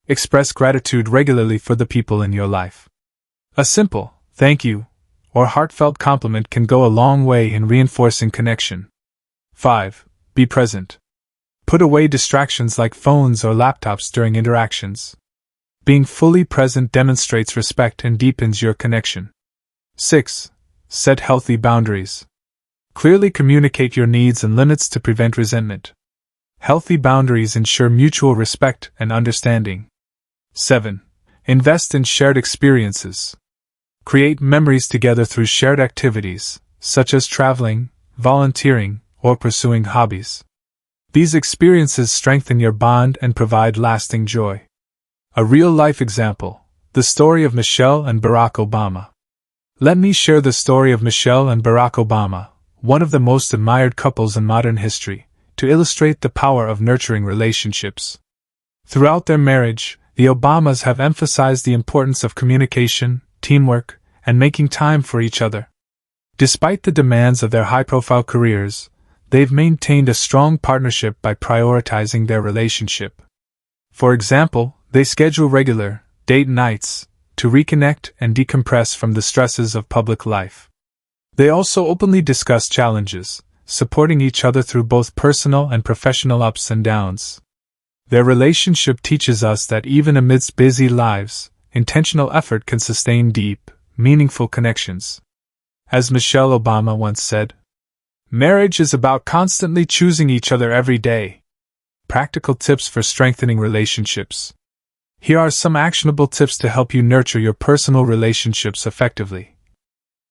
Speaker 1: Express gratitude regularly for the people in your life. A simple, thank you, or heartfelt compliment can go a long way in reinforcing connection. 5. Be present. Put away distractions like phones or laptops during interactions. Being fully present demonstrates respect and deepens your connection. 6. Set healthy boundaries. Clearly communicate your needs and limits to prevent resentment. Healthy boundaries ensure mutual respect and understanding. 7. Invest in shared experiences. Create memories together through shared activities, such as traveling, volunteering, or pursuing hobbies. These experiences strengthen your bond and provide lasting joy. A real-life example, the story of Michelle and Barack Obama. Let me share the story of Michelle and Barack Obama, one of the most admired couples in modern history, to illustrate the power of nurturing relationships. Throughout their marriage, the Obamas have emphasized the importance of communication, teamwork, and making time for each other. Despite the demands of their high-profile careers, they've maintained a strong partnership by prioritizing their relationship. For example, they schedule regular, date nights, to reconnect and decompress from the stresses of public life. They also openly discuss challenges, supporting each other through both personal and professional ups and downs. Their relationship teaches us that even amidst busy lives, intentional effort can sustain deep, meaningful connections. As Michelle Obama once said, "Marriage is about constantly choosing each other every day." Practical tips for strengthening relationships. Here are some actionable tips to help you nurture your personal relationships effectively.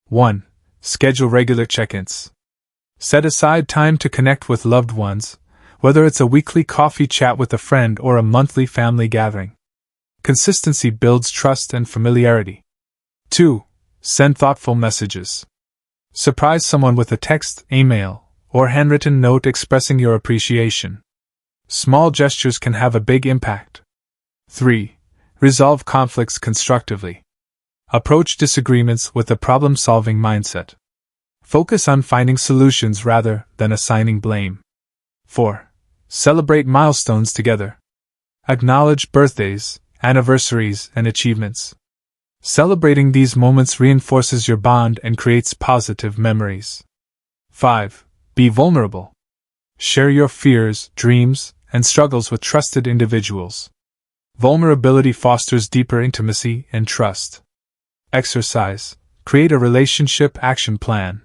Speaker 1: 1. Schedule regular check-ins. Set aside time to connect with loved ones, whether it's a weekly coffee chat with a friend or a monthly family gathering. Consistency builds trust and familiarity. 2. Send thoughtful messages. Surprise someone with a text, email, or handwritten note expressing your appreciation. Small gestures can have a big impact. 3. Resolve conflicts constructively. Approach disagreements with a problem-solving mindset. Focus on finding solutions rather than assigning blame. 4. Celebrate milestones together. Acknowledge birthdays, anniversaries, and achievements. Celebrating these moments reinforces your bond and creates positive memories. 5. Be vulnerable. Share your fears, dreams, and struggles with trusted individuals. Vulnerability fosters deeper intimacy and trust. Exercise. Create a relationship action plan.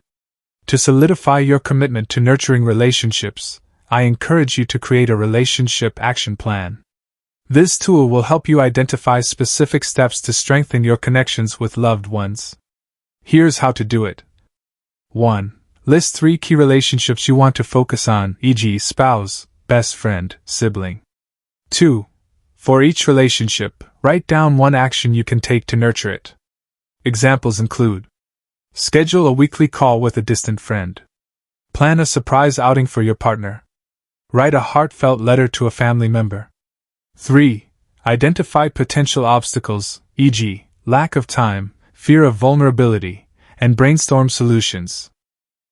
Speaker 1: To solidify your commitment to nurturing relationships, I encourage you to create a relationship action plan. This tool will help you identify specific steps to strengthen your connections with loved ones. Here's how to do it. 1. List 3 key relationships you want to focus on, e.g., spouse, best friend, sibling. 2. For each relationship, write down one action you can take to nurture it. Examples include: schedule a weekly call with a distant friend. Plan a surprise outing for your partner. Write a heartfelt letter to a family member. 3. Identify potential obstacles, e.g., lack of time, fear of vulnerability, and brainstorm solutions.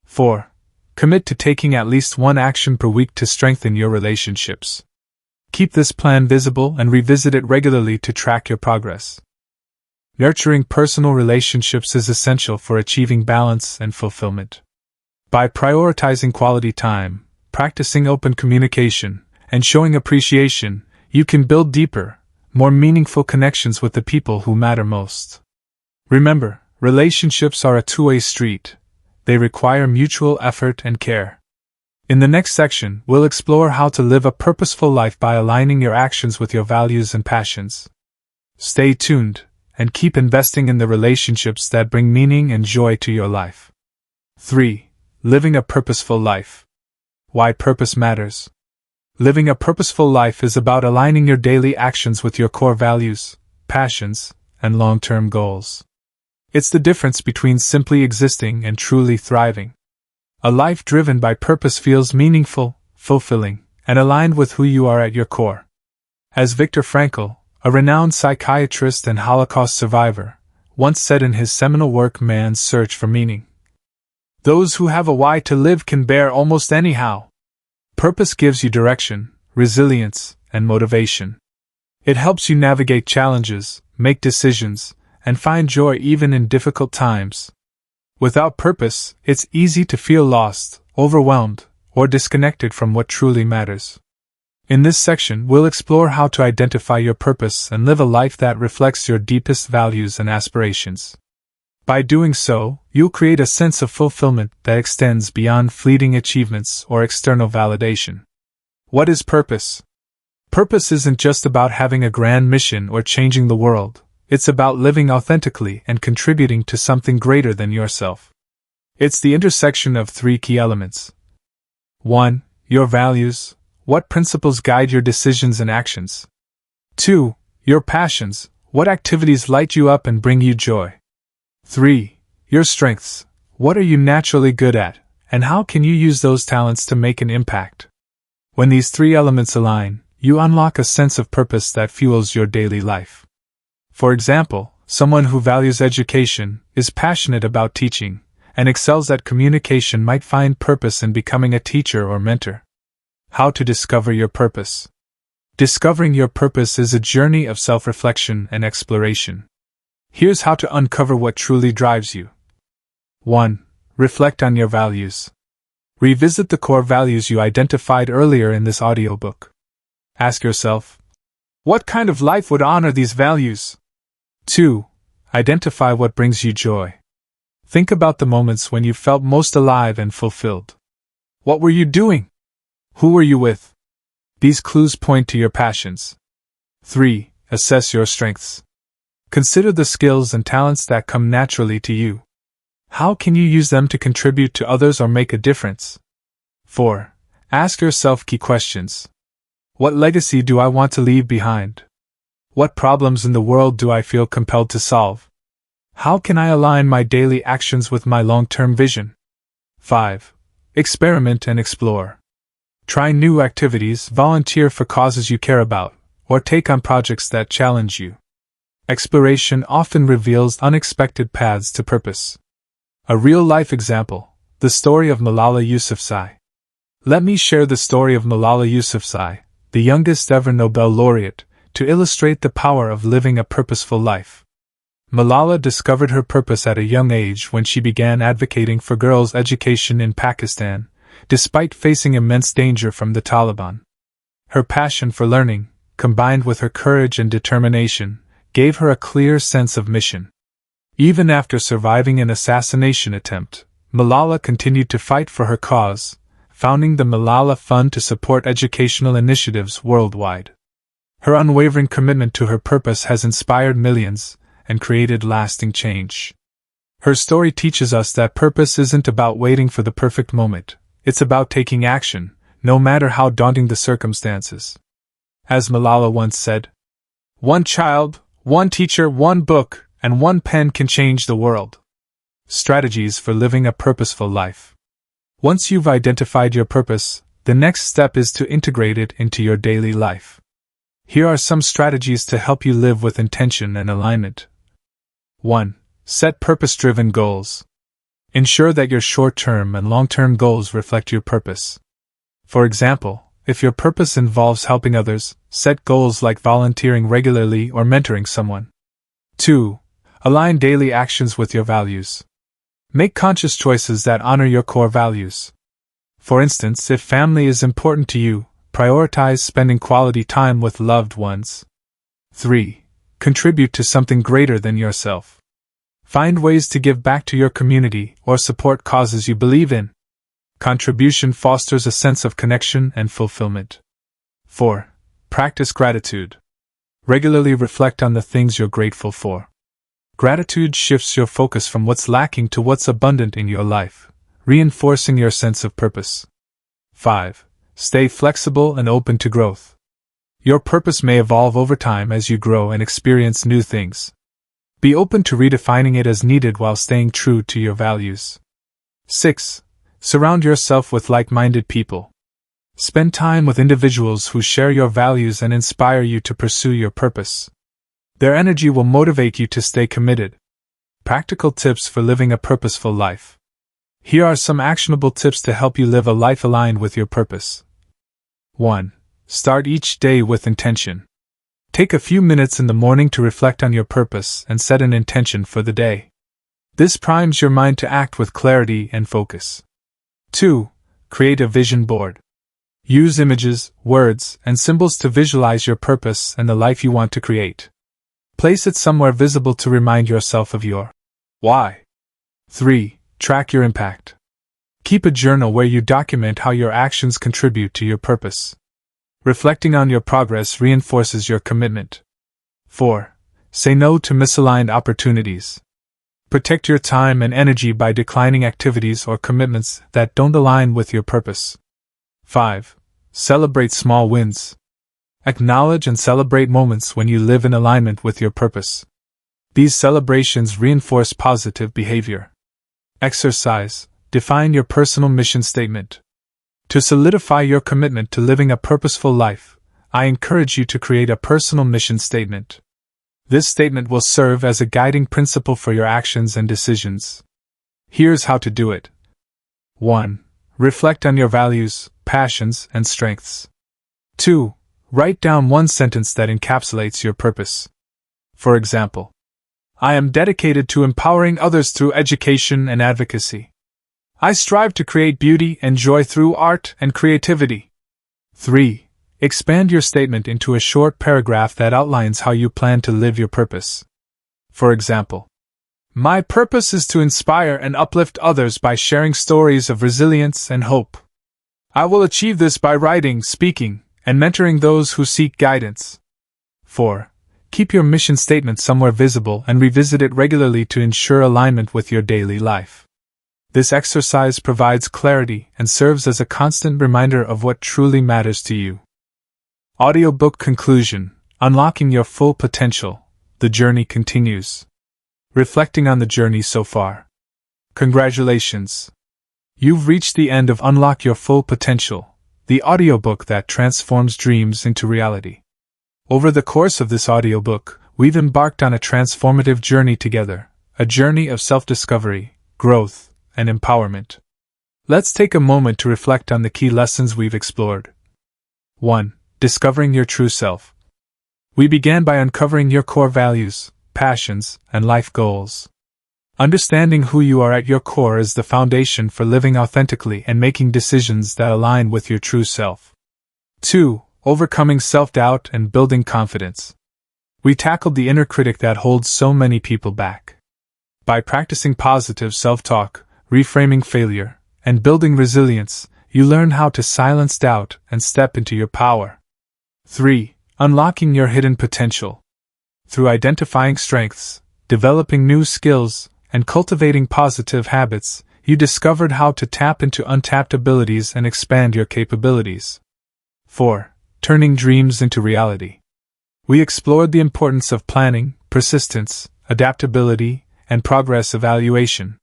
Speaker 1: 4. Commit to taking at least one action per week to strengthen your relationships. Keep this plan visible and revisit it regularly to track your progress. Nurturing personal relationships is essential for achieving balance and fulfillment. By prioritizing quality time, practicing open communication, and showing appreciation, you can build deeper, more meaningful connections with the people who matter most. Remember, relationships are a two-way street. They require mutual effort and care. In the next section, we'll explore how to live a purposeful life by aligning your actions with your values and passions. Stay tuned, and keep investing in the relationships that bring meaning and joy to your life. 3. Living a purposeful life. Why purpose matters. Living a purposeful life is about aligning your daily actions with your core values, passions, and long-term goals. It's the difference between simply existing and truly thriving. A life driven by purpose feels meaningful, fulfilling, and aligned with who you are at your core. As Viktor Frankl, a renowned psychiatrist and Holocaust survivor, once said in his seminal work Man's Search for Meaning, "Those who have a why to live can bear almost anyhow." Purpose gives you direction, resilience, and motivation. It helps you navigate challenges, make decisions, and find joy even in difficult times. Without purpose, it's easy to feel lost, overwhelmed, or disconnected from what truly matters. In this section, we'll explore how to identify your purpose and live a life that reflects your deepest values and aspirations. By doing so, you'll create a sense of fulfillment that extends beyond fleeting achievements or external validation. What is purpose? Purpose isn't just about having a grand mission or changing the world. It's about living authentically and contributing to something greater than yourself. It's the intersection of three key elements. 1. Your values. What principles guide your decisions and actions? 2. Your passions. What activities light you up and bring you joy? 3. Your strengths. What are you naturally good at, and how can you use those talents to make an impact? When these three elements align, you unlock a sense of purpose that fuels your daily life. For example, someone who values education, is passionate about teaching, and excels at communication might find purpose in becoming a teacher or mentor. How to discover your purpose. Discovering your purpose is a journey of self-reflection and exploration. Here's how to uncover what truly drives you. 1. Reflect on your values. Revisit the core values you identified earlier in this audiobook. Ask yourself, what kind of life would honor these values? 2. Identify what brings you joy. Think about the moments when you felt most alive and fulfilled. What were you doing? Who were you with? These clues point to your passions. 3. Assess your strengths. Consider the skills and talents that come naturally to you. How can you use them to contribute to others or make a difference? 4. Ask yourself key questions. What legacy do I want to leave behind? What problems in the world do I feel compelled to solve? How can I align my daily actions with my long-term vision? 5. Experiment and explore. Try new activities, volunteer for causes you care about, or take on projects that challenge you. Exploration often reveals unexpected paths to purpose. A real-life example, the story of Malala Yousafzai. Let me share the story of Malala Yousafzai, the youngest ever Nobel laureate, to illustrate the power of living a purposeful life. Malala discovered her purpose at a young age when she began advocating for girls' education in Pakistan, despite facing immense danger from the Taliban. Her passion for learning, combined with her courage and determination, gave her a clear sense of mission. Even after surviving an assassination attempt, Malala continued to fight for her cause, founding the Malala Fund to support educational initiatives worldwide. Her unwavering commitment to her purpose has inspired millions and created lasting change. Her story teaches us that purpose isn't about waiting for the perfect moment, it's about taking action, no matter how daunting the circumstances. As Malala once said, "One child, one teacher, one book, and one pen can change the world." Strategies for living a purposeful life. Once you've identified your purpose, the next step is to integrate it into your daily life. Here are some strategies to help you live with intention and alignment. 1. Set purpose-driven goals. Ensure that your short-term and long-term goals reflect your purpose. For example, if your purpose involves helping others, set goals like volunteering regularly or mentoring someone. 2. Align daily actions with your values. Make conscious choices that honor your core values. For instance, if family is important to you, prioritize spending quality time with loved ones. 3. Contribute to something greater than yourself. Find ways to give back to your community or support causes you believe in. Contribution fosters a sense of connection and fulfillment. 4. Practice gratitude. Regularly reflect on the things you're grateful for. Gratitude shifts your focus from what's lacking to what's abundant in your life, reinforcing your sense of purpose. 5. Stay flexible and open to growth. Your purpose may evolve over time as you grow and experience new things. Be open to redefining it as needed while staying true to your values. 6. Surround yourself with like-minded people. Spend time with individuals who share your values and inspire you to pursue your purpose. Their energy will motivate you to stay committed. Practical tips for living a purposeful life. Here are some actionable tips to help you live a life aligned with your purpose. 1. Start each day with intention. Take a few minutes in the morning to reflect on your purpose and set an intention for the day. This primes your mind to act with clarity and focus. 2. Create a vision board. Use images, words, and symbols to visualize your purpose and the life you want to create. Place it somewhere visible to remind yourself of your why. 3. Track your impact. Keep a journal where you document how your actions contribute to your purpose. Reflecting on your progress reinforces your commitment. 4. Say no to misaligned opportunities. Protect your time and energy by declining activities or commitments that don't align with your purpose. 5. Celebrate small wins. Acknowledge and celebrate moments when you live in alignment with your purpose. These celebrations reinforce positive behavior. Exercise. Define your personal mission statement. To solidify your commitment to living a purposeful life, I encourage you to create a personal mission statement. This statement will serve as a guiding principle for your actions and decisions. Here's how to do it. 1. Reflect on your values, passions, and strengths. 2. Write down one sentence that encapsulates your purpose. For example, I am dedicated to empowering others through education and advocacy. I strive to create beauty and joy through art and creativity. 3. Expand your statement into a short paragraph that outlines how you plan to live your purpose. For example, my purpose is to inspire and uplift others by sharing stories of resilience and hope. I will achieve this by writing, speaking, and mentoring those who seek guidance. 4. Keep your mission statement somewhere visible and revisit it regularly to ensure alignment with your daily life. This exercise provides clarity and serves as a constant reminder of what truly matters to you. Audiobook Conclusion. Unlocking your full potential. The journey continues. Reflecting on the journey so far. Congratulations! You've reached the end of Unlock Your Full Potential, the audiobook that transforms dreams into reality. Over the course of this audiobook, we've embarked on a transformative journey together, a journey of self-discovery, growth, and empowerment. Let's take a moment to reflect on the key lessons we've explored. 1. Discovering your true self. We began by uncovering your core values, passions, and life goals. Understanding who you are at your core is the foundation for living authentically and making decisions that align with your true self. 2. Overcoming self-doubt and building confidence. We tackled the inner critic that holds so many people back. By practicing positive self-talk, reframing failure, and building resilience, you learn how to silence doubt and step into your power. 3. Unlocking your hidden potential. Through identifying strengths, developing new skills, and cultivating positive habits, you discovered how to tap into untapped abilities and expand your capabilities. 4. Turning Dreams into Reality. We explored the importance of planning, persistence, adaptability, and progress evaluation.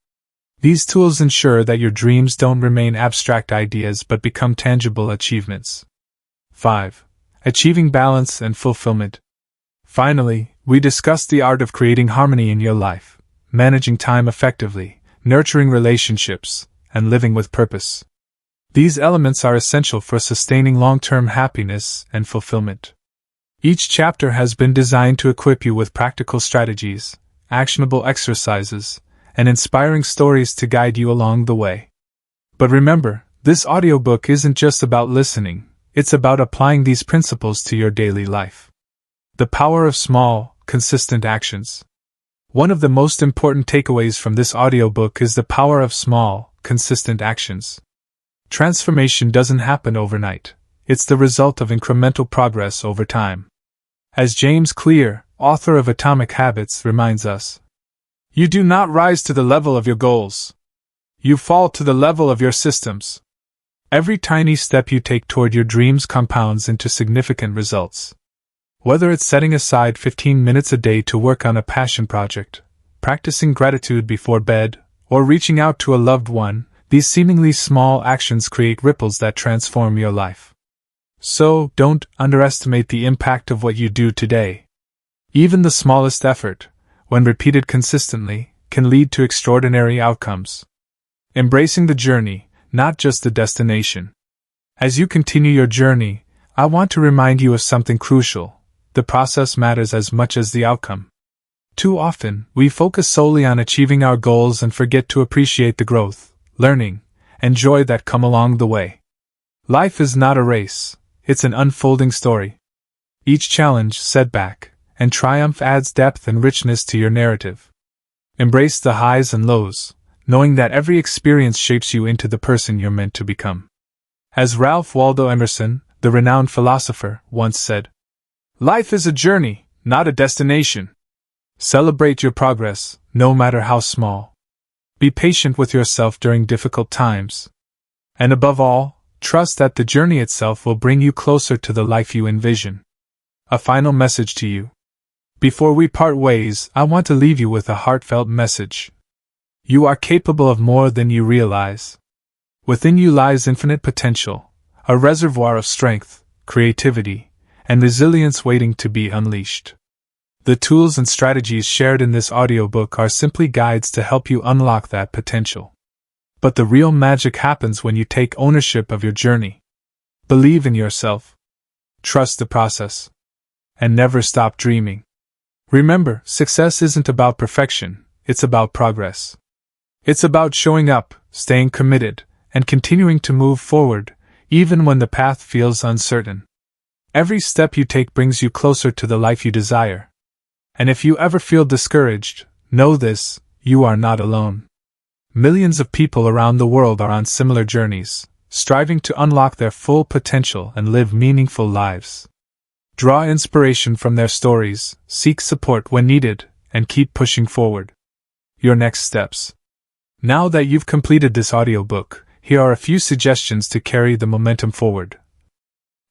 Speaker 1: These tools ensure that your dreams don't remain abstract ideas but become tangible achievements. 5. Achieving balance and fulfillment. Finally, we discussed the art of creating harmony in your life, managing time effectively, nurturing relationships, and living with purpose. These elements are essential for sustaining long-term happiness and fulfillment. Each chapter has been designed to equip you with practical strategies, actionable exercises, and inspiring stories to guide you along the way. But remember, this audiobook isn't just about listening, it's about applying these principles to your daily life. The power of small, consistent actions. One of the most important takeaways from this audiobook is the power of small, consistent actions. Transformation doesn't happen overnight. It's the result of incremental progress over time. As James Clear, author of Atomic Habits, reminds us, you do not rise to the level of your goals. You fall to the level of your systems. Every tiny step you take toward your dreams compounds into significant results. Whether it's setting aside 15 minutes a day to work on a passion project, practicing gratitude before bed, or reaching out to a loved one, these seemingly small actions create ripples that transform your life. So, don't underestimate the impact of what you do today. Even the smallest effort, when repeated consistently, can lead to extraordinary outcomes. Embracing the journey, not just the destination. As you continue your journey, I want to remind you of something crucial. The process matters as much as the outcome. Too often, we focus solely on achieving our goals and forget to appreciate the growth, learning, and joy that come along the way. Life is not a race, it's an unfolding story. Each challenge, setback, and triumph adds depth and richness to your narrative. Embrace the highs and lows, knowing that every experience shapes you into the person you're meant to become. As Ralph Waldo Emerson, the renowned philosopher, once said, "Life is a journey, not a destination." Celebrate your progress, no matter how small. Be patient with yourself during difficult times. And above all, trust that the journey itself will bring you closer to the life you envision. A final message to you. Before we part ways, I want to leave you with a heartfelt message. You are capable of more than you realize. Within you lies infinite potential, a reservoir of strength, creativity, and resilience waiting to be unleashed. The tools and strategies shared in this audiobook are simply guides to help you unlock that potential. But the real magic happens when you take ownership of your journey. Believe in yourself. Trust the process. And never stop dreaming. Remember, success isn't about perfection, it's about progress. It's about showing up, staying committed, and continuing to move forward, even when the path feels uncertain. Every step you take brings you closer to the life you desire. And if you ever feel discouraged, know this, you are not alone. Millions of people around the world are on similar journeys, striving to unlock their full potential and live meaningful lives. Draw inspiration from their stories, seek support when needed, and keep pushing forward. Your next steps. Now that you've completed this audiobook, here are a few suggestions to carry the momentum forward.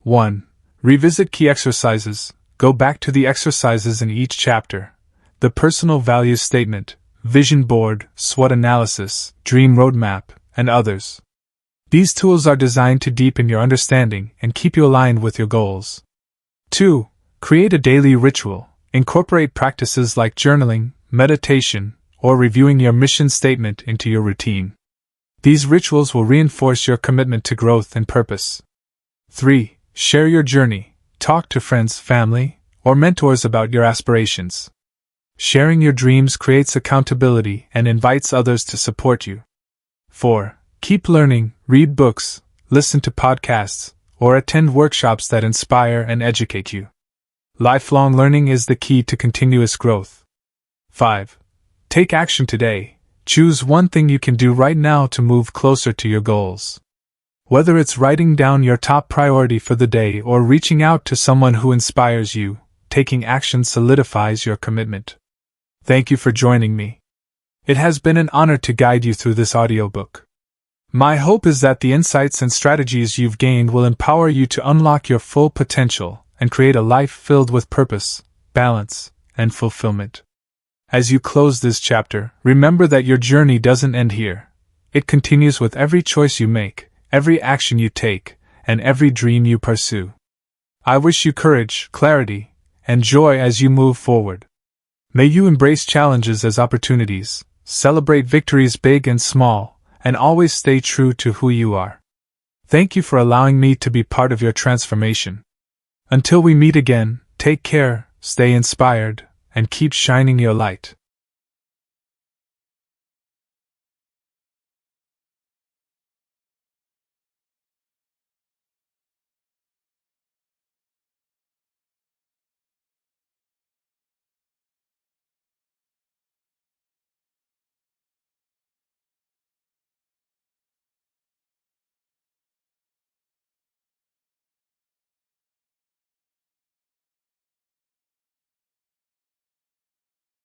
Speaker 1: 1. Revisit key exercises. Go back to the exercises in each chapter. The personal values statement, vision board, SWOT analysis, dream roadmap, and others. These tools are designed to deepen your understanding and keep you aligned with your goals. 2. Create a daily ritual. Incorporate practices like journaling, meditation, or reviewing your mission statement into your routine. These rituals will reinforce your commitment to growth and purpose. 3. Share your journey. Talk to friends, family, or mentors about your aspirations. Sharing your dreams creates accountability and invites others to support you. 4. Keep learning, read books, listen to podcasts, or attend workshops that inspire and educate you. Lifelong learning is the key to continuous growth. 5. Take action today. Choose one thing you can do right now to move closer to your goals. Whether it's writing down your top priority for the day or reaching out to someone who inspires you, taking action solidifies your commitment. Thank you for joining me. It has been an honor to guide you through this audiobook. My hope is that the insights and strategies you've gained will empower you to unlock your full potential and create a life filled with purpose, balance, and fulfillment. As you close this chapter, remember that your journey doesn't end here. It continues with every choice you make, every action you take, and every dream you pursue. I wish you courage, clarity, and joy as you move forward. May you embrace challenges as opportunities, celebrate victories big and small, and always stay true to who you are. Thank you for allowing me to be part of your transformation. Until we meet again, take care, stay inspired, and keep shining your light.